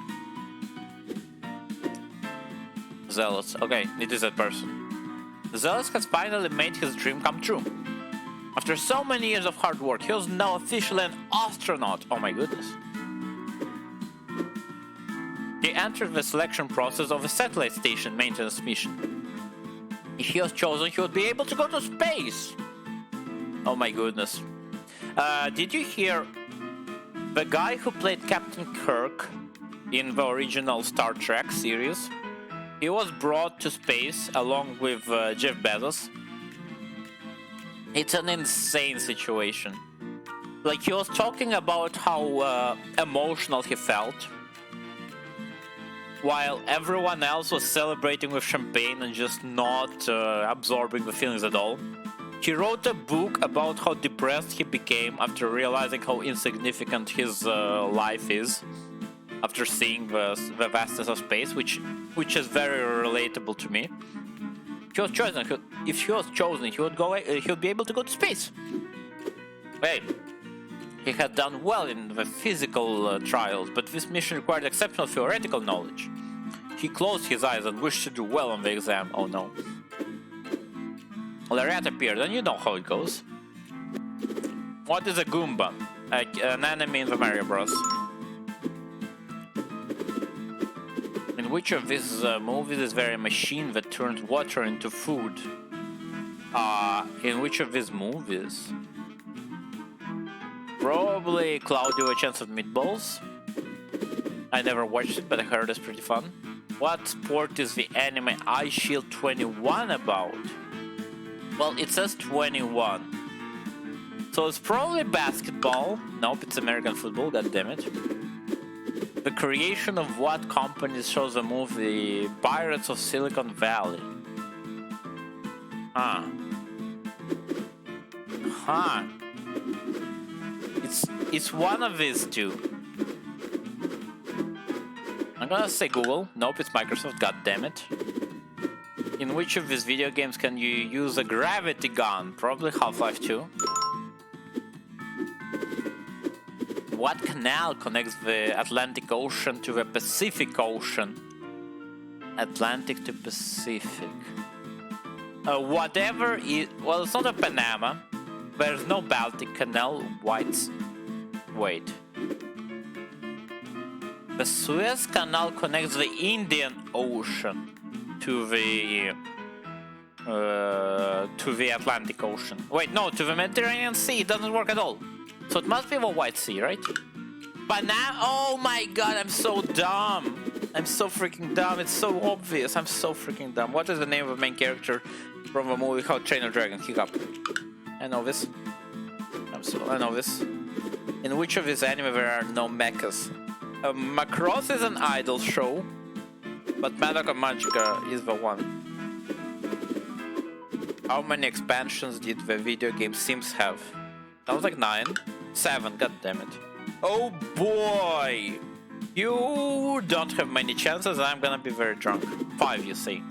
Zealots. Okay, it is a person. Zealots has finally made his dream come true. After so many years of hard work, he was now officially an astronaut. Oh my goodness. He entered the selection process of a satellite station maintenance mission. If he was chosen, he would be able to go to space. Oh my goodness. Did you hear the guy who played Captain Kirk in the original Star Trek series? He was brought to space along with Jeff Bezos. It's an insane situation. Like, he was talking about how emotional he felt, while everyone else was celebrating with champagne and just not absorbing the feelings at all. He wrote a book about how depressed he became after realizing how insignificant his life is, after seeing the vastness of space, which is very relatable to me. He was chosen. If he was chosen, he would be able to go to space. Hey, he had done well in the physical trials, but this mission required exceptional theoretical knowledge. He closed his eyes and wished to do well on the exam. Oh no. Lariat appeared, and you know how it goes. What is a Goomba? An enemy in the Mario Bros. In which of these movies is there a machine that turns water into food? In which of these movies? Probably Cloudy with a Chance of Meatballs. I never watched it, but I heard it's pretty fun. What sport is the anime Ice Shield 21 about? Well, it says 21. So it's probably basketball. Nope, it's American football, goddammit. The creation of what company shows the movie Pirates of Silicon Valley? It's one of these two. I'm gonna say Google. Nope, it's Microsoft, goddammit. In which of these video games can you use a gravity gun? Probably Half-Life 2. What canal connects the Atlantic Ocean to the Pacific Ocean? Atlantic to Pacific. Whatever is... Well, it's not a Panama. There's no Baltic Canal. Wait. The Suez Canal connects the Indian Ocean to the Atlantic Ocean. Wait, no, to the Mediterranean Sea. It doesn't work at all. So it must be the White Sea, right? But now, oh my god, I'm so dumb. I'm so freaking dumb. It's so obvious. I'm so freaking dumb. What is the name of the main character from the movie How to Train Your Dragon? Hiccup. I know this. I know this. In which of his anime there are no mechas? Macross is an idol show, but Madoka Magica is the one. How many expansions did the video game Sims have? Sounds like 9. 7, god damn it. Oh boy! You don't have many chances, I'm gonna be very drunk. 5, you say.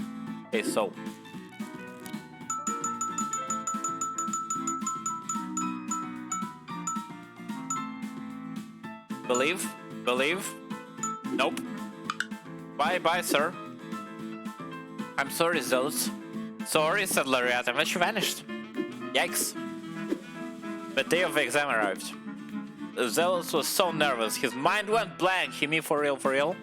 Okay, so. Believe? Believe? Nope. Bye, sir. I'm sorry, Zeus. Sorry, said Lariat, and then she vanished. Yikes. The day of the exam arrived. Zeus was so nervous, his mind went blank. He mean for real, for real?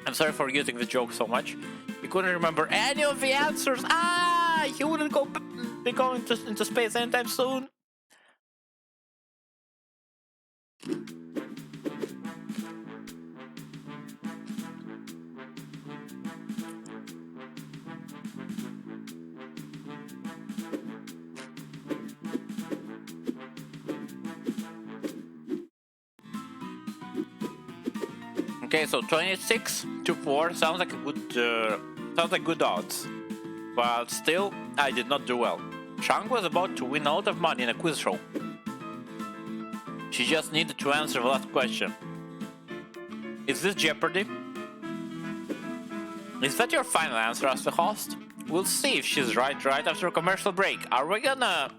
I'm sorry for using the joke so much. He couldn't remember any of the answers. He wouldn't be going into space anytime soon. Okay, so 26 to 4 sounds like good odds, but still, I did not do well. Chang was about to win a lot of money in a quiz show. She just needed to answer the last question. Is this Jeopardy? Is that your final answer? Asked the host. We'll see if she's right after a commercial break. Are we gonna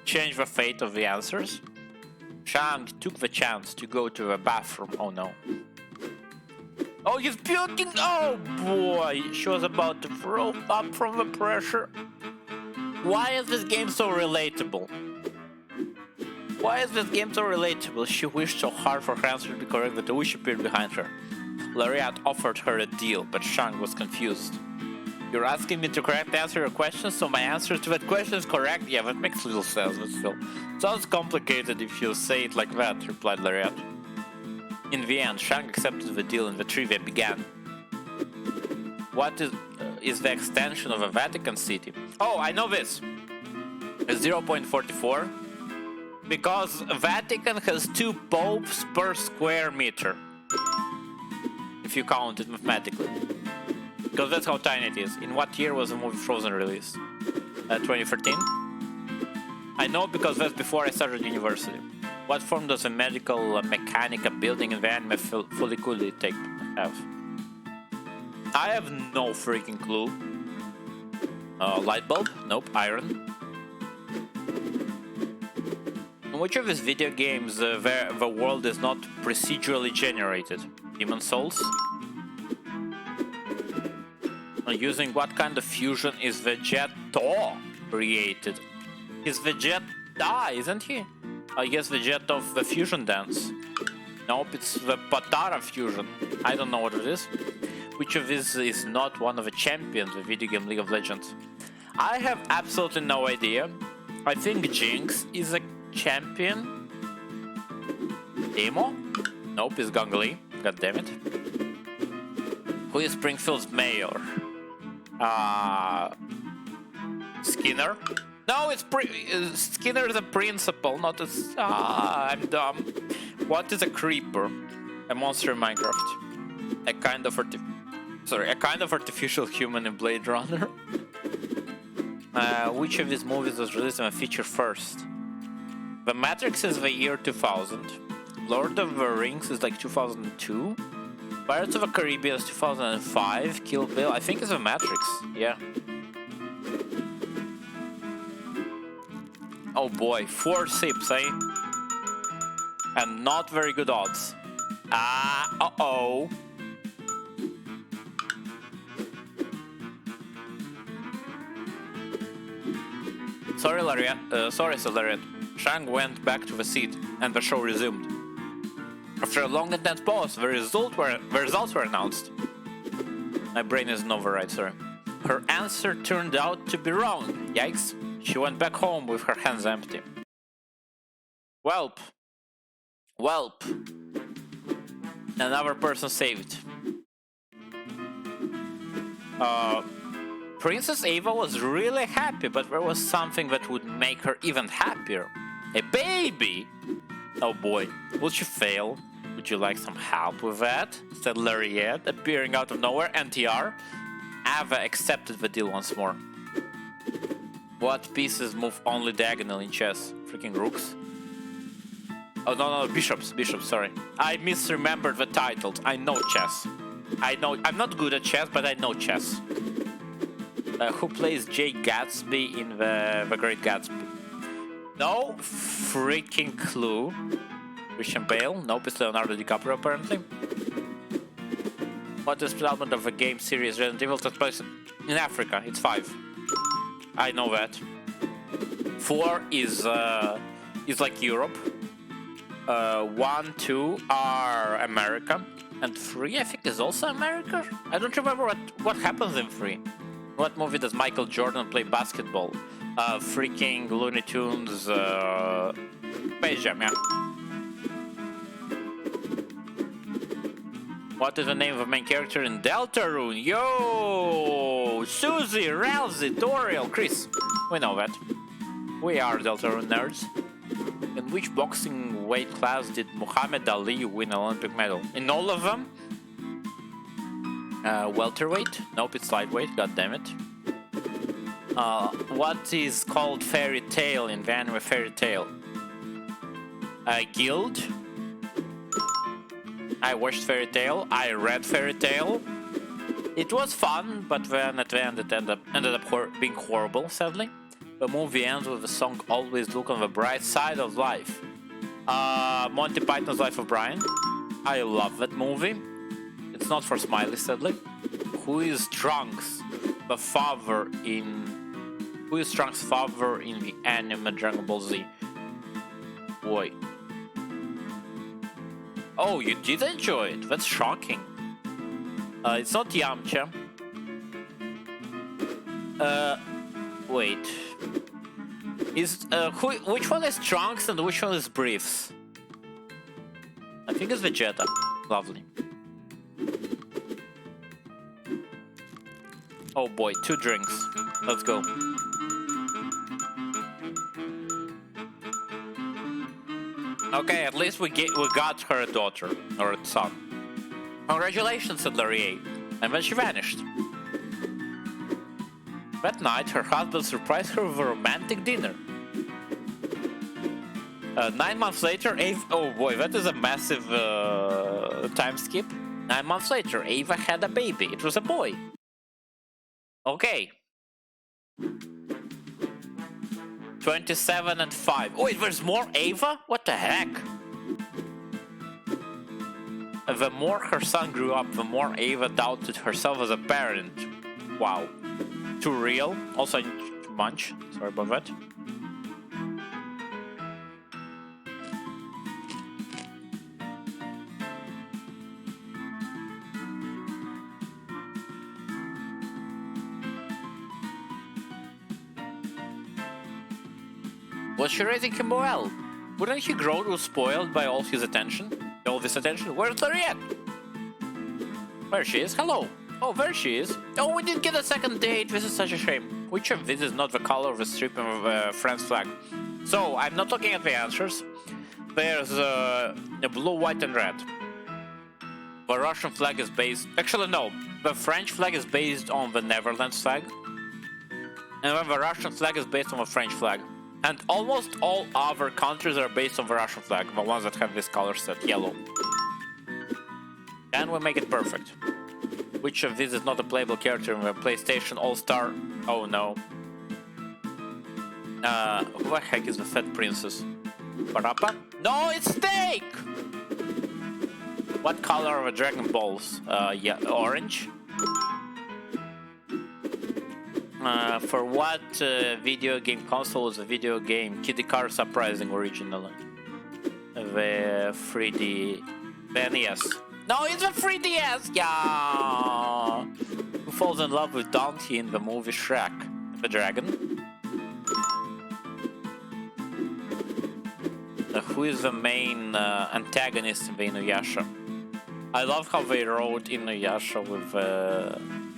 change the fate of the answers? Chang took the chance to go to the bathroom. Oh no. Oh, he's puking! Oh boy! She was about to throw up from the pressure. Why is this game so relatable? Why is this game so relatable? She wished so hard for her answer to be correct that a wish appeared behind her. Lariat offered her a deal, but Shang was confused. You're asking me to correctly answer your question, so my answer to that question is correct? Yeah, that makes little sense, but still. Sounds complicated if you say it like that, replied Lariat. In the end, Shang accepted the deal and the trivia began. What is the extension of a Vatican City? Oh, I know this. 0.44. Because Vatican has 2 popes per square meter. If you count it mathematically. Because that's how tiny it is. In what year was the movie Frozen released? 2013? I know because that's before I started university. What form does a medical mechanica building in the anime fully take have? I have no freaking clue. Light bulb? Nope. Iron. In which of his video games the world is not procedurally generated? Demon Souls? Using what kind of fusion is Vegeta created? He's Vegeta, isn't he? I guess Vegeta of the fusion dance. Nope, it's the Patara fusion. I don't know what it is. Which of these is not one of the champions of the video game League of Legends? I have absolutely no idea. I think Jinx is a champion. Emo? Nope, it's Gangli. God damn it. Who is Springfield's mayor? Skinner? No, it's Skinner is a principal, not a... I'm dumb. What is a creeper? A monster in Minecraft. A kind of artificial human in Blade Runner. Which of these movies was released in a feature first? The Matrix is the year 2000. Lord of the Rings is like 2002. Pirates of the Caribbean is 2005. Kill Bill, I think it's the Matrix. Yeah. Oh boy, 4 sips, eh? And not very good odds. Uh-oh. Sorry, Sir Lariat. Shang went back to the seat, and the show resumed. After a long intense pause, the results were announced. My brain isn't override, sorry. Her answer turned out to be wrong. Yikes. She went back home with her hands empty. Welp. Welp. Another person saved. Princess Ava was really happy, but there was something that would make her even happier. A baby! Oh boy, will she fail? Would you like some help with that? Said Lariat, appearing out of nowhere. NTR. Ava accepted the deal once more. What pieces move only diagonally in chess? Freaking rooks. Oh no, bishops, sorry. I misremembered the titles. I know chess. I'm not good at chess, but I know chess. Who plays Jay Gatsby in the Great Gatsby? No freaking clue. Christian Bale? Nope, it's Leonardo DiCaprio apparently. What installment of a game series Resident Evil takes place in Africa? It's 5. I know that. 4 is like Europe. 1, 2 are America. And 3 I think is also America? I don't remember what happens in 3. What movie does Michael Jordan play basketball? Freaking Looney Tunes, Space Jam, yeah. What is the name of the main character in Deltarune? Yo! Susie, Rousey, Doriel, Chris. We know that. We are Deltarune nerds. In which boxing weight class did Muhammad Ali win an Olympic medal? In all of them? Welterweight? Nope, it's lightweight, god damn it. What is called fairy tale in the anime Fairy Tail? Guild? I watched Fairy Tail, I read Fairy Tail. It was fun, but then at the end it ended up being horrible, sadly. The movie ends with the song Always Look on the Bright Side of Life. Monty Python's Life of Brian. I love that movie. It's not for Smiley, sadly. Who is Trunks' father in the anime Dragon Ball Z? Boy. Oh, you did enjoy it. That's shocking. It's not Yamcha. Wait. Which one is Trunks and which one is Briefs? I think it's Vegeta. Lovely. Oh boy, 2 drinks. Let's go. Okay, at least we got her a daughter or a son. Congratulations, said Laurier. And then she vanished. That night, her husband surprised her with a romantic dinner. 9 months later, Ava... Oh boy, that is a massive time skip. 9 months later, Ava had a baby. It was a boy. Okay. 27 and 5. Wait, there's more Ava? What the heck? The more her son grew up, the more Ava doubted herself as a parent. Wow. Too real. Also, I need to munch. Sorry about that. Was she raising him well? Wouldn't he grow to spoiled by all this attention? Where's Lariat? There she is. Hello. Oh, there she is. Oh, we didn't get a second date. This is such a shame. Which of these is not the color of the strip of France flag? So, I'm not looking at the answers. There's the blue, white, and red. The Russian flag is based... Actually, no. The French flag is based on the Netherlands flag. And then the Russian flag is based on the French flag. And almost all other countries are based on the Russian flag, the ones that have this color set, yellow. And we make it perfect. Which of these is not a playable character in the PlayStation All-Star? Oh no. Who the heck is the fat princess? Parappa? No, it's Snake! What color are the Dragon Balls? Yeah, orange? For what video game console was the video game Kid Icarus Uprising originally? The 3D... The NES. No, it's a 3DS! Yeah! Who falls in love with Dante in the movie Shrek? The dragon? Who is the main antagonist in the Inuyasha? I love how they wrote Inuyasha with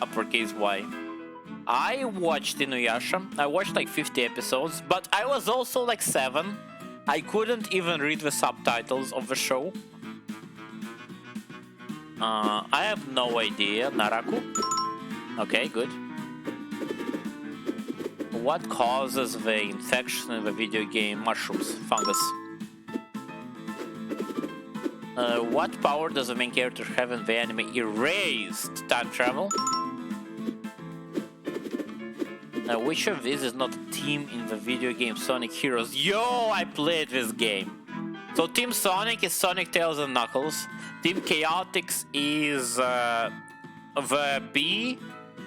uppercase Y. I watched Inuyasha. I watched like 50 episodes, but I was also like 7. I couldn't even read the subtitles of the show. I have no idea. Naraku? Okay, good. What causes the infection in the video game? Mushrooms. Fungus. What power does the main character have in the anime Erased? Time travel? Which of these is not a team in the video game Sonic Heroes? Yo, I played this game. So Team Sonic is Sonic, Tails, and Knuckles. Team Chaotix is the bee,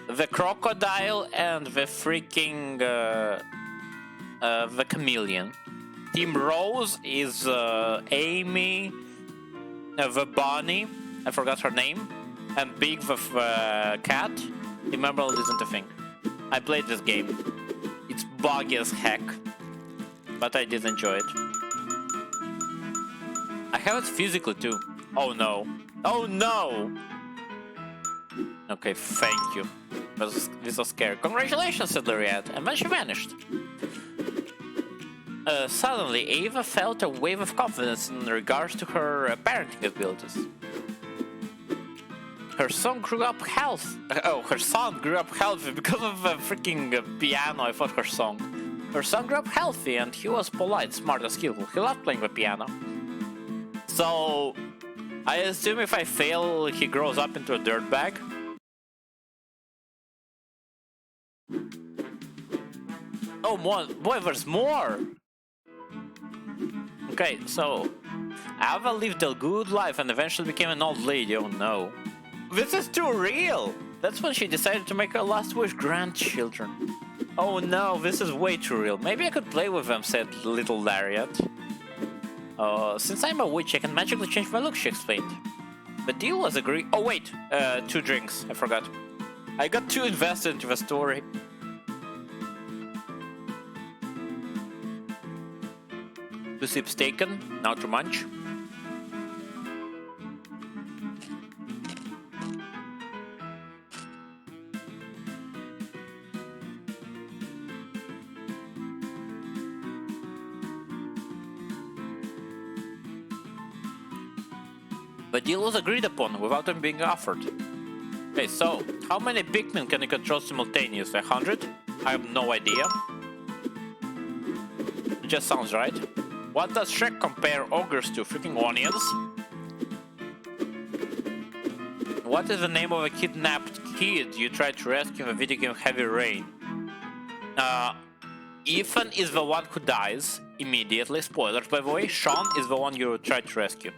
the crocodile, and the freaking the chameleon. Team Rose is Amy, the bunny, I forgot her name, and Big the cat. Team Emerald isn't a thing. I played this game. It's buggy as heck, but I did enjoy it. I have it physically too. Oh no. Oh no! Okay, thank you. This was scary. Congratulations, said Lariat, and then she vanished. Suddenly, Ava felt a wave of confidence in regards to her parenting abilities. Her son grew up healthy. Her son grew up healthy because of the freaking piano. I thought her song. Her son grew up healthy and he was polite, smart, and skillful. He loved playing the piano. So, I assume if I fail, he grows up into a dirtbag. Oh, more. Boy, there's more! Okay, so Ava lived a good life and eventually became an old lady. Oh no. This is too real! That's when she decided to make her last wish grandchildren. Oh no, this is way too real. Maybe I could play with them, said little Lariat. Since I'm a witch, I can magically change my look, she explained. The deal was agreed. Oh wait, 2 drinks, I forgot. I got too invested into the story. Two sips taken, now to munch. The deal was agreed upon without them being offered. Okay, so how many Pikmin can you control simultaneously? 100? I have no idea. It just sounds right. What does Shrek compare ogres to? Freaking onions? What is the name of a kidnapped kid you tried to rescue in the video game Heavy Rain? Ethan is the one who dies immediately. Spoilers, by the way. Sean is the one you tried to rescue.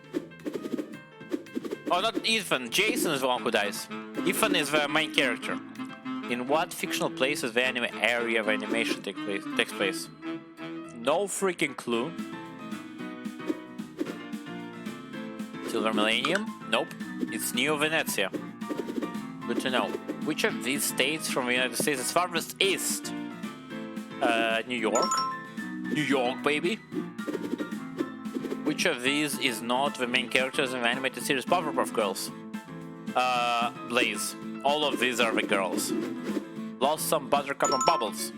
Oh, not Ethan. Jason is the one who dies. Ethan is the main character. In what fictional place is the anime area of animation takes place? No freaking clue. Silver Millennium? Nope. It's Neo Venezia. Good to know. Which of these states from the United States is farthest east? New York. New York, baby. Which of these is not the main characters in the animated series Powerpuff Girls? Blaze. All of these are the girls. Blossom, Buttercup, and Bubbles.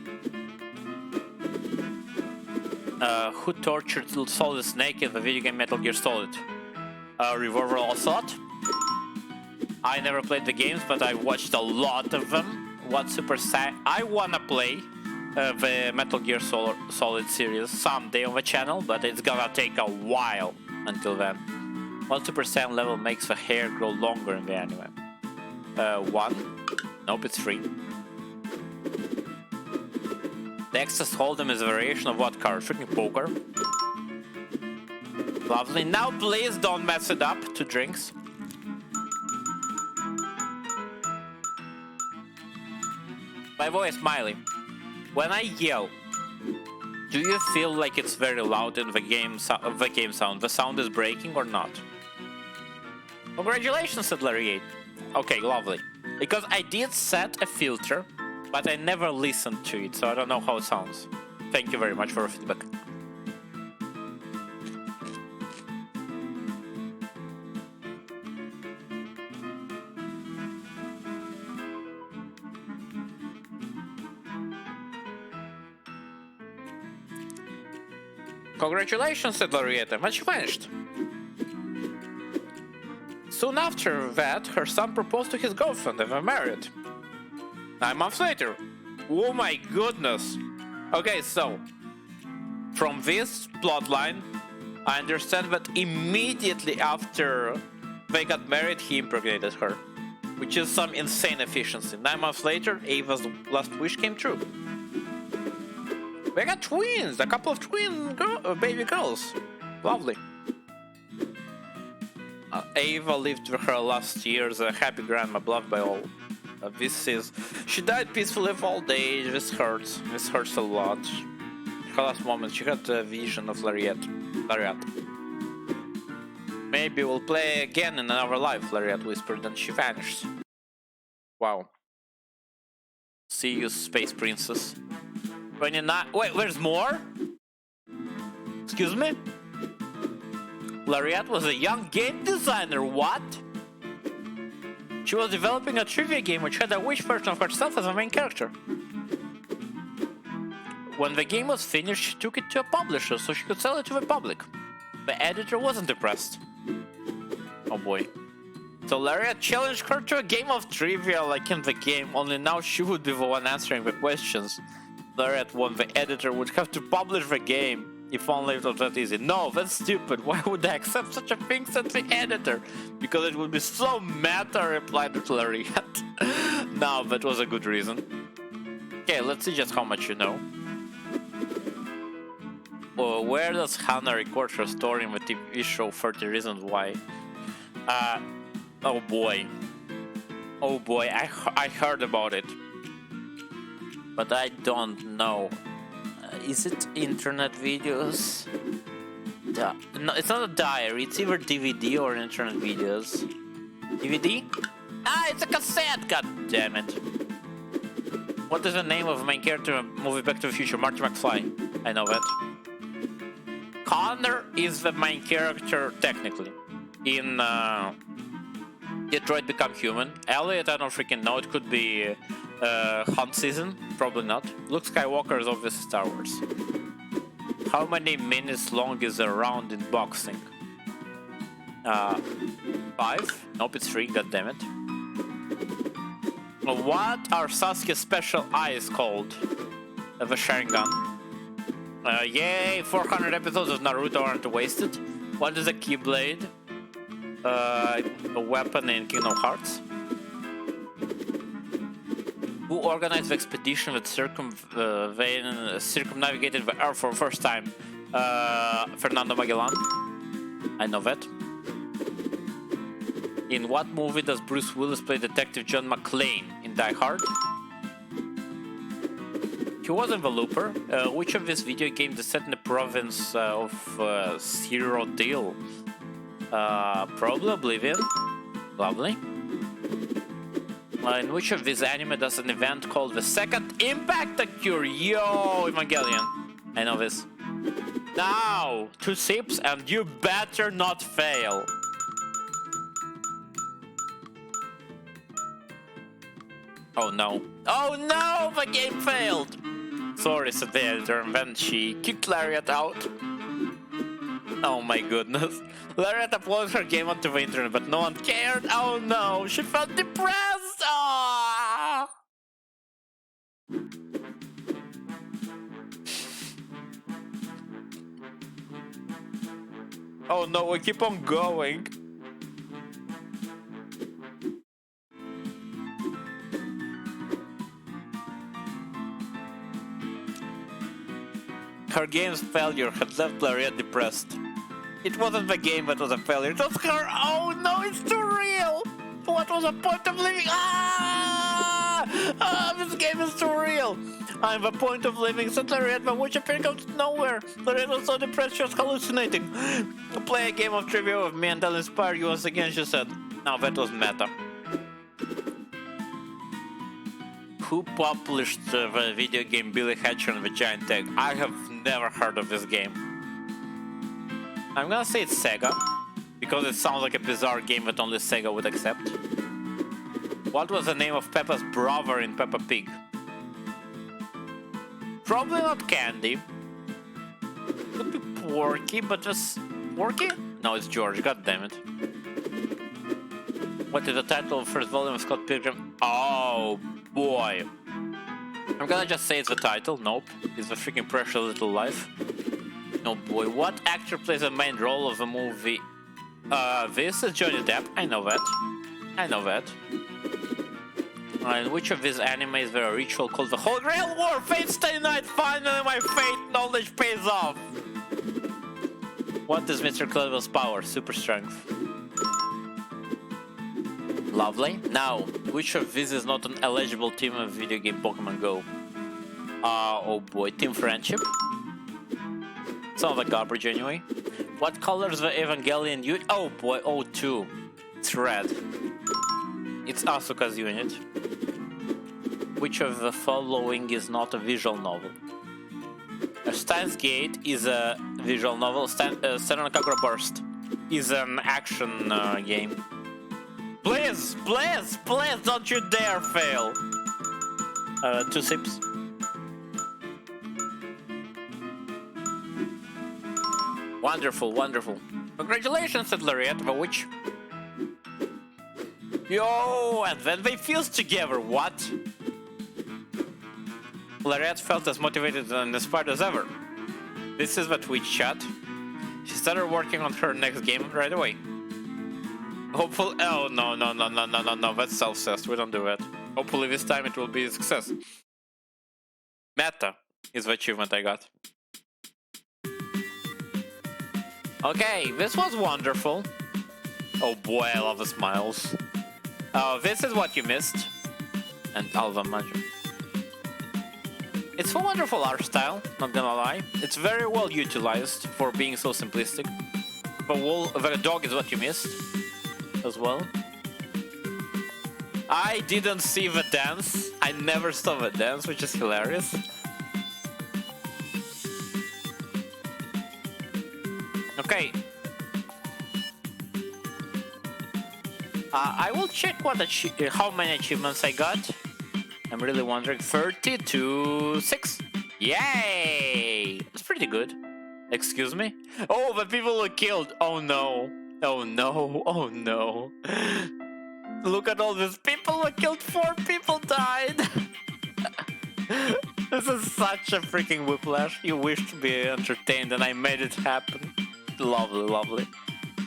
Who tortured Solid Snake in the video game Metal Gear Solid? Revolver Ocelot. I never played the games, but I watched a lot of them. What Super Saiyan? I wanna play the Metal Gear Solid series someday on the channel, but it's gonna take a while until then. What Super Saiyan level makes the hair grow longer in the anime? 1? Nope, it's 3. The Texas Hold'em is a variation of what card? Freaking poker. Lovely. Now please don't mess it up. 2 drinks. By the way, Smiley, when I yell, do you feel like it's very loud in the game sound? The sound is breaking or not? Congratulations, said Larry 8. Okay, lovely. Because I did set a filter, but I never listened to it, so I don't know how it sounds. Thank you very much for the feedback. Congratulations, said Larietta, and she vanished. Soon after that, her son proposed to his girlfriend and were married. 9 months later. Oh my goodness. Okay, so from this plotline, I understand that immediately after they got married, he impregnated her, which is some insane efficiency. 9 months later, Ava's last wish came true. They got twins, a couple of baby girls. Lovely. Ava lived her last years a happy grandma, beloved by all. She died peacefully of old age. This hurts a lot. Her last moment, she had a vision of Lariat. Maybe we'll play again in another life, Lariat whispered, and she vanished. Wow. See you, Space Princess. 29. Wait, there's more? Excuse me? Lariat was a young game designer, what? She was developing a trivia game which had a witch version of herself as a main character. When the game was finished, she took it to a publisher so she could sell it to the public. The editor wasn't impressed. Oh boy. So Lariat challenged her to a game of trivia like in the game, only now she would be the one answering the questions. Lariat won, the editor would have to publish the game. If only it was that easy. No, that's stupid. Why would I accept such a thing, said the editor? Because it would be so meta, replied Lariat. No, that was a good reason. Okay, let's see just how much you know. Well, where does Hannah record her story in the TV show 30 Reasons Why? Oh boy. Oh boy, I heard about it. But I don't know. Is it internet videos? No, it's not a diary. It's either DVD or internet videos. DVD? Ah, it's a cassette! God damn it. What is the name of the main character in the movie Back to the Future? Marty McFly. I know that. Connor is the main character, technically. In Detroit Become Human. Elliot, I don't freaking know. It could be Hunt Season. Probably not. Luke Skywalker is obviously Star Wars. How many minutes long is a round in boxing? 5? Nope, it's 3, goddammit. What are Sasuke's special eyes called? The Sharingan. Yay, 400 episodes of Naruto aren't wasted. What is a Keyblade? A weapon in Kingdom Hearts. Who organized the expedition that circumnavigated the Earth for the first time? Fernando Magellan. I know that. In what movie does Bruce Willis play Detective John McClane? In Die Hard? He was in The Looper. Which of these video games is set in the province of Cyrodiil? Probably Oblivion. Lovely. In which of these anime does an event called the Second Impact occur? Yo, Evangelion. I know this. Now, 2 sips and you better not fail. Oh no. Oh no, the game failed. Sorry, said the editor, and then she kicked Lariat out. Oh my goodness. Lariat uploaded her game onto the internet, but no one cared. Oh no, she felt depressed. Ah! Oh no, we keep on going. Her game's failure had left Lariat depressed. It wasn't the game that was a failure, it was her. Oh no, it's too real! What was the point of living? This game is too real! I'm the point of living, said Lariat, but which appeared out of nowhere. Lariat was so depressed she was hallucinating. Play a game of trivia with me and I'll inspire you once again, she said. Now that was meta. Who published the video game Billy Hatcher and the Giant Egg? I have never heard of this game. I'm gonna say it's Sega, because it sounds like a bizarre game that only Sega would accept. What was the name of Peppa's brother in Peppa Pig? Probably not Candy. Could be Porky, but just Porky? No, it's George. God damn it. What is the title of the first volume of Scott Pilgrim? Oh boy. I'm gonna just say it's the title. Nope. It's a freaking Precious Little Life. Oh boy. What actor plays the main role of the movie? This is Johnny Depp. I know that. I know that. In which of these anime is there a ritual called the Holy Grail War? Fate Stay Night. Finally, my fate knowledge pays off. What is Mr. Clever's power? Super strength. Lovely. Now, which of these is not an eligible team of video game Pokemon Go? Oh boy, Team Friendship. Sounds like garbage anyway. What color is the Evangelion unit? Oh boy, O2. It's red. It's Asuka's unit. Which of the following is not a visual novel? Steins Gate is a visual novel. Senran Kagura Burst is an action game. Please, please, please, don't you dare fail. 2 sips. Wonderful, wonderful. Congratulations, said Lariat, the witch. Yo, and then they fused together, what? Lariat felt as motivated and inspired as ever. This is the Twitch chat. She started working on her next game right away. Hopefully, oh no, that's self-cessed, we don't do that. Hopefully this time it will be a success. Meta is the achievement I got. Okay, this was wonderful. Oh boy, I love the smiles. This is what you missed. And Alva Major. It's a wonderful art style, not gonna lie. It's very well utilized for being so simplistic. The dog is what you missed as well. I didn't see the dance. I never saw the dance, which is hilarious. Okay. I will check how many achievements I got. I'm really wondering. 32-6. Yay! That's pretty good. Excuse me? Oh, the people were killed. Oh no. Oh no. Oh no. Look at all these people were killed. 4 people died. This is such a freaking whiplash. You wish to be entertained and I made it happen. Lovely, lovely.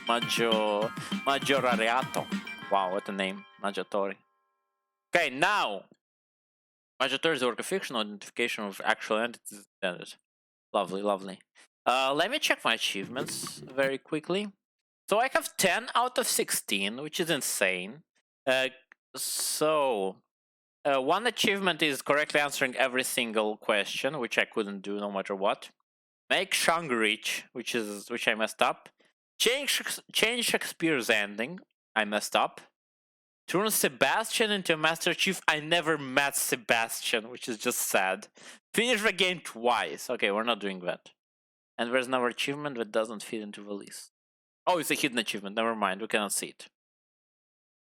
Majorariato. Wow, what a name. Majotori. Okay, now. Majotori is a work of fiction, identification of actual entities standard. Lovely, lovely. Let me check my achievements very quickly. So I have 10 out of 16, which is insane. One achievement is correctly answering every single question, which I couldn't do no matter what. Make Shang rich, which I messed up. Change Shakespeare's ending, I messed up. Turn Sebastian into a Master Chief. I never met Sebastian, which is just sad. Finish the game twice. Okay, we're not doing that. And there's another achievement that doesn't fit into the list. Oh, it's a hidden achievement. Never mind, we cannot see it.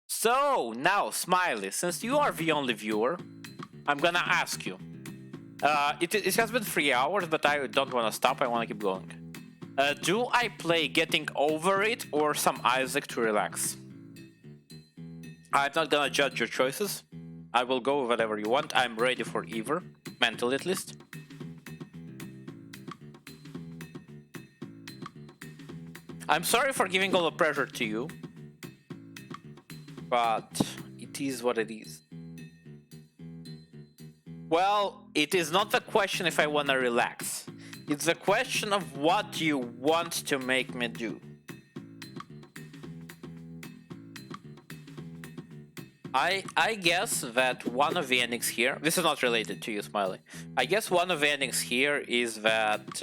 So, now, Smiley, since you are the only viewer, I'm gonna ask you. It has been 3 hours, but I don't want to stop. I want to keep going. Do I play Getting Over It or some Isaac to relax? I'm not gonna judge your choices. I will go with whatever you want. I'm ready for either, mentally at least. I'm sorry for giving all the pressure to you, but it is what it is. Well, it is not the question if I want to relax. It's the question of what you want to make me do. I guess that one of the endings here, this is not related to you, Smiley. I guess one of the endings here is that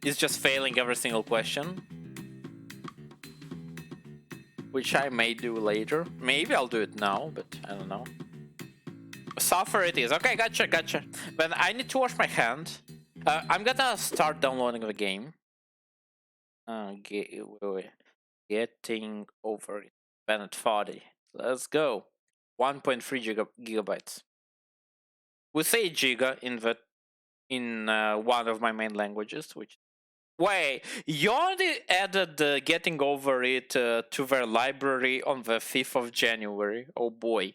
is just failing every single question, which I may do later. Maybe I'll do it now, but I don't know. Suffer it is. Okay, gotcha. But I need to wash my hand. I'm gonna start downloading the game. Getting Over It. Bennett 40. Let's go. 1.3 gigabytes. We say giga in one of my main languages, which Wait, you already added Getting Over It to their library on the 5th of January. Oh boy.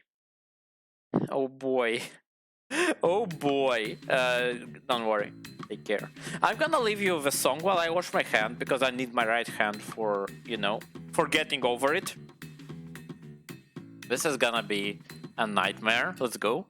Oh boy. Oh boy. Don't worry. Take care. I'm gonna leave you the song while I wash my hand because I need my right hand for, you know, for Getting Over It. This is gonna be a nightmare. Let's go.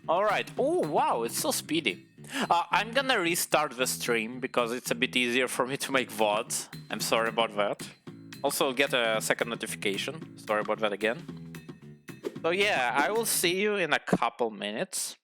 Alright. Oh, wow, it's so speedy. I'm gonna restart the stream because it's a bit easier for me to make VODs. I'm sorry about that. Also, get a second notification. Sorry about that again. So yeah, I will see you in a couple minutes.